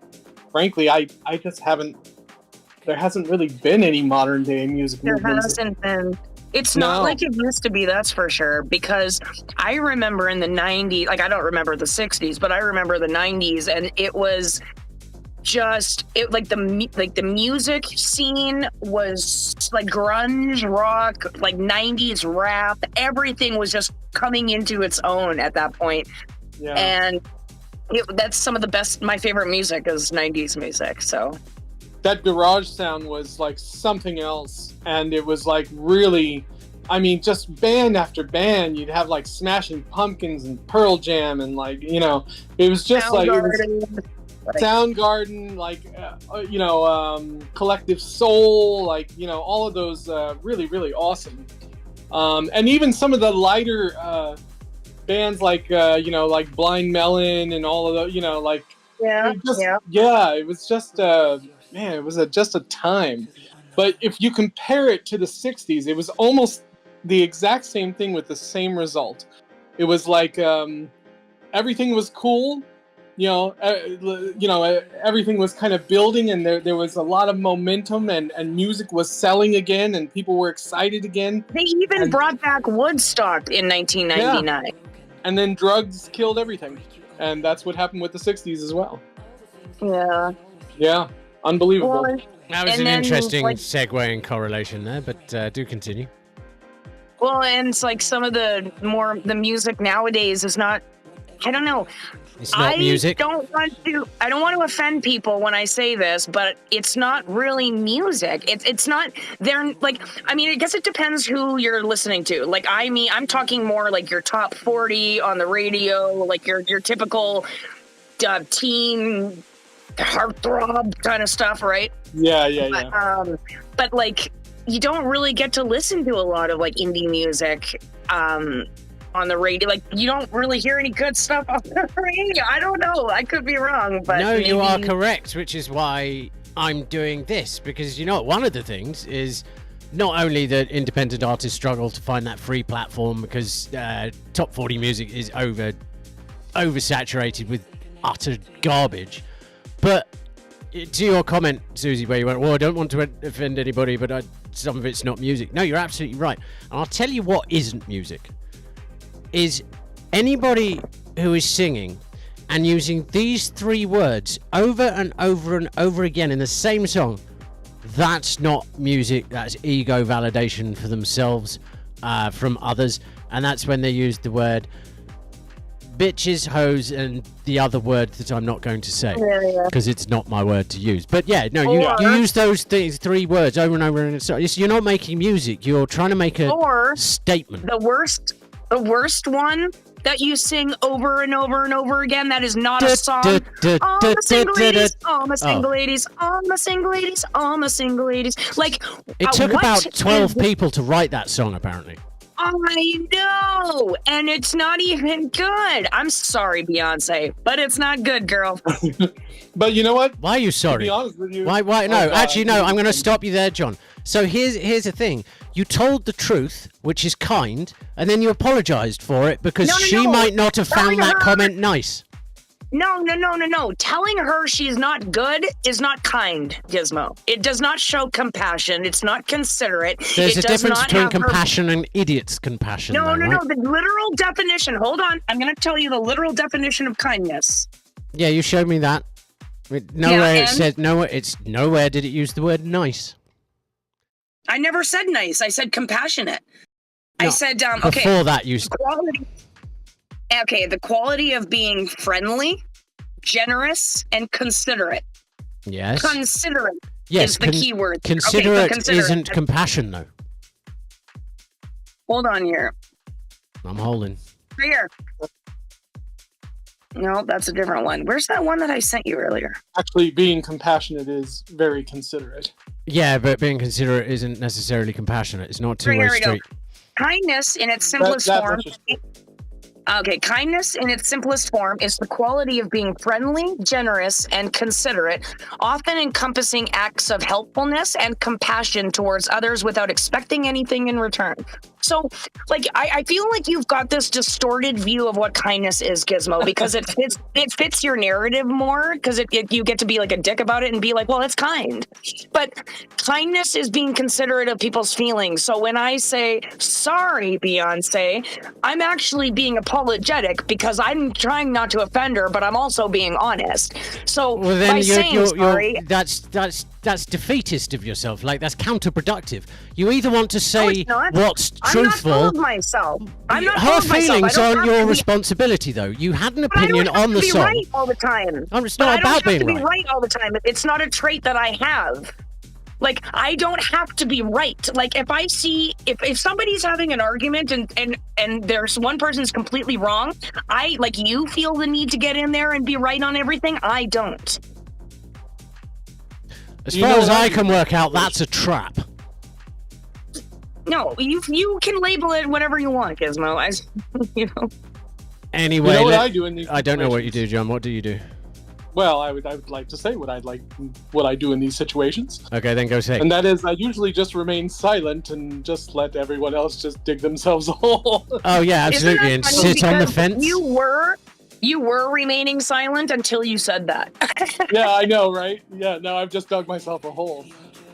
frankly, I just haven't, there hasn't really been any modern day music movements. There hasn't been. It's not like it used to be, that's for sure, because I remember in the 90s, like I don't remember the 60s, but I remember the 90s, and it was just the music scene was like grunge rock, like 90s rap, everything was just coming into its own at that point. And that's some of the best, my favorite music is 90s music. So that garage sound was like something else, and it was like really, I mean, just band after band. You'd have like Smashing Pumpkins and Pearl Jam, and like, you know, it was just Soundgarden, like, Collective Soul, like, you know, all of those really, really awesome. And even some of the lighter bands like, like Blind Melon and all of the, you know, like, it was just, man, it was just a time. But if you compare it to the 60s, it was almost the exact same thing with the same result. It was like everything was cool. Everything was kind of building, and there was a lot of momentum, and music was selling again, and people were excited again. They even brought back Woodstock in 1999. Yeah. And then drugs killed everything. And that's what happened with the 60s as well. Yeah. Yeah. Unbelievable. Well, that was an interesting segue and correlation there, but do continue. Well, and it's like some of the music nowadays is not, I don't know. It's not music. I don't want to offend people when I say this, but it's not really music. It's not, they're like, I mean, I guess it depends who you're listening to. Like, I'm talking more like your top 40 on the radio, like your typical teen heartthrob kind of stuff, right? Yeah. But like, you don't really get to listen to a lot of like indie music on the radio. Like, you don't really hear any good stuff on the radio. I don't know. I could be wrong, but no, you are correct, which is why I'm doing this, because you know what? One of the things is not only that independent artists struggle to find that free platform because top 40 music is oversaturated with utter garbage, but to your comment, Suzy, where you went, well, I don't want to offend anybody, but some of it's not music. No, you're absolutely right. And I'll tell you what isn't music. Is anybody who is singing and using these three words over and over and over again in the same song, that's not music, that's ego validation for themselves. from others, and that's when they used the word bitches, hoes, and the other word that I'm not going to say because it's not my word to use. But yeah, no, you use those three words over and over, and so you're not making music. You're trying to make a statement. The worst one that you sing over and over and over again. That is not a song. All my single ladies, all my single ladies, all my single ladies, all my single ladies. Like it took about 12 people to write that song, apparently. I know, and it's not even good. I'm sorry, Beyonce, but it's not good, girl. But you know what? Why are you sorry? To be honest with you, Why? No, actually, no. I'm going to stop you there, John. So here's the thing. You told the truth, which is kind, and then you apologized for it because she might not have found that comment nice. No. Telling her she's not good is not kind, Gizmo. It does not show compassion. It's not considerate. There's a difference between compassion and idiot's compassion. No. Right? The literal definition. Hold on. I'm going to tell you the literal definition of kindness. Yeah, you showed me that. Nowhere did it use the word nice. I never said nice. I said compassionate. No, I said, before that, you... Quality. Okay, the quality of being friendly, generous, and considerate. Yes. Considerate is the key word. Considerate isn't compassion, though. Hold on here. I'm holding. Here. No, that's a different one. Where's that one that I sent you earlier? Actually, being compassionate is very considerate. Yeah, but being considerate isn't necessarily compassionate. It's not two-way street. Kindness in its simplest form... Okay, kindness in its simplest form is the quality of being friendly, generous, and considerate, often encompassing acts of helpfulness and compassion towards others without expecting anything in return. So, like, I feel like you've got this distorted view of what kindness is, Gizmo, because it fits your narrative more, because you get to be like a dick about it and be like, well, it's kind. But kindness is being considerate of people's feelings. So when I say, sorry, Beyonce, I'm actually being apologetic because I'm trying not to offend her, but I'm also being honest. So well, then by saying sorry... That's defeatist of yourself. Like, that's counterproductive. You either want to say what's truthful. I'm not full of myself. Her feelings aren't your responsibility, though. You had an opinion on the song. I don't have to be right all the time. It's not about being right. I don't have to be right all the time. It's not a trait that I have. Like, I don't have to be right. Like, if I see, if somebody's having an argument and there's one person's completely wrong, you feel the need to get in there and be right on everything. I don't. As far as I can work out, that's a trap. No, you can label it whatever you want, Gizmo. Anyway, what I do in these I don't know what you do, John. What do you do? Well, I would like to say what I do in these situations. Okay, then go say. And that is, I usually just remain silent and just let everyone else just dig themselves a hole. Oh yeah, absolutely, and sit on the fence. You were remaining silent until you said that. Yeah, I know, right? Yeah, now I've just dug myself a hole.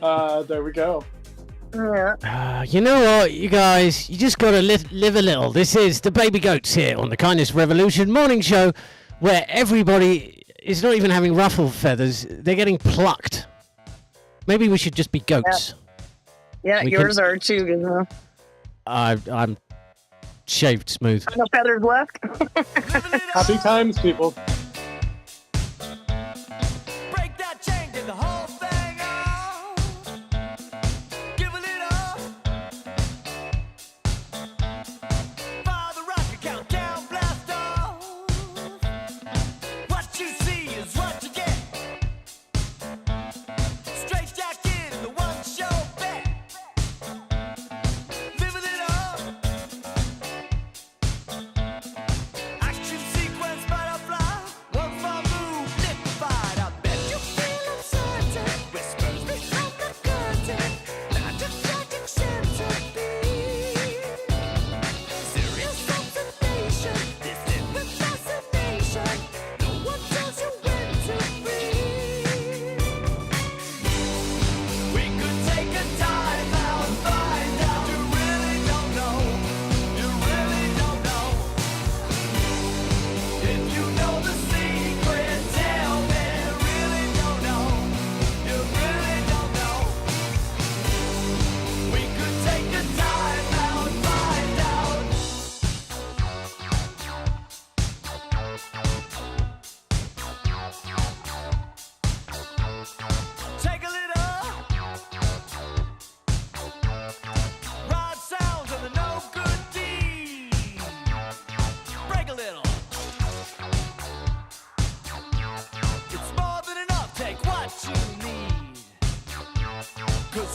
There we go. You know what, you guys? You just gotta live a little. This is the Baby Goats here on the Kindness Revolution morning show, where everybody is not even having ruffle feathers. They're getting plucked. Maybe we should just be goats. Yeah, yours are too, Gizmo. I'm shaved smooth. No feathers left. Happy times, people. Break that chain, get the whole thing off. Giving it up. Fire the rocket, countdown, blast off. What you see is what you get. Straight jacket in the one show bet. Living it up. Action sequence butterfly.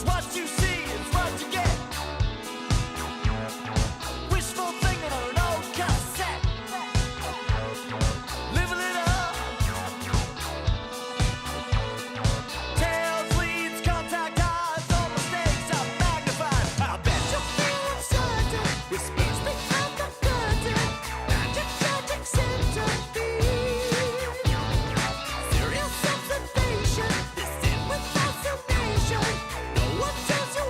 'Cause what you see is what you get. Wishful thinking on an old cassette. Living it up. Tails, leads, contact eyes, all mistakes are magnified. I bet you feel uncertain. With speech behind the curtain. Magic, tragic centipede. Serious observation. This in with fascination. No one tells you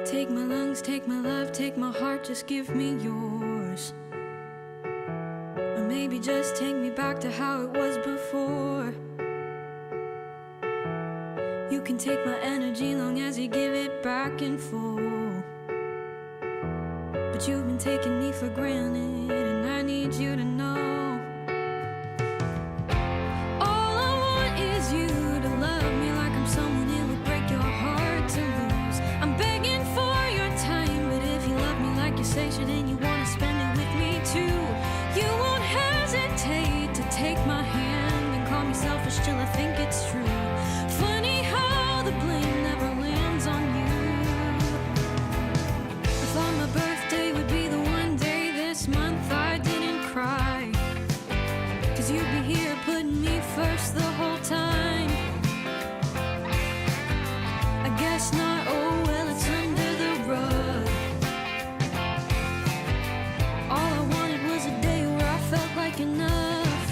Take my lungs, take my love, take my heart, just give me yours. Or maybe just take me back to how it was before. You can take my energy long as you give it back in full. But you've been taking me for granted, and I need you to know. All I want is you to love me like I'm someone it would break your heart to lose. I'm begging for your time, but if you love me like you say should, and you wanna spend it with me too, you won't hesitate to take my hand and call me selfish till I think it's true. Funny how the blame never lands on you. I thought my birthday would be the one day this month I didn't cry, 'cause you'd be here putting me first the whole time. I guess not, oh well, it's under the rug. All I wanted was a day where I felt like enough.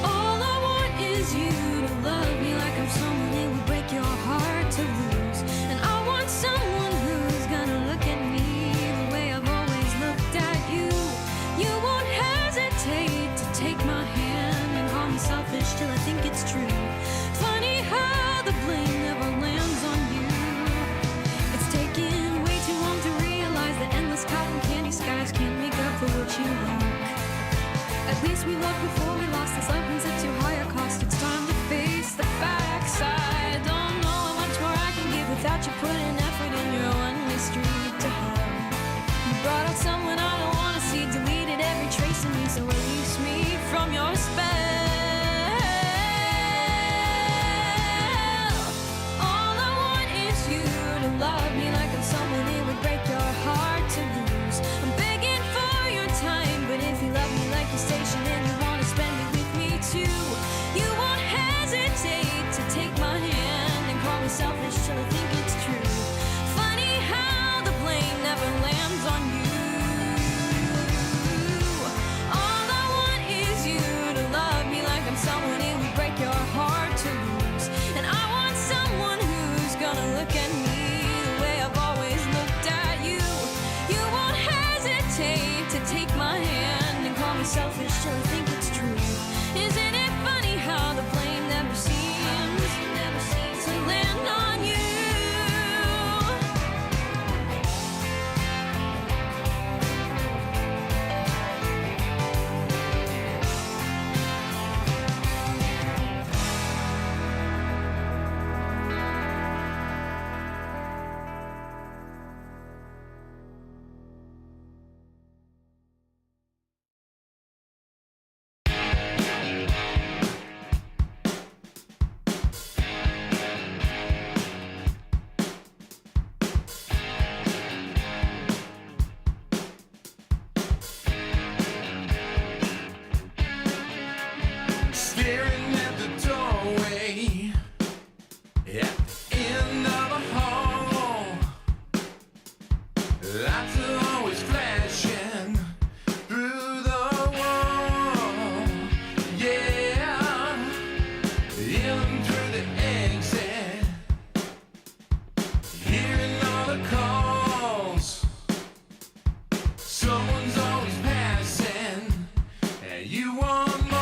All I want is you to love me like I'm someone it would break your heart to lose. And I want someone who's gonna look at me the way I've always looked at you. You won't hesitate to take my hand and call me selfish till I think it's true. Funny how the blame never lands on you. It's taken way too long to realize that endless cotton candy skies can't make up for what you lack. At least we loved before we lost. This life brings it to higher cost. It's time to face the facts. I don't know how much more I can give without you putting effort in your one-way street to hell. You brought out someone I don't want to see, deleted every trace of me, so release me from your spell. All I want is you to love me like I'm someone it would break your heart to lose. I'm begging for your time, but if you love me like your station and you want to spend it with me too, you won't hesitate to take my hand and call me selfish till I think it's true. Funny how the blame never lands on you. All I want is you to love me like I'm someone it would break your heart to lose. And I want someone who's gonna look at me the way I've always looked at you. You won't hesitate to take my hand and call me selfish till I think it's true. Isn't it funny how the blame never seems to land on you? Staring at the doorway at the end of a hall. Lights are always flashing through the wall. Yeah, in through the exit, hearing all the calls. Someone's always passing, and you want more.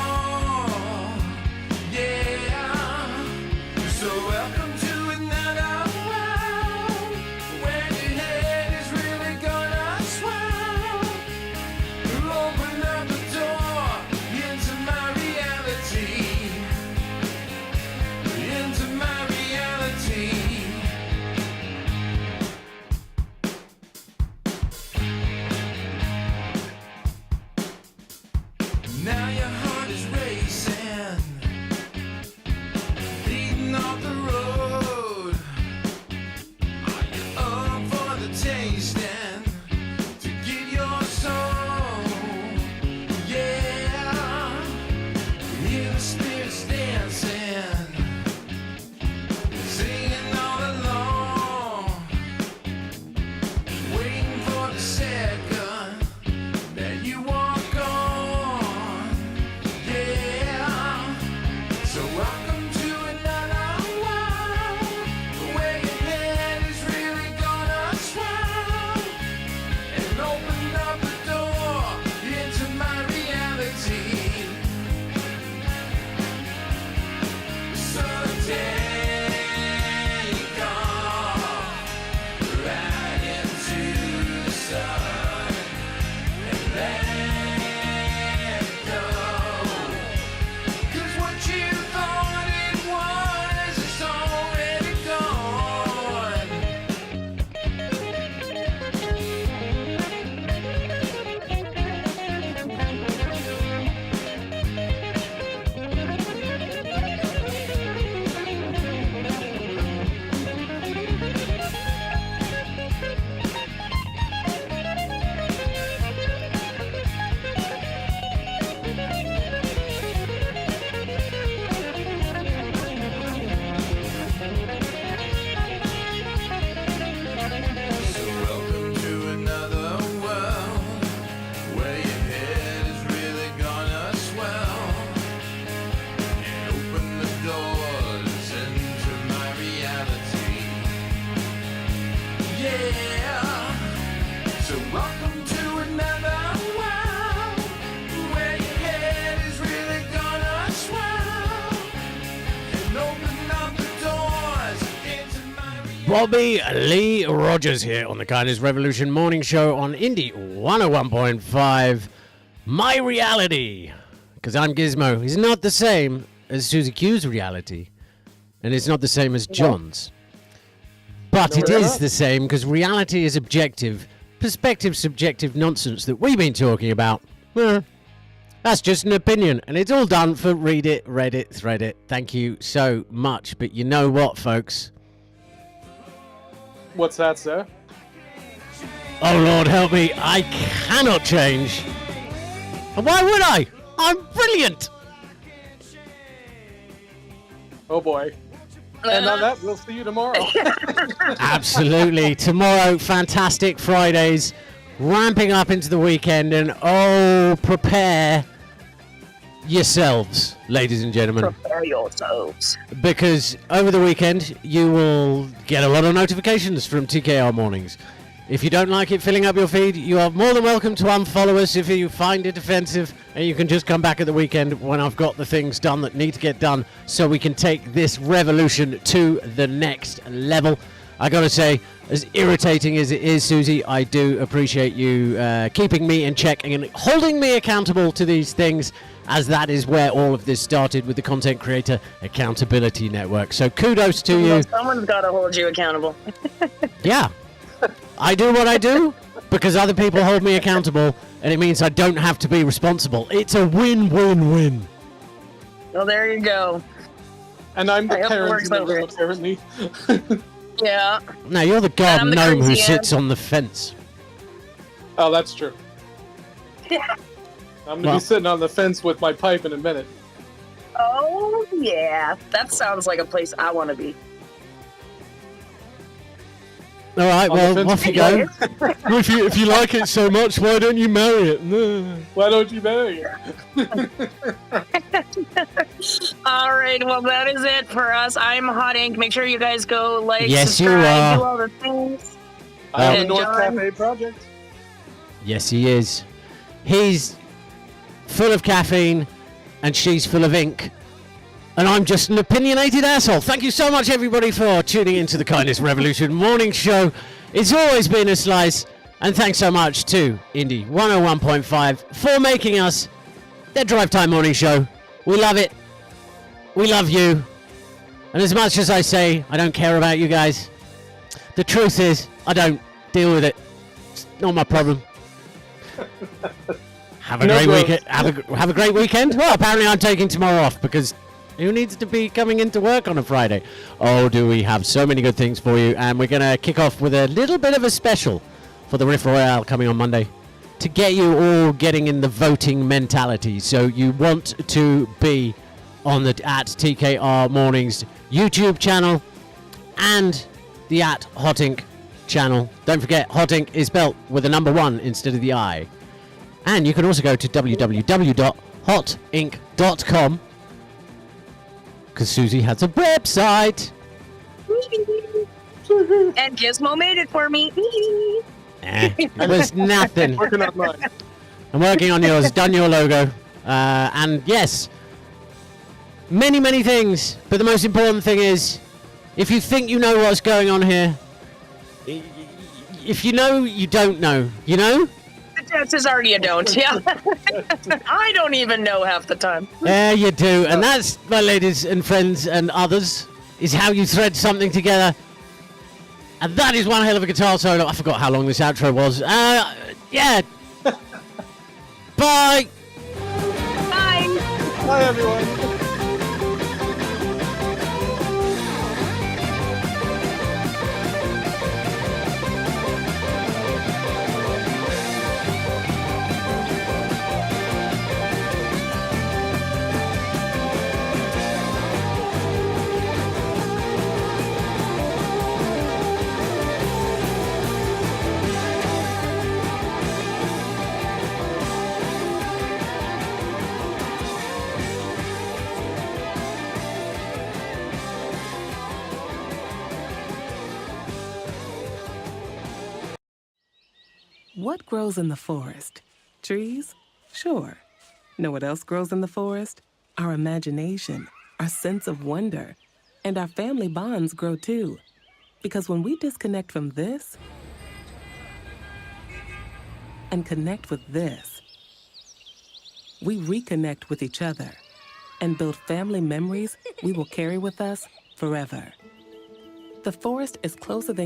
Bobby Lee Rogers here on the Kindness Revolution Morning Show on Indie 101.5. My reality, because I'm Gizmo, is not the same as Suzy Q's reality, and it's not the same as John's. But it is the same because reality is objective, perspective subjective nonsense that we've been talking about. That's just an opinion, and it's all done for Read It, Read It, Thread It. Thank you so much. But you know what, folks? What's that, sir? Oh, Lord, help me. I cannot change. And why would I? I'm brilliant. Oh, boy. And on that, we'll see you tomorrow. Absolutely. Tomorrow, fantastic Fridays. Ramping up into the weekend. And, oh, prepare yourselves, ladies and gentlemen. Prepare yourselves. Because over the weekend, you will get a lot of notifications from TKR Mornings. If you don't like it filling up your feed, you are more than welcome to unfollow us if you find it offensive, and you can just come back at the weekend when I've got the things done that need to get done so we can take this revolution to the next level. I gotta say, as irritating as it is, Suzy, I do appreciate you keeping me in check and holding me accountable to these things, as that is where all of this started with the Content Creator Accountability Network. So kudos to you. Someone's got to hold you accountable. Yeah. I do what I do because other people hold me accountable, and it means I don't have to be responsible. It's a win-win-win. Well, there you go. And I'm the I hope it parent works in the out room, great. apparently. Yeah. No, you're the I'm garden the gnome who crazy sits aunt. on the fence. Oh, that's true. I'm going to be sitting on the fence with my pipe in a minute. Oh, yeah. That sounds like a place I want to be. All right, On well, the fence off you with go. Well, if you like it so much, why don't you marry it? Why don't you marry it? All right. Well, that is it for us. I'm Hot Ink. Make sure you guys go like, Yes, you subscribe, are. do all the things. I'm the And North John- Cafe Project. Yes, he is. He's full of caffeine, and she's full of ink. And I'm just an opinionated asshole. Thank you so much, everybody, for tuning into the Kindness Revolution Morning Show. It's always been a slice. And thanks so much to Indie 101.5 for making us their drive time morning show. We love it. We love you. And as much as I say I don't care about you guys, the truth is I don't deal with it. It's not my problem. Have a No great growth. weekend. Have a great weekend. Well, apparently I'm taking tomorrow off because who needs to be coming into work on a Friday? Oh, do we have so many good things for you. And we're going to kick off with a little bit of a special for the Riff Royale coming on Monday to get you all getting in the voting mentality. So you want to be on the at TKR Mornings YouTube channel and the at Hot Ink channel. Don't forget, Hot Ink is spelt with a number 1 instead of the I. And you can also go to www.hotink.com because Suzy has a website. And Gizmo made it for me. It was nothing. Working on mine. I'm working on yours, done your logo. And yes, many, many things. But the most important thing is, if you think you know what's going on here, if you know, you don't know. You know? The test is already a don't, yeah. I don't even know half the time. Yeah, you do. And that's, my ladies and friends and others, is how you thread something together. And that is one hell of a guitar solo. I forgot how long this outro was. Yeah. Bye. Bye. Bye, everyone. What grows in the forest? Trees? Sure. Know what else grows in the forest? Our imagination, our sense of wonder, and our family bonds grow too. Because when we disconnect from this and connect with this, we reconnect with each other and build family memories we will carry with us forever. The forest is closer than